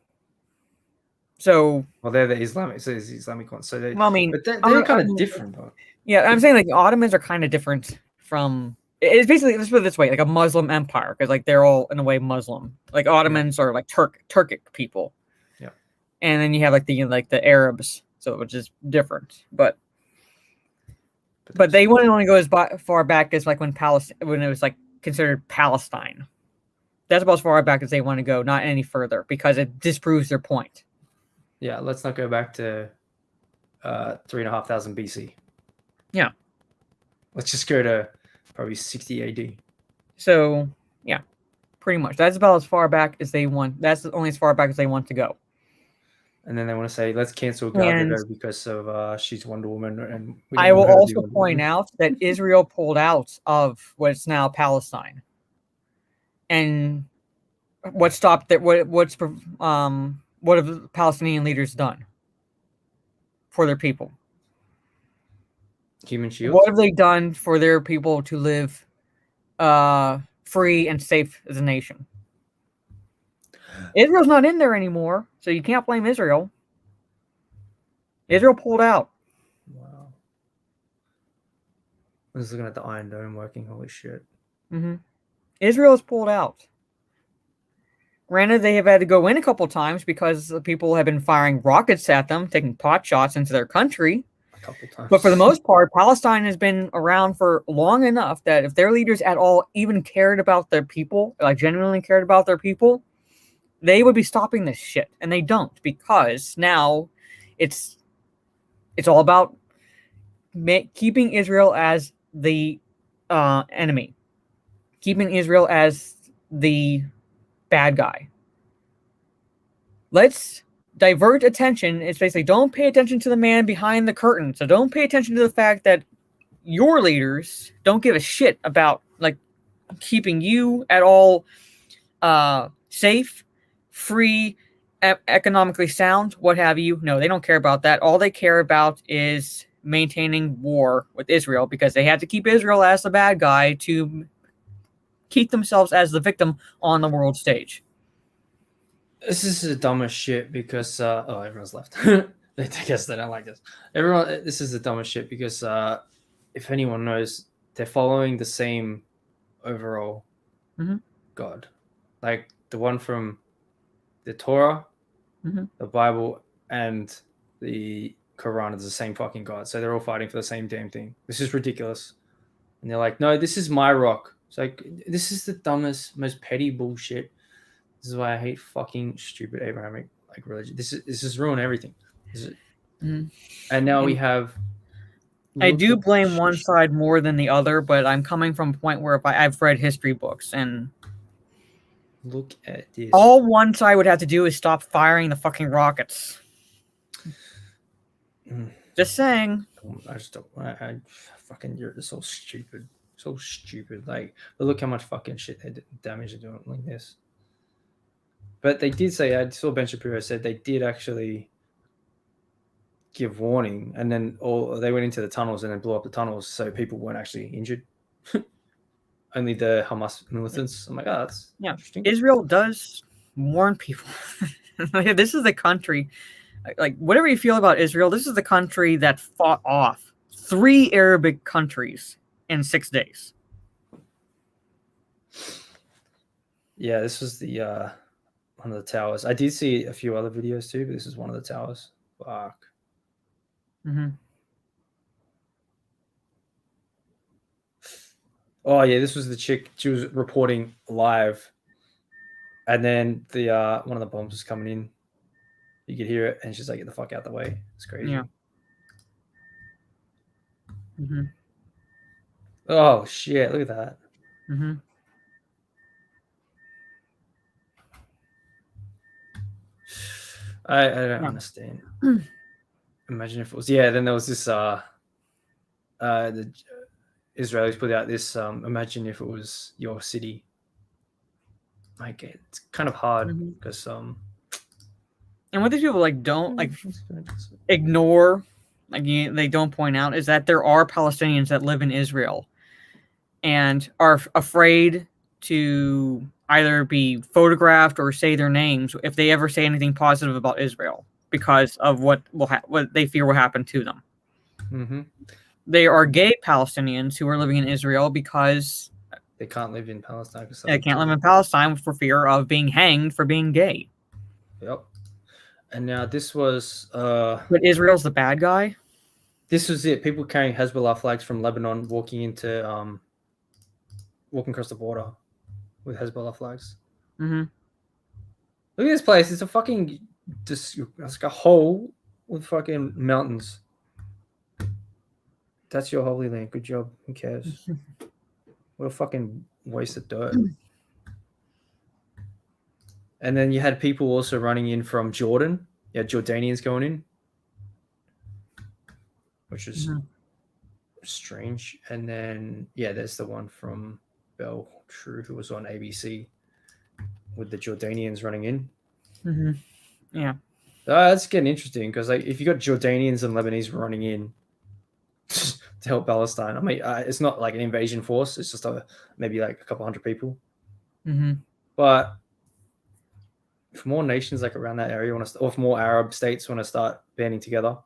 So, well, they're the Islamic ones. So they, well, I mean, but they're kind of different. But... Yeah, I'm saying like the Ottomans are kind of different from. It's basically, let's put it this way, like a Muslim empire, because like they're all in a way Muslim. Like Ottomans are like Turkic people. Yeah. And then you have like the Arabs, so which is different, but they wouldn't only go as far back as like when it was like considered Palestine. That's about as far back as they want to go, not any further, because it disproves their point. Yeah, let's not go back to 3,500 BC. Yeah. Let's just go to probably 60 AD. So yeah, pretty much. That's about as far back as they want. That's only as far back as they want to go. And then they want to say, let's cancel Gal Gadot because of she's Wonder Woman. And I will also point out that Israel pulled out of what's now Palestine. And what stopped that? What have the Palestinian leaders done for their people? Human shields. What have they done for their people to live free and safe as a nation? Israel's not in there anymore, so you can't blame Israel. Israel pulled out. Wow. I was looking at the Iron Dome working. Holy shit. Mm-hmm. Israel has pulled out. Granted, they have had to go in a couple times because the people have been firing rockets at them, taking pot shots into their country. A couple times. But for the most part, Palestine has been around for long enough that if their leaders at all even cared about their people, like genuinely cared about their people, they would be stopping this shit. And they don't, because now it's all about keeping Israel as the enemy. Keeping Israel as the bad guy. Let's divert attention. It's basically don't pay attention to the man behind the curtain. So don't pay attention to the fact that your leaders don't give a shit about like keeping you at all safe, free, economically sound, what have you. No, they don't care about that. All they care about is maintaining war with Israel because they had to keep Israel as the bad guy to keep themselves as the victim on the world stage. This is the dumbest shit because everyone's left. I guess they don't like this. This is the dumbest shit because if anyone knows, they're following the same overall God, like the one from the Torah, the Bible, and the Quran is the same fucking God. So they're all fighting for the same damn thing. This is ridiculous. And they're like, no, this is my rock. It's like, this is the dumbest, most petty bullshit. This is why I hate fucking stupid Abrahamic like religion. This is ruin everything. And now we have. I do blame one side more than the other, but I'm coming from a point where if I've read history books and look at this. All one side would have to do is stop firing the fucking rockets. Just saying. I just don't. I fucking. You're so stupid. So stupid. Like, but look how much fucking shit damage they're doing like this. But they did say, I saw Ben Shapiro said they did actually give warning, and then they went into the tunnels and then blew up the tunnels, so people weren't actually injured. Only the Hamas militants. I'm like, oh, that's interesting. Israel does warn people. This is the country, like whatever you feel about Israel, this is the country that fought off 3 Arabic countries in 6 days. Yeah, this was the one of the towers. I did see a few other videos too, but this is one of the towers. Fuck. Oh yeah, this was the chick. She was reporting live, and then the one of the bombs was coming in. You could hear it, and she's like, "Get the fuck out the way!" It's crazy. Yeah. Oh shit! Look at that. I don't understand. Imagine if it was then there was this the Israelis put out this imagine if it was your city. Like it's kind of hard because and what these people don't ignore, they don't point out is that there are Palestinians that live in Israel and are afraid to either be photographed or say their names if they ever say anything positive about Israel because of what they fear will happen to them. They are gay Palestinians who are living in Israel because they can't live in Palestine. They can't live in Palestine for fear of being hanged for being gay. Yep. And now this was but Israel's the bad guy. This was it. People carrying Hezbollah flags from Lebanon walking across the border with Hezbollah flags. Look at this place. It's a fucking it's like a hole with fucking mountains. That's your holy land. Good job. Who cares? What a fucking waste of dirt. And then you had people also running in from Jordan. You had Jordanians going in, which is strange. And then, yeah, there's the one from Bell True who was on ABC with the Jordanians running in. Yeah. That's getting interesting because like if you got Jordanians and Lebanese running in to help Palestine, I mean, it's not like an invasion force. It's just maybe like a couple hundred people. But if more nations like around that area want to, or if more Arab states want to start banding together,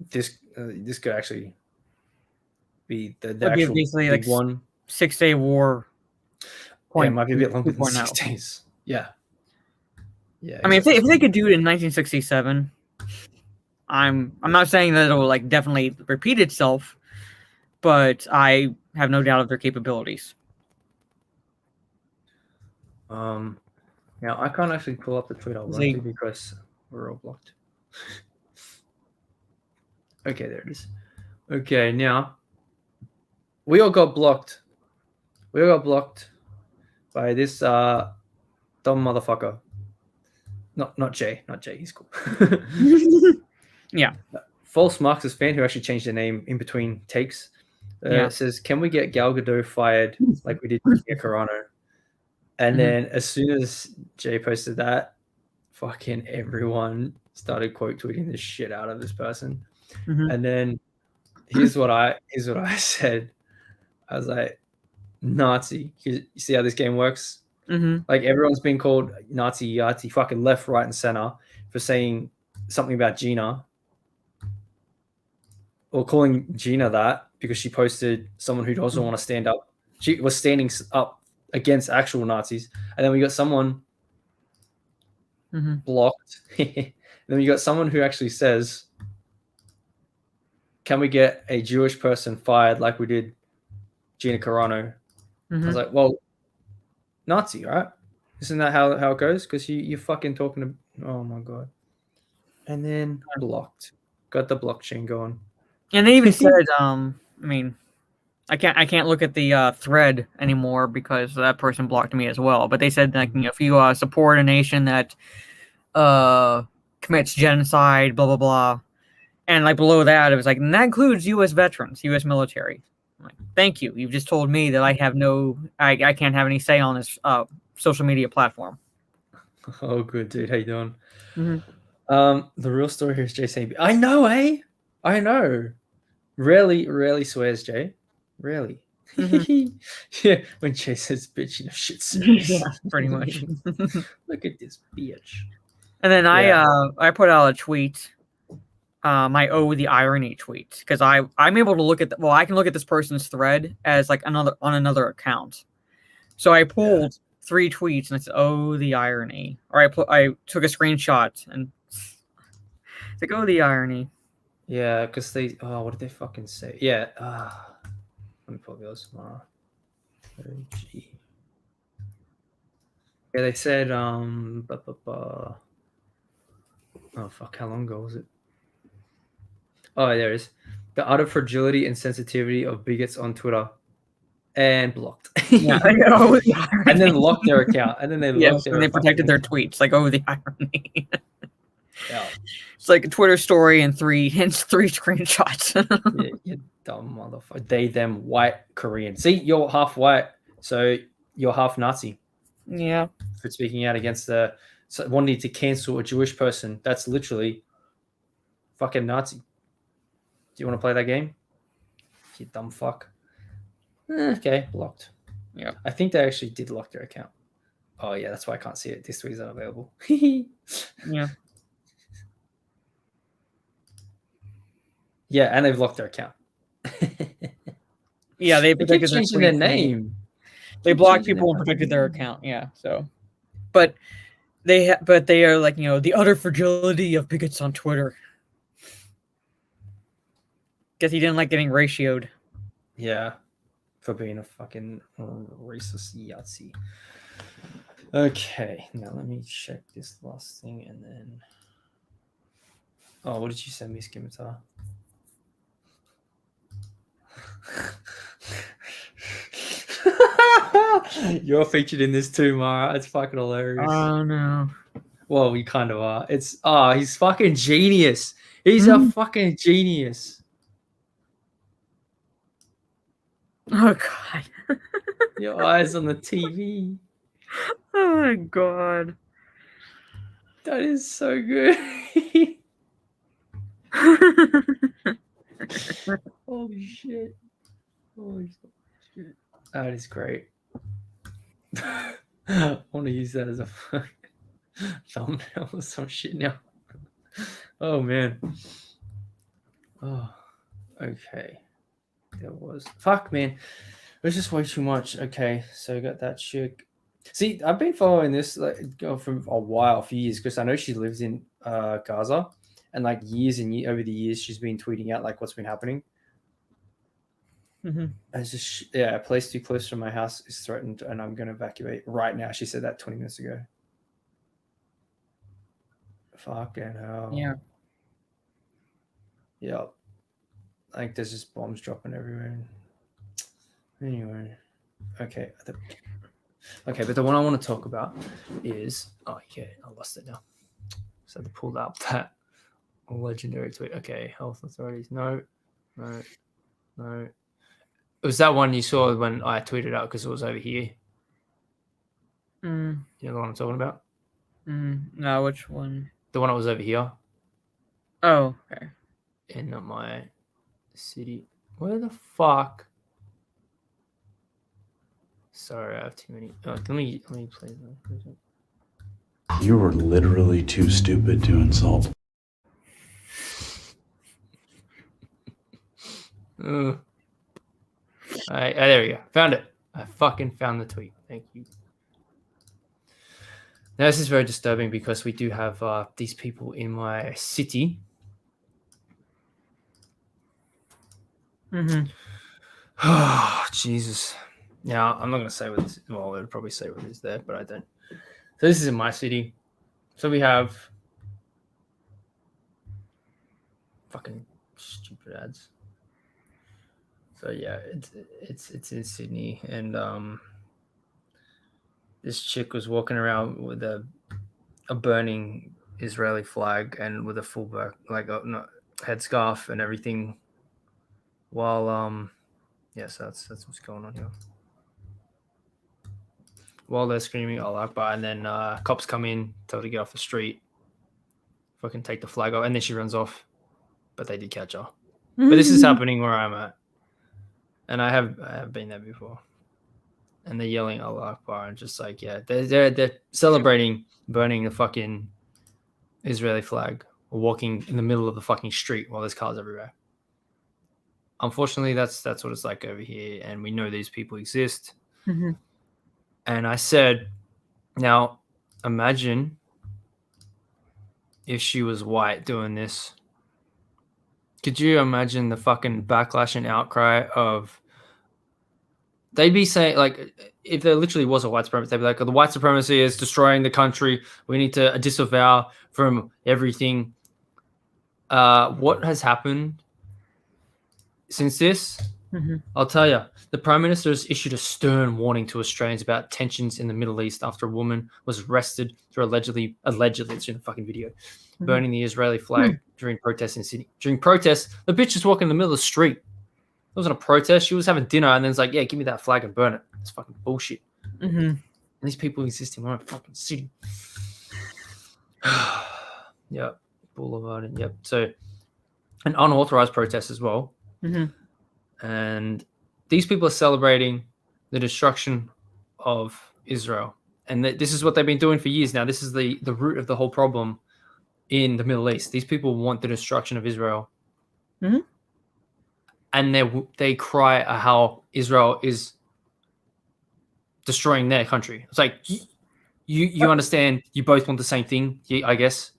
this could actually be the actual basically big like one. 6-day war. Yeah, it might be a bit longer than 2.0. 6 days. Yeah. Yeah. I mean, if they could do it in 1967, I'm not saying that it'll like definitely repeat itself, but I have no doubt of their capabilities. Now I can't actually pull up the tweet I wanted to because we're all blocked. Okay, there it is. Okay, now we all got blocked. We all got blocked by this dumb motherfucker. Not Jay. Not Jay. He's cool. Yeah. False Marxist fan who actually changed their name in between takes. Says, "Can we get Gal Gadot fired like we did Gina Carano?" And then as soon as Jay posted that, fucking everyone started quote tweeting the shit out of this person. And then here's what I said. I was like, Nazi. You see how this game works? Like everyone's been called Nazi, Yahtzee, fucking left, right, and center for saying something about Gina, or calling Gina that because she posted someone who doesn't want to stand up. She was standing up against actual Nazis, and then we got someone blocked. Then we got someone who actually says, "Can we get a Jewish person fired like we did Gina Carano?" I was like, "Well, Nazi, right? Isn't that how it goes? Because you're fucking talking to, oh my god." And then blocked. Got the blockchain going. And they even said, I mean, I can't look at the thread anymore because that person blocked me as well. But they said like, you know, if you support a nation that commits genocide, blah blah blah, and like below that it was like, and that includes U.S. veterans, U.S. military. I'm like, thank you. You've just told me that I have I can't have any say on this social media platform. Oh, good dude. How you doing? The real story here is Jay saying, "I know, eh? I know." Rarely swears, Jay. Rarely. Yeah, when Jay says bitch, you know shit's serious. Yeah, pretty much. Look at this bitch. And then I put out a tweet, my "Oh the irony" tweet, because I'm able to look at I can look at this person's thread as like on another account. So I pulled 3 tweets and I said, "Oh the irony," or I took a screenshot and it's like, "Oh the irony." Yeah, because what did they fucking say? Yeah, let me pull those. Yeah, they said, oh fuck, how long ago was it? Oh, there it is. The utter fragility and sensitivity of bigots on Twitter, and blocked. Yeah, oh, the irony. And then locked their account, and then they locked and they protected their tweets. Like, oh the irony. Yeah. It's like a Twitter story and 3 screenshots. Yeah, you dumb motherfucker. They, them, white Korean. See, you're half white, so you're half Nazi. Yeah. For speaking out against wanting to cancel a Jewish person. That's literally fucking Nazi. Do you want to play that game? You dumb fuck. Okay, blocked. Yeah. I think they actually did lock their account. Oh yeah, that's why I can't see it. This tweet is unavailable. Yeah. Yeah, and they've locked their account. Yeah, they protected their name. They blocked people and protected their account. Yeah, so, but they are like, you know, the utter fragility of bigots on Twitter. Guess he didn't like getting ratioed. Yeah, for being a fucking racist Yahtzee. Okay, now let me check this last thing and then. Oh, what did you send me, Scimitar? You're featured in this too, Mara. It's fucking hilarious. Oh no. Well, you kind of are. He's fucking genius. He's a fucking genius. Oh god. Your eyes on the TV. Oh my god. That is so good. Holy shit. Holy shit. That is great. I want to use that as a thumbnail or some shit now. Oh, man. Oh, okay. There was. Fuck, man. It was just way too much. Okay, so we got that chick. See, I've been following this from a while, a few years, because I know she lives in Gaza, and like years and over the years, she's been tweeting out like what's been happening. Mm-hmm. It's just a place too close from my house is threatened, and I'm going to evacuate right now. She said that 20 minutes ago. Fucking hell. Yeah. Yep. I think there's just bombs dropping everywhere. Anyway, okay. Okay, but the one I want to talk about is I lost it now. So they pulled up that legendary tweet. Okay, health authorities. No. It was that one you saw when I tweeted out because it was over here. You know the one I'm talking about? No, which one? The one that was over here. Oh, okay. In my city. Where the fuck? Sorry, I have too many. Let me play that. You were literally too stupid to insult. All right, there we go. Found it. I fucking found the tweet. Thank you. Now, this is very disturbing because we do have these people in my city. Oh, Jesus. Now, I'm not going to say what this is. Well, it would probably say what it is there, but I don't. So this is in my city. So we have fucking stupid ads. So yeah, it's in Sydney, and this chick was walking around with a burning Israeli flag and with a full headscarf and everything. While yes, that's what's going on here. While they're screaming "Allah Akbar," and then cops come in, tell her to get off the street, fucking take the flag off, and then she runs off. But they did catch her. But this is happening where I'm at. And I have been there before, and they're yelling "Allah Akbar" and just like they're celebrating burning the fucking Israeli flag or walking in the middle of the fucking street while there's cars everywhere. Unfortunately, that's what it's like over here, and we know these people exist. Mm-hmm. And I said, now imagine if she was white doing this. Could you imagine the fucking backlash and outcry of they'd be saying, like, if there literally was a white supremacy, they'd be like, oh, the white supremacy is destroying the country. We need to disavow from everything. What has happened since this? Mm-hmm. I'll tell you, the Prime Minister has issued a stern warning to Australians about tensions in the Middle East after a woman was arrested for allegedly, it's in the fucking video, burning the Israeli flag during protests in Sydney. During protests, the bitch was walking in the middle of the street. It wasn't a protest. She was having dinner and then it's like, yeah, give me that flag and burn it. It's fucking bullshit. Mm-hmm. And these people exist in my own fucking city. Yep. Boulevard. And yep. So, an unauthorized protest as well. Mm-hmm. And these people are celebrating the destruction of Israel. And this is what they've been doing for years now. This is the root of the whole problem in the Middle East. These people want the destruction of Israel. Mm-hmm. And they cry at how Israel is destroying their country. It's like, you understand, you both want the same thing, I guess,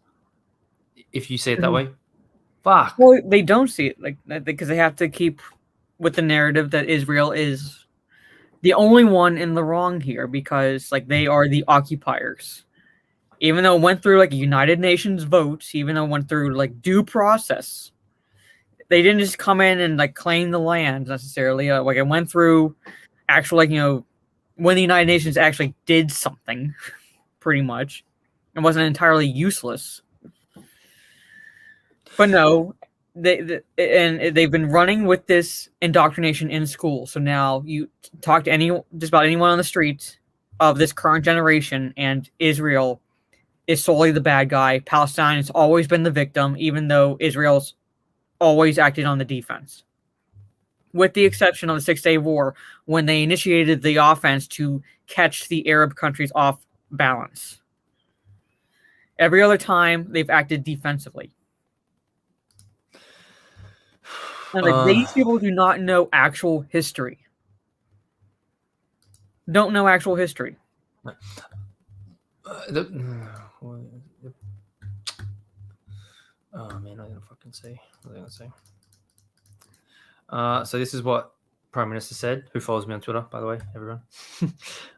if you say it that way. Fuck. Well, they don't see it like that because they have to keep with the narrative that Israel is the only one in the wrong here because like they are the occupiers. Even though it went through like United Nations votes, even though it went through like due process, they didn't just come in and like claim the land necessarily. Like it went through actual when the United Nations actually did something, pretty much. It wasn't entirely useless. But no, they've been running with this indoctrination in school. So now you talk to just about anyone on the street of this current generation, and Israel is solely the bad guy. Palestine has always been the victim, even though Israel's always acted on the defense. With the exception of the Six-Day War, when they initiated the offense to catch the Arab countries off balance. Every other time, they've acted defensively. And these people do not know actual history. Don't know actual history. Oh man, I'm gonna fucking say. What was I gonna say? So this is what Prime Minister said, who follows me on Twitter, by the way, everyone,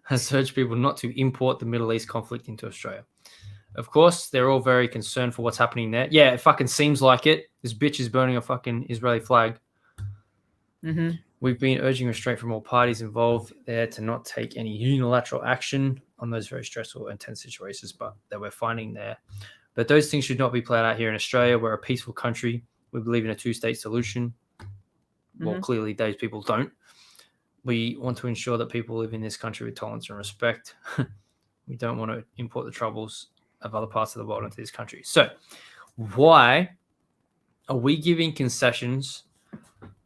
has urged people not to import the Middle East conflict into Australia. Of course, they're all very concerned for what's happening there. Yeah, it fucking seems like it. This bitch is burning a fucking Israeli flag. Mm-hmm. We've been urging restraint from all parties involved there to not take any unilateral action on those very stressful and tense situations that we're finding there. But those things should not be played out here in Australia. We're a peaceful country. We believe in a two-state solution. Well, clearly those people don't. We want to ensure that people live in this country with tolerance and respect. We don't want to import the troubles of other parts of the world into this country. So why are we giving concessions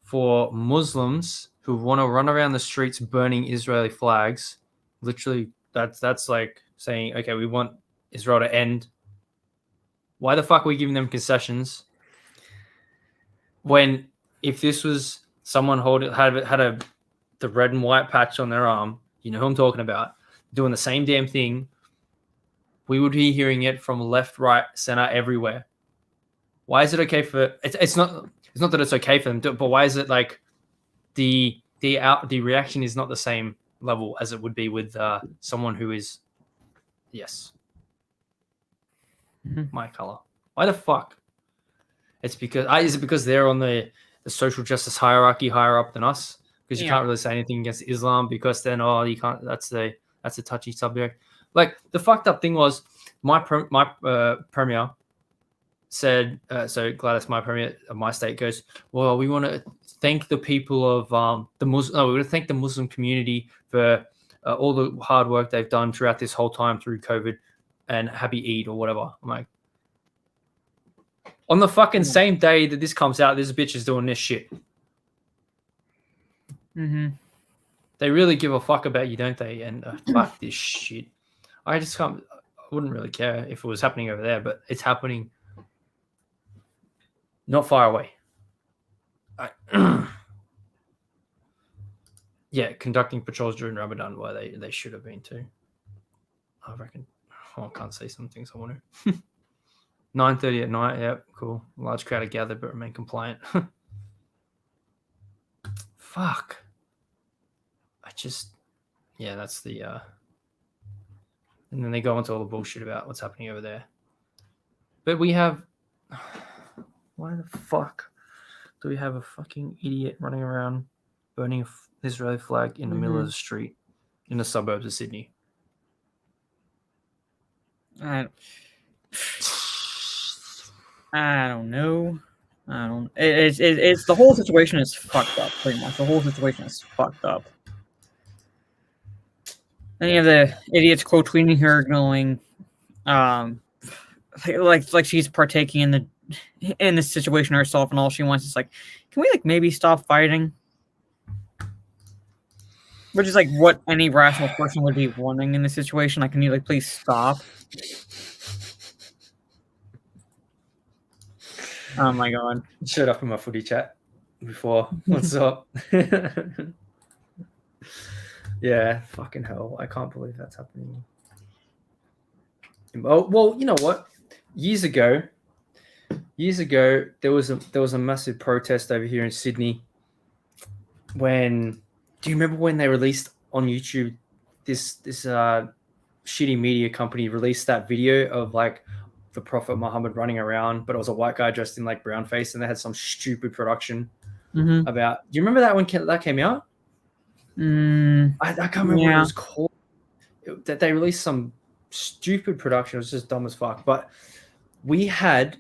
for Muslims who want to run around the streets burning Israeli flags? Literally, that's like saying, okay, we want Israel to end. Why the fuck are we giving them concessions when if this was someone had the red and white patch on their arm, you know who I'm talking about, doing the same damn thing, we would be hearing it from left, right, center, everywhere. Why is it okay for it's not that it's okay for them, but why is it like the reaction is not the same level as it would be with someone who is my color? Why the fuck? It's because is it because they're on the social justice hierarchy higher up than us? Because you can't really say anything against Islam because then you can't. That's a touchy subject. Like the fucked up thing was my premier said. So Gladys, my premier of my state, goes, well, we want to thank the people of the Muslim. No, we want to thank the Muslim community for all the hard work they've done throughout this whole time through COVID, and happy Eid or whatever. I'm like, on the fucking same day that this comes out, this bitch is doing this shit. Mm-hmm. They really give a fuck about you, don't they? And fuck this shit. I just can't. I wouldn't really care if it was happening over there, but it's happening not far away. Yeah, conducting patrols during Ramadan, where they should have been too. I reckon. Oh, I can't say some things I want to. 9:30 at night. Yep, cool. Large crowd are gathered, but remain compliant. Fuck. That's the. And then they go into all the bullshit about what's happening over there. But we have. Why the fuck do we have a fucking idiot running around burning an Israeli flag in the middle of the street in the suburbs of Sydney? I don't know. It's the whole situation is fucked up, pretty much. The whole situation is fucked up. And you have the idiots quote tweeting her going, like she's partaking in this situation herself, and all she wants is like, can we maybe stop fighting? Which is what any rational person would be wanting in this situation. Like, can you please stop? Oh my god! Shut up in my footy chat before. What's up? Yeah, fucking hell! I can't believe that's happening. Oh well, you know what? Years ago, there was a massive protest over here in Sydney. Do you remember when they released on YouTube this shitty media company released that video of the Prophet Muhammad running around, but it was a white guy dressed in brown face, and they had some stupid production about. Do you remember that when that came out? I can't remember what it was called. That they released some stupid production. It was just dumb as fuck. But we had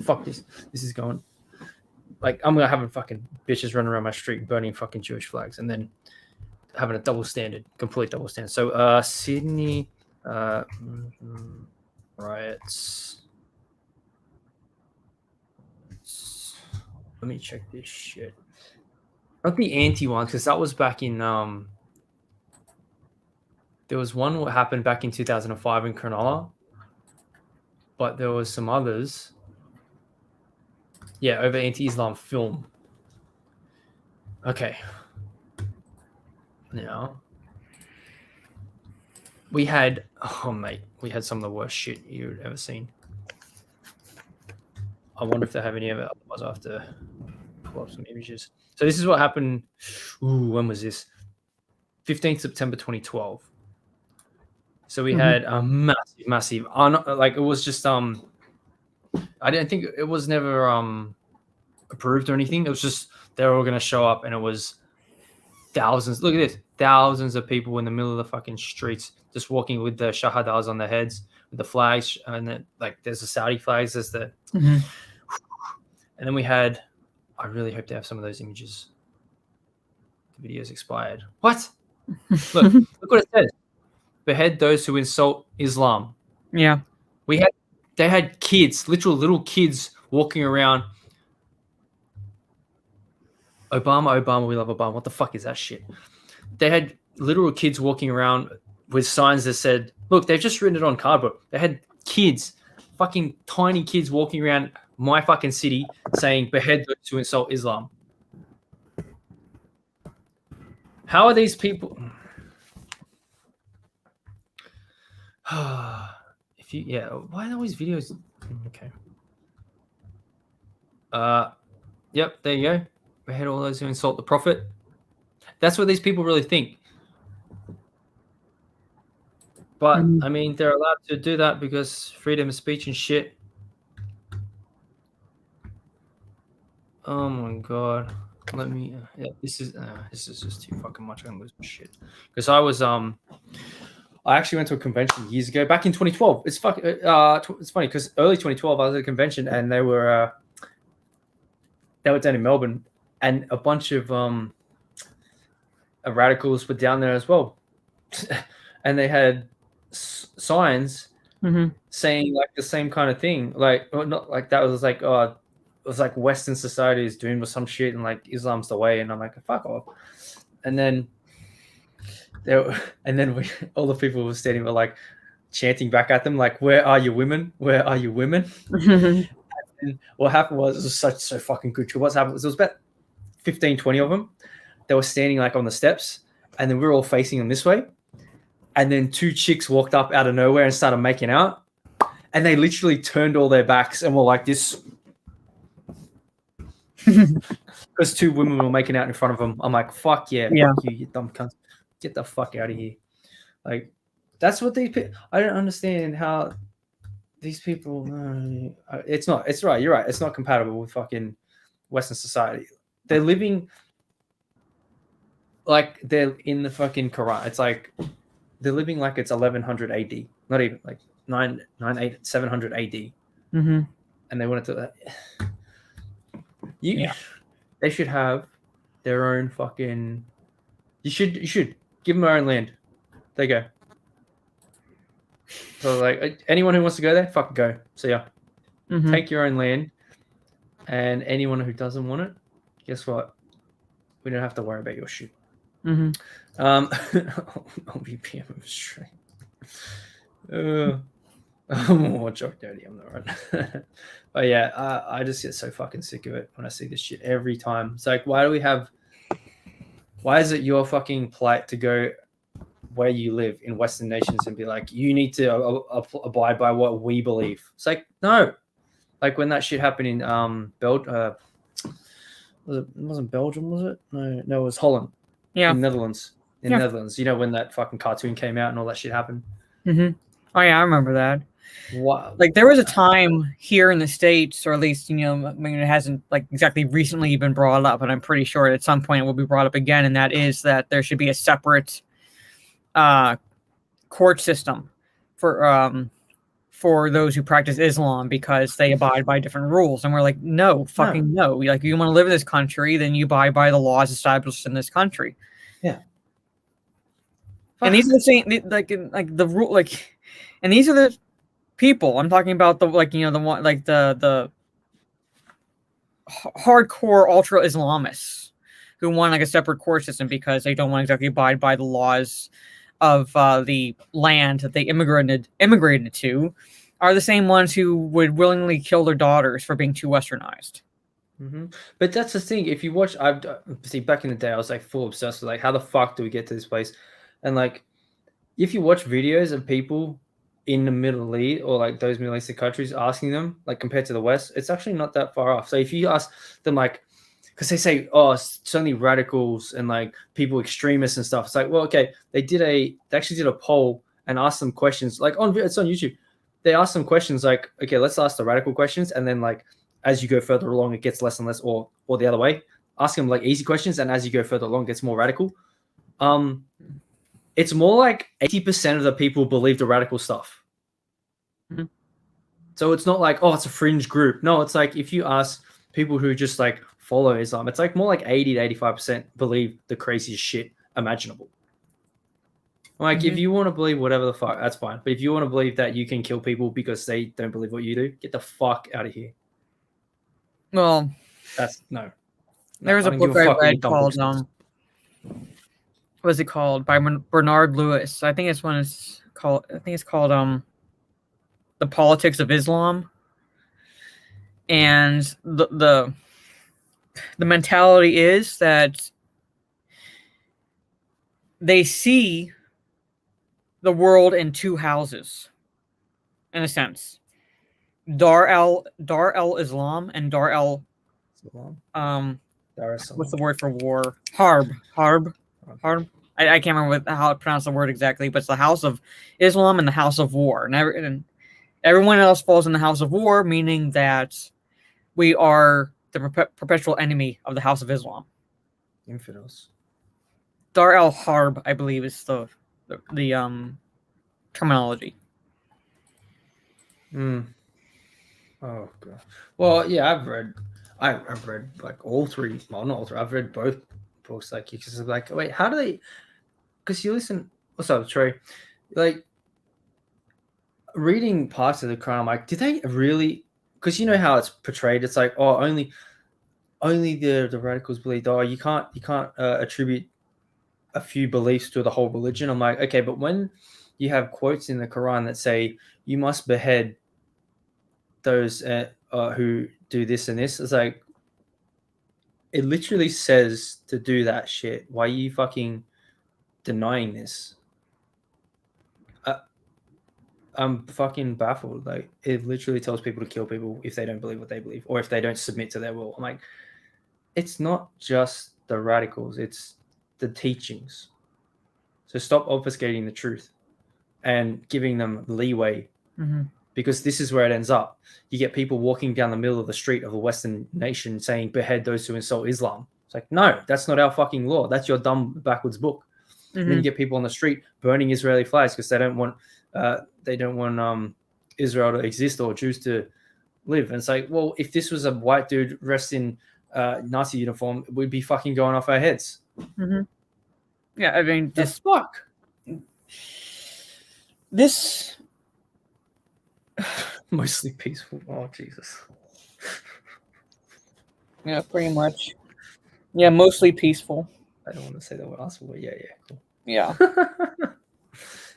fuck this. This is going like I'm gonna have fucking bitches running around my street burning fucking Jewish flags and then having a double standard, complete double standard. So Sydney riots. Let me check this shit. Not the anti ones, because that was back in there was one what happened back in 2005 in Cronulla, but there was some others. Yeah, over anti-Islam film. Okay. Now we had we had some of the worst shit you've ever seen. I wonder if they have any of it. Otherwise, I have to pull up some images. So this is what happened. Ooh, when was this? 15th September 2012. So we had a massive. Like it was just I didn't think it was never approved or anything. It was just they were all gonna show up, and it was thousands. Look at this, thousands of people in the middle of the fucking streets, just walking with the shahadas on their heads, with the flags, and then like there's the Saudi flags, there's the, and then we had. I really hope they have some of those images. The video's expired. What? Look what it says. Behead those who insult Islam. Yeah. They had kids, literal little kids walking around. Obama, we love Obama. What the fuck is that shit? They had literal kids walking around with signs that said, look, they've just written it on cardboard. They had kids, fucking tiny kids walking around my fucking city saying behead those who insult Islam. How are these people? Why are always videos? Okay. Yep, there you go. Behead all those who insult the Prophet. That's what these people really think. But I mean, they're allowed to do that because freedom of speech and shit. Oh my god. Let me. This is just too fucking much. I'm gonna lose my shit. Because I actually went to a convention years ago, back in 2012. It's funny because early 2012 I was at a convention and they were down in Melbourne, and a bunch of radicals were down there as well, and they had signs saying like the same kind of thing, like not like that was like it was like Western society is doomed or some shit, and like Islam's the way, and I'm like fuck off, and then. All the people were standing were like chanting back at them, like, "Where are your women? Where are your women?" And what happened was, it was so fucking good. What's happened was there was about 15, 20 of them. They were standing like on the steps, and then we were all facing them this way. And then two chicks walked up out of nowhere and started making out. And they literally turned all their backs and were like this. Because two women were making out in front of them. I'm like, fuck yeah. Fuck you dumb cunts. Get the fuck out of here. Like, that's what these people... I don't understand how these people... it's not. It's right. You're right. It's not compatible with fucking Western society. They're living like they're in the fucking Quran. It's like they're living like it's 1100 AD. Not even like 700 AD. Mm-hmm. And they wanted to... They should have their own fucking... You should give them their own land. There you go. So like anyone who wants to go there, fucking go. See ya. Mm-hmm. Take your own land, and anyone who doesn't want it, guess what? We don't have to worry about your shit. Mm-hmm. I'll be PM of stream. More joke dirty. I'm not right. But yeah, I just get so fucking sick of it when I see this shit every time. It's like, why is it your fucking plight to go where you live in Western nations and be like, you need to abide by what we believe? It's like, no. Like when that shit happened in it wasn't Belgium, was it? No, it was Holland. Yeah. In Netherlands. Netherlands. You know when that fucking cartoon came out and all that shit happened? Mm-hmm. Oh yeah, I remember that. What? Like there was a time here in the States, or at least, you know, I mean, it hasn't like exactly recently been brought up, but I'm pretty sure at some point it will be brought up again, and that is that there should be a separate court system for those who practice Islam because they abide by different rules. And we're like, no, fucking no. Like, you want to live in this country, then you abide by the laws established in this country. Yeah. And these are the same, like the rule, like, and these are the people I'm talking about. The like, you know, the one like the hardcore ultra Islamists who want like a separate court system because they don't want to exactly abide by the laws of the land that they immigrated to, are the same ones who would willingly kill their daughters for being too westernized. Mm-hmm. But that's the thing. If you watch, back in the day, I was like full obsessed with like, how the fuck do we get to this place? And like, if you watch videos of people in the Middle East or like those Middle Eastern countries asking them, like compared to the West, it's actually not that far off. So if you ask them, like, because they say, oh, it's only radicals and like people extremists and stuff. It's like, well, okay, they actually did a poll and asked them questions. Like it's on YouTube. They asked them questions like, okay, let's ask the radical questions, and then like as you go further along, it gets less and less, or the other way. Ask them like easy questions, and as you go further along, it gets more radical. It's more like 80% of the people believe the radical stuff. Mm-hmm. So it's not like, oh, it's a fringe group. No, it's like if you ask people who just like follow Islam, it's like more like 80 to 85% believe the craziest shit imaginable. Like, if you want to believe whatever the fuck, that's fine. But if you want to believe that you can kill people because they don't believe what you do, get the fuck out of here. Well, that's no. There was a book I read called what is it called, by Bernard Lewis. I think it's called The Politics of Islam. And the mentality is that they see the world in two houses, in a sense. Dar al Islam and Dar al what's the word for war? Harb. I can't remember how to pronounce the word exactly, but it's the house of Islam and the house of war. And everyone else falls in the house of war, meaning that we are the perpetual enemy of the house of Islam. Infidels. Dar al Harb, I believe, is the terminology. Oh god. Well, yeah, I've read like all three. Well, not all three. I've read both books. Like, you just like, wait, how do they? Because you listen. What's up, Trey? Like reading parts of the Quran, I'm like, did they really? Because you know how it's portrayed. It's like, oh, only the radicals believe. Oh, you can't attribute a few beliefs to the whole religion. I'm like, okay, but when you have quotes in the Quran that say you must behead those who do this and this, it's like, it literally says to do that shit. Why are you fucking denying this? I'm fucking baffled. Like, it literally tells people to kill people if they don't believe what they believe, or if they don't submit to their will. I'm like, it's not just the radicals, it's the teachings. So stop obfuscating the truth and giving them leeway, because this is where it ends up. You get people walking down the middle of the street of a Western nation saying, behead those who insult Islam. It's like, no, that's not our fucking law. That's your dumb backwards book. And then you get people on the street burning Israeli flags because they don't want Israel to exist or Jews to live. And it's like, well, if this was a white dude dressed in Nazi uniform, we'd be fucking going off our heads. Yeah, I mean, just fuck. This mostly peaceful. Oh, Jesus. Yeah, pretty much. Yeah, mostly peaceful. I don't want to say that word last, but yeah, cool. Yeah.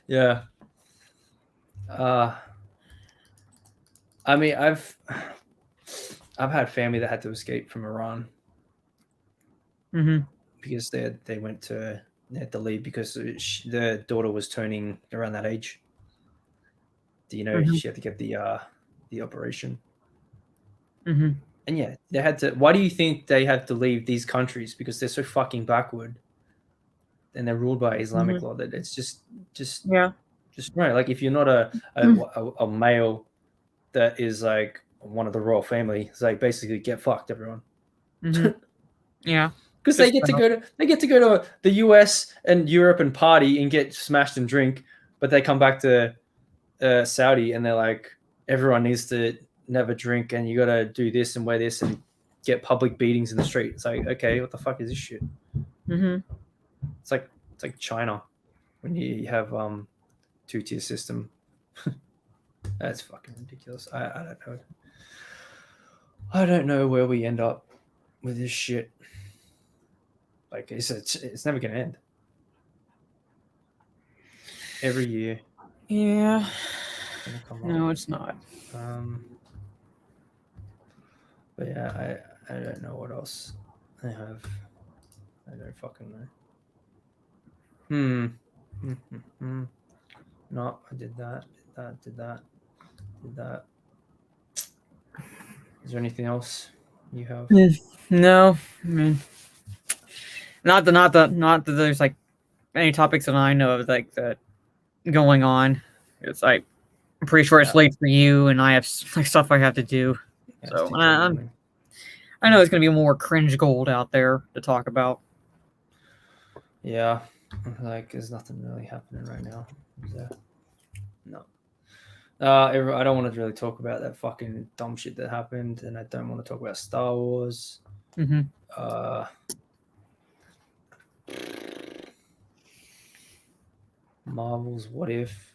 Yeah. I mean, I've had family that had to escape from Iran because they had to leave because their daughter was turning around that age. Do you know she had to get the operation? And yeah, they had to. Why do you think they had to leave these countries? Because they're so fucking backward, and they're ruled by Islamic law that it's just Just no. Like if you're not a male that is like one of the royal family, it's like basically get fucked, everyone. Yeah. Because they get to go to the US and Europe and party and get smashed and drink, but they come back to Saudi and they're like, everyone needs to never drink and you got to do this and wear this and get public beatings in the street. It's like, okay, what the fuck is this shit? It's like China when you have 2-tier system. That's fucking ridiculous. I don't know. I don't know where we end up with this shit. Like it's never gonna end. Every year. Yeah. No, it's not. But yeah, I don't know what else I have. I don't fucking know. No, I did that. Did that. Is there anything else you have? No, I mean, not that there's like any topics that I know of like that going on. It's like I'm pretty sure it's late for you, and I have like stuff I have to do. Yeah, So I know there's gonna be more cringe gold out there to talk about. Yeah, like there's nothing really happening right now. Is there? No. I don't want to really talk about that fucking dumb shit that happened, and I don't want to talk about Star Wars. Marvel's What If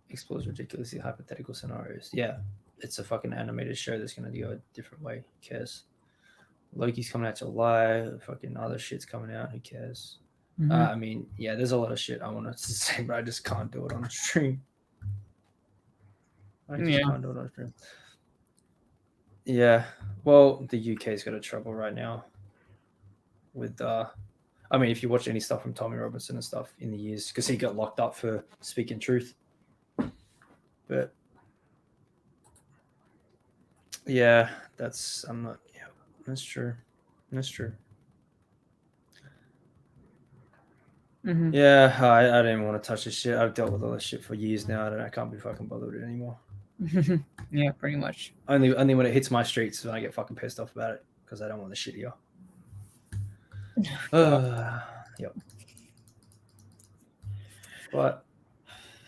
explores ridiculously hypothetical scenarios. Yeah, it's a fucking animated show that's going to go a different way. Who cares? Loki's coming out July. Fucking other shit's coming out. Who cares? I mean, yeah, there's a lot of shit I want to say, but I just can't do it on a stream. Can't do it on a stream. Yeah, well, the UK's got a trouble right now with I mean, if you watch any stuff from Tommy Robinson and stuff in the years, because he got locked up for speaking truth. But yeah, that's true. Yeah, I don't even want to touch this shit. I've dealt with all this shit for years now. I can't be fucking bothered with it anymore. Yeah, pretty much. Only when it hits my streets when I get fucking pissed off about it because I don't want the shit here. Yep. But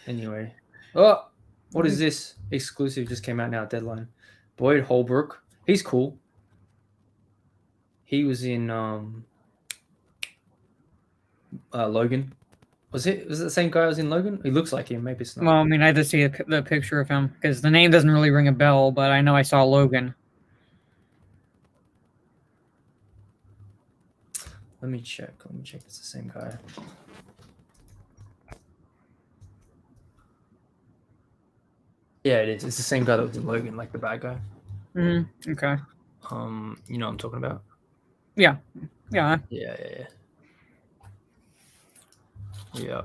anyway, what is this? Exclusive just came out now. Deadline. Boyd Holbrook. He's cool. He was in Logan. Was it the same guy who was in Logan? He looks like him. Maybe it's not. Well, I mean, I just see the picture of him because the name doesn't really ring a bell, but I know I saw Logan. Let me check. It's the same guy. Yeah, it is. It's the same guy that was in Logan, like the bad guy. Okay. You know what I'm talking about? Yeah. Yeah. Yeah,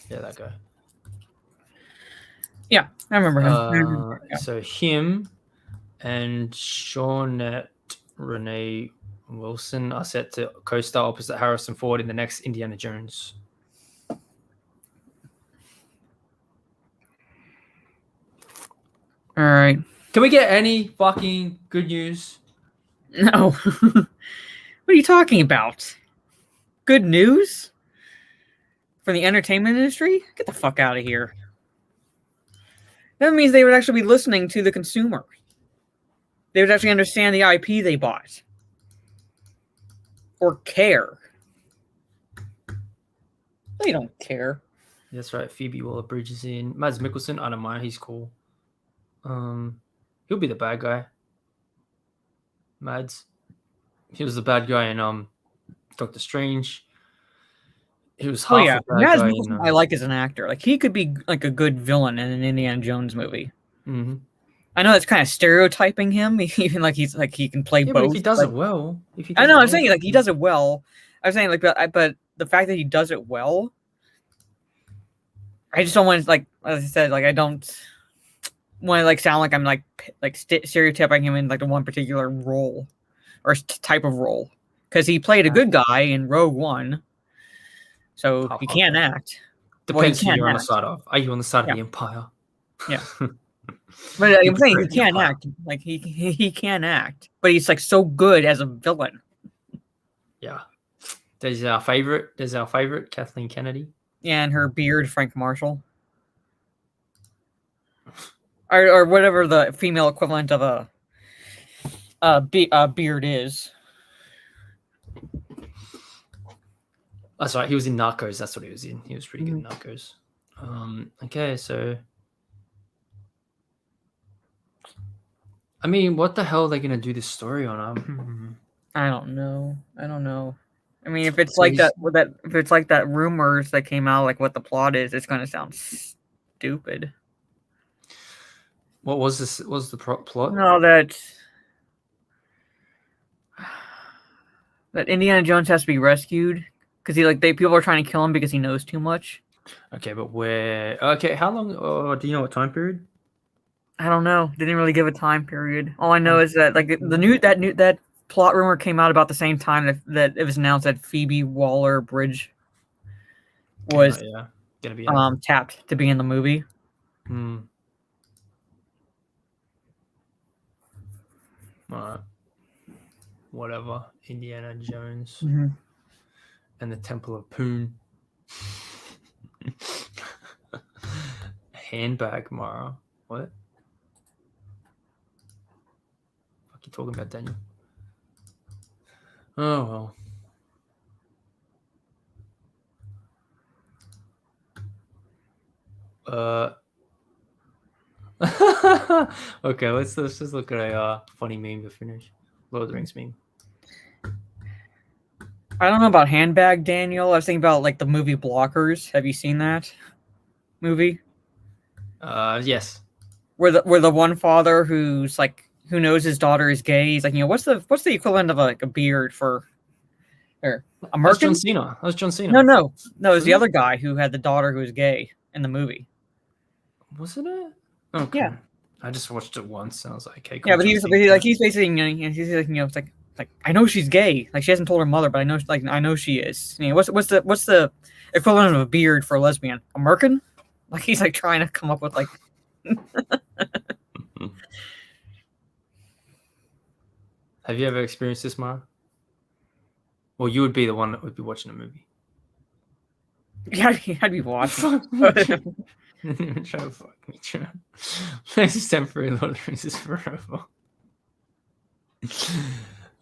that guy. Yeah, I remember him. So him and Shawnette Renee Wilson are set to co-star opposite Harrison Ford in the next Indiana Jones. All right. Can we get any fucking good news? No. What are you talking about? Good news for the entertainment industry? Get the fuck out of here. That means they would actually be listening to the consumer. They would actually understand the IP they bought. Or care. They don't care. That's right. Phoebe Waller-Bridge is in. Mads Mikkelsen, I don't mind. He's cool. He'll be the bad guy. Mads. He was the bad guy in Doctor Strange. He was half a bad Mads guy. Mikkelsen I like as an actor. Like he could be like a good villain in an Indiana Jones movie. Mm-hmm. I know that's kind of stereotyping him, even like he can play both. But if he does it well, I'm saying like he does it well. I'm saying like, but the fact that he does it well, I just don't want to like, as I said, like I don't want to like sound like I'm like stereotyping him in like the one particular role or type of role because he played a good guy in Rogue One, so he can't act. Depends who can't you're on the act. side of. Are you on the side Yeah. of the Empire? Yeah. But I'm saying he Great can't Empire. act. Like he can act, but he's like so good as a villain. Yeah. There's our favorite. Kathleen Kennedy. Yeah, and her beard, Frank Marshall, or whatever the female equivalent of a beard is. That's right. He was in Narcos. That's what he was in. He was pretty good in Narcos. Okay, so I mean, what the hell are they gonna do this story on? I don't know. I mean, if it's So like he's- if it's like that rumors that came out, like what the plot is, it's gonna sound stupid. What was this? What was the plot? No, that Indiana Jones has to be rescued because people are trying to kill him because he knows too much. Okay, but where? Okay, how long? Do you know what time period? I don't know. They didn't really give a time period. All I know is that like that plot rumor came out about the same time that it was announced that Phoebe Waller-Bridge was yeah, gonna be. tapped to be in the movie. Hmm. Alright. Whatever. Indiana Jones Mhm. and the Temple of Poon. Handbag, Mara. What? Fuck you talking about, Daniel? Oh well. Okay, let's just look at a funny meme to finish. Lord of the Rings meme. I don't know about Handbag, Daniel. I was thinking about like the movie Blockers. Have you seen that movie? Yes. Where the one father who knows his daughter is gay. He's like, what's the equivalent of like a beard for a That was merkin? John Cena. That was John Cena. No. It was the Really? other guy who had the daughter who was gay in the movie. Wasn't it? Okay. Yeah. I just watched it once and I was like, okay, cool. Yeah, but John he's Cena. he's basically he's like it's like I know she's gay. Like she hasn't told her mother, but I know she is. What's the equivalent of a beard for a lesbian? A merkin? Like he's like trying to come up with like. Have you ever experienced this, Mara? Well, you would be the one that would be watching a movie. Yeah, I'd be watching. Try to fuck me, John. This is temporary. Lord of the Rings is forever.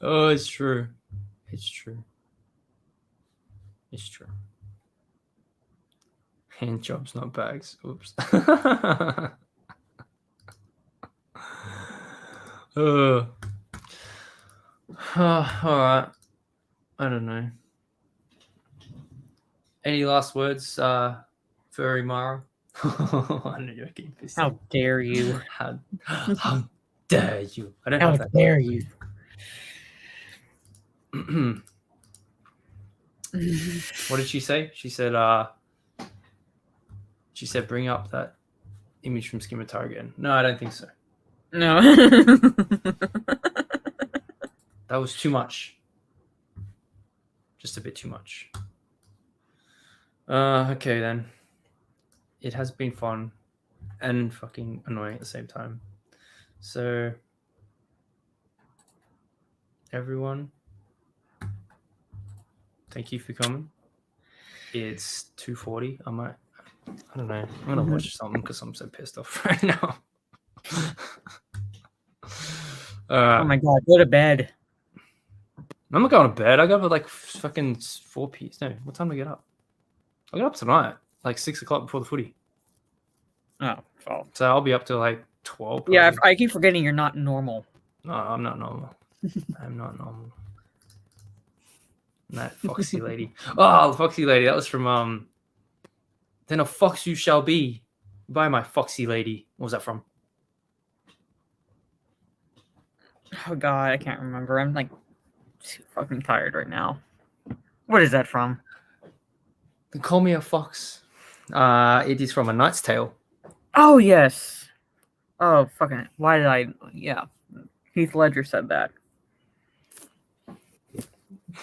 Oh, it's true. It's true. It's true. Hand jobs, not bags. Oops. All right. I don't know. Any last words, Furry Mara? I know you're getting pissed. How dare you? How dare you? I don't How have that. dare you? What did she say? She said, bring up that image from Scimitar again. No, I don't think so. No. That was too much. Just a bit too much. Okay then. It has been fun and fucking annoying at the same time. So, everyone, thank you for coming. It's 2:40. I don't know. I'm gonna watch something because I'm so pissed off right now. Oh my god, go to bed. I'm not going to bed. I got up at like fucking 4 p.m. No, what time do I get up? I got up tonight, like 6 o'clock before the footy. Oh, well. So I'll be up till like 12. Yeah, probably. I keep forgetting you're not normal. No, I'm not normal. I'm not normal. That foxy lady. Oh, the foxy lady. That was from Then a Fox You Shall Be by my foxy lady. What was that from? Oh god, I can't remember. I'm like too fucking tired right now. What is that from? Then Call Me a Fox. It is from A Knight's Tale. Oh yes. Oh fucking why did I yeah. Heath Ledger said that.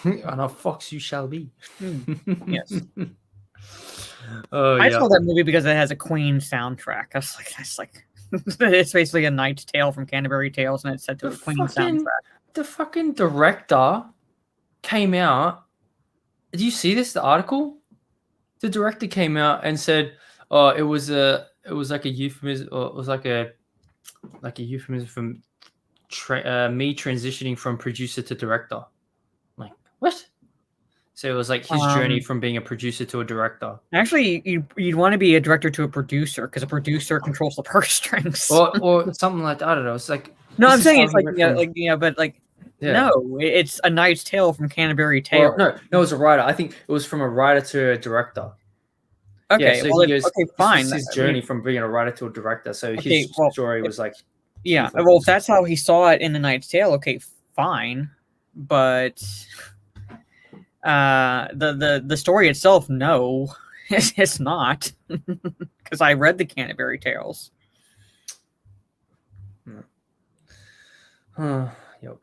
And a fox you shall be. Yes. Oh I yeah. saw that movie because it has a Queen soundtrack. That's like it's basically a Knight's Tale from Canterbury Tales, and it's set to a Queen soundtrack. The fucking director came out. Did you see this? The article. The director came out and said, "Oh, it was like a euphemism, or it was like a euphemism from me transitioning from producer to director." I'm like, what? So it was like his journey from being a producer to a director. Actually, you'd want to be a director to a producer because a producer controls the purse strings. or something like that. I don't know. It's like no, I'm this is saying how it's he like went yeah, from- like yeah, but like Yeah. no, it's a Knight's Tale from Canterbury Tales. Well, no, it was a writer. I think it was from a writer to a director. Okay, Yeah, so well, he goes, okay, this fine. was his I mean, journey from being a writer to a director. So Okay, his well, story was like, yeah. Well, if that's how he saw it in the Knight's Tale, okay, fine. But the story itself, no, it's not, because I read the Canterbury Tales. Yep.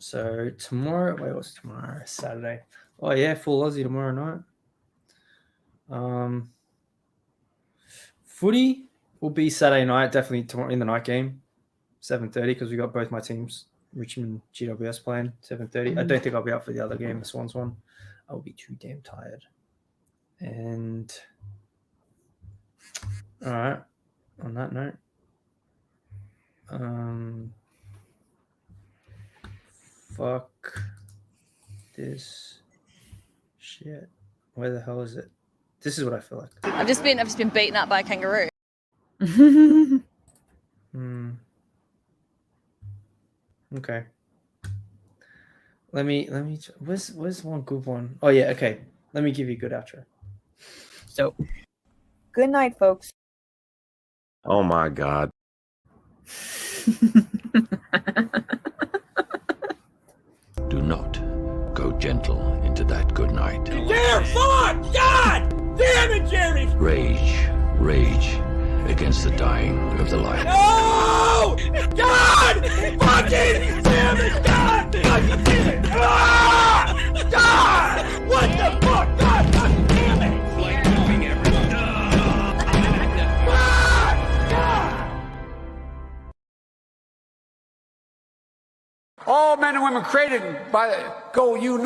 So tomorrow, wait, what's tomorrow? Saturday. Oh yeah, full Aussie tomorrow night. Footy will be Saturday night, definitely tomorrow in the night game, 7:30, because we got both my teams, Richmond GWS playing 7:30. I don't think I'll be up for the other game, the Swans one. I'll be too damn tired. And all right, on that note, fuck this shit. Where the hell is it? This is what I feel like. I've just been beaten up by a kangaroo. Okay. Let me. Where's one good one? Oh yeah. Okay. Let me give you a good outro. So, good night, folks. Oh my God. Do not go gentle into that good night. Dear fuck! God! Damn it, Jeremy! Rage against the dying of the light. No! God! Fucking damn it! God! Fucking damn it! Ah! God! What the fuck? God! Fucking damn it! All men and women created by go you know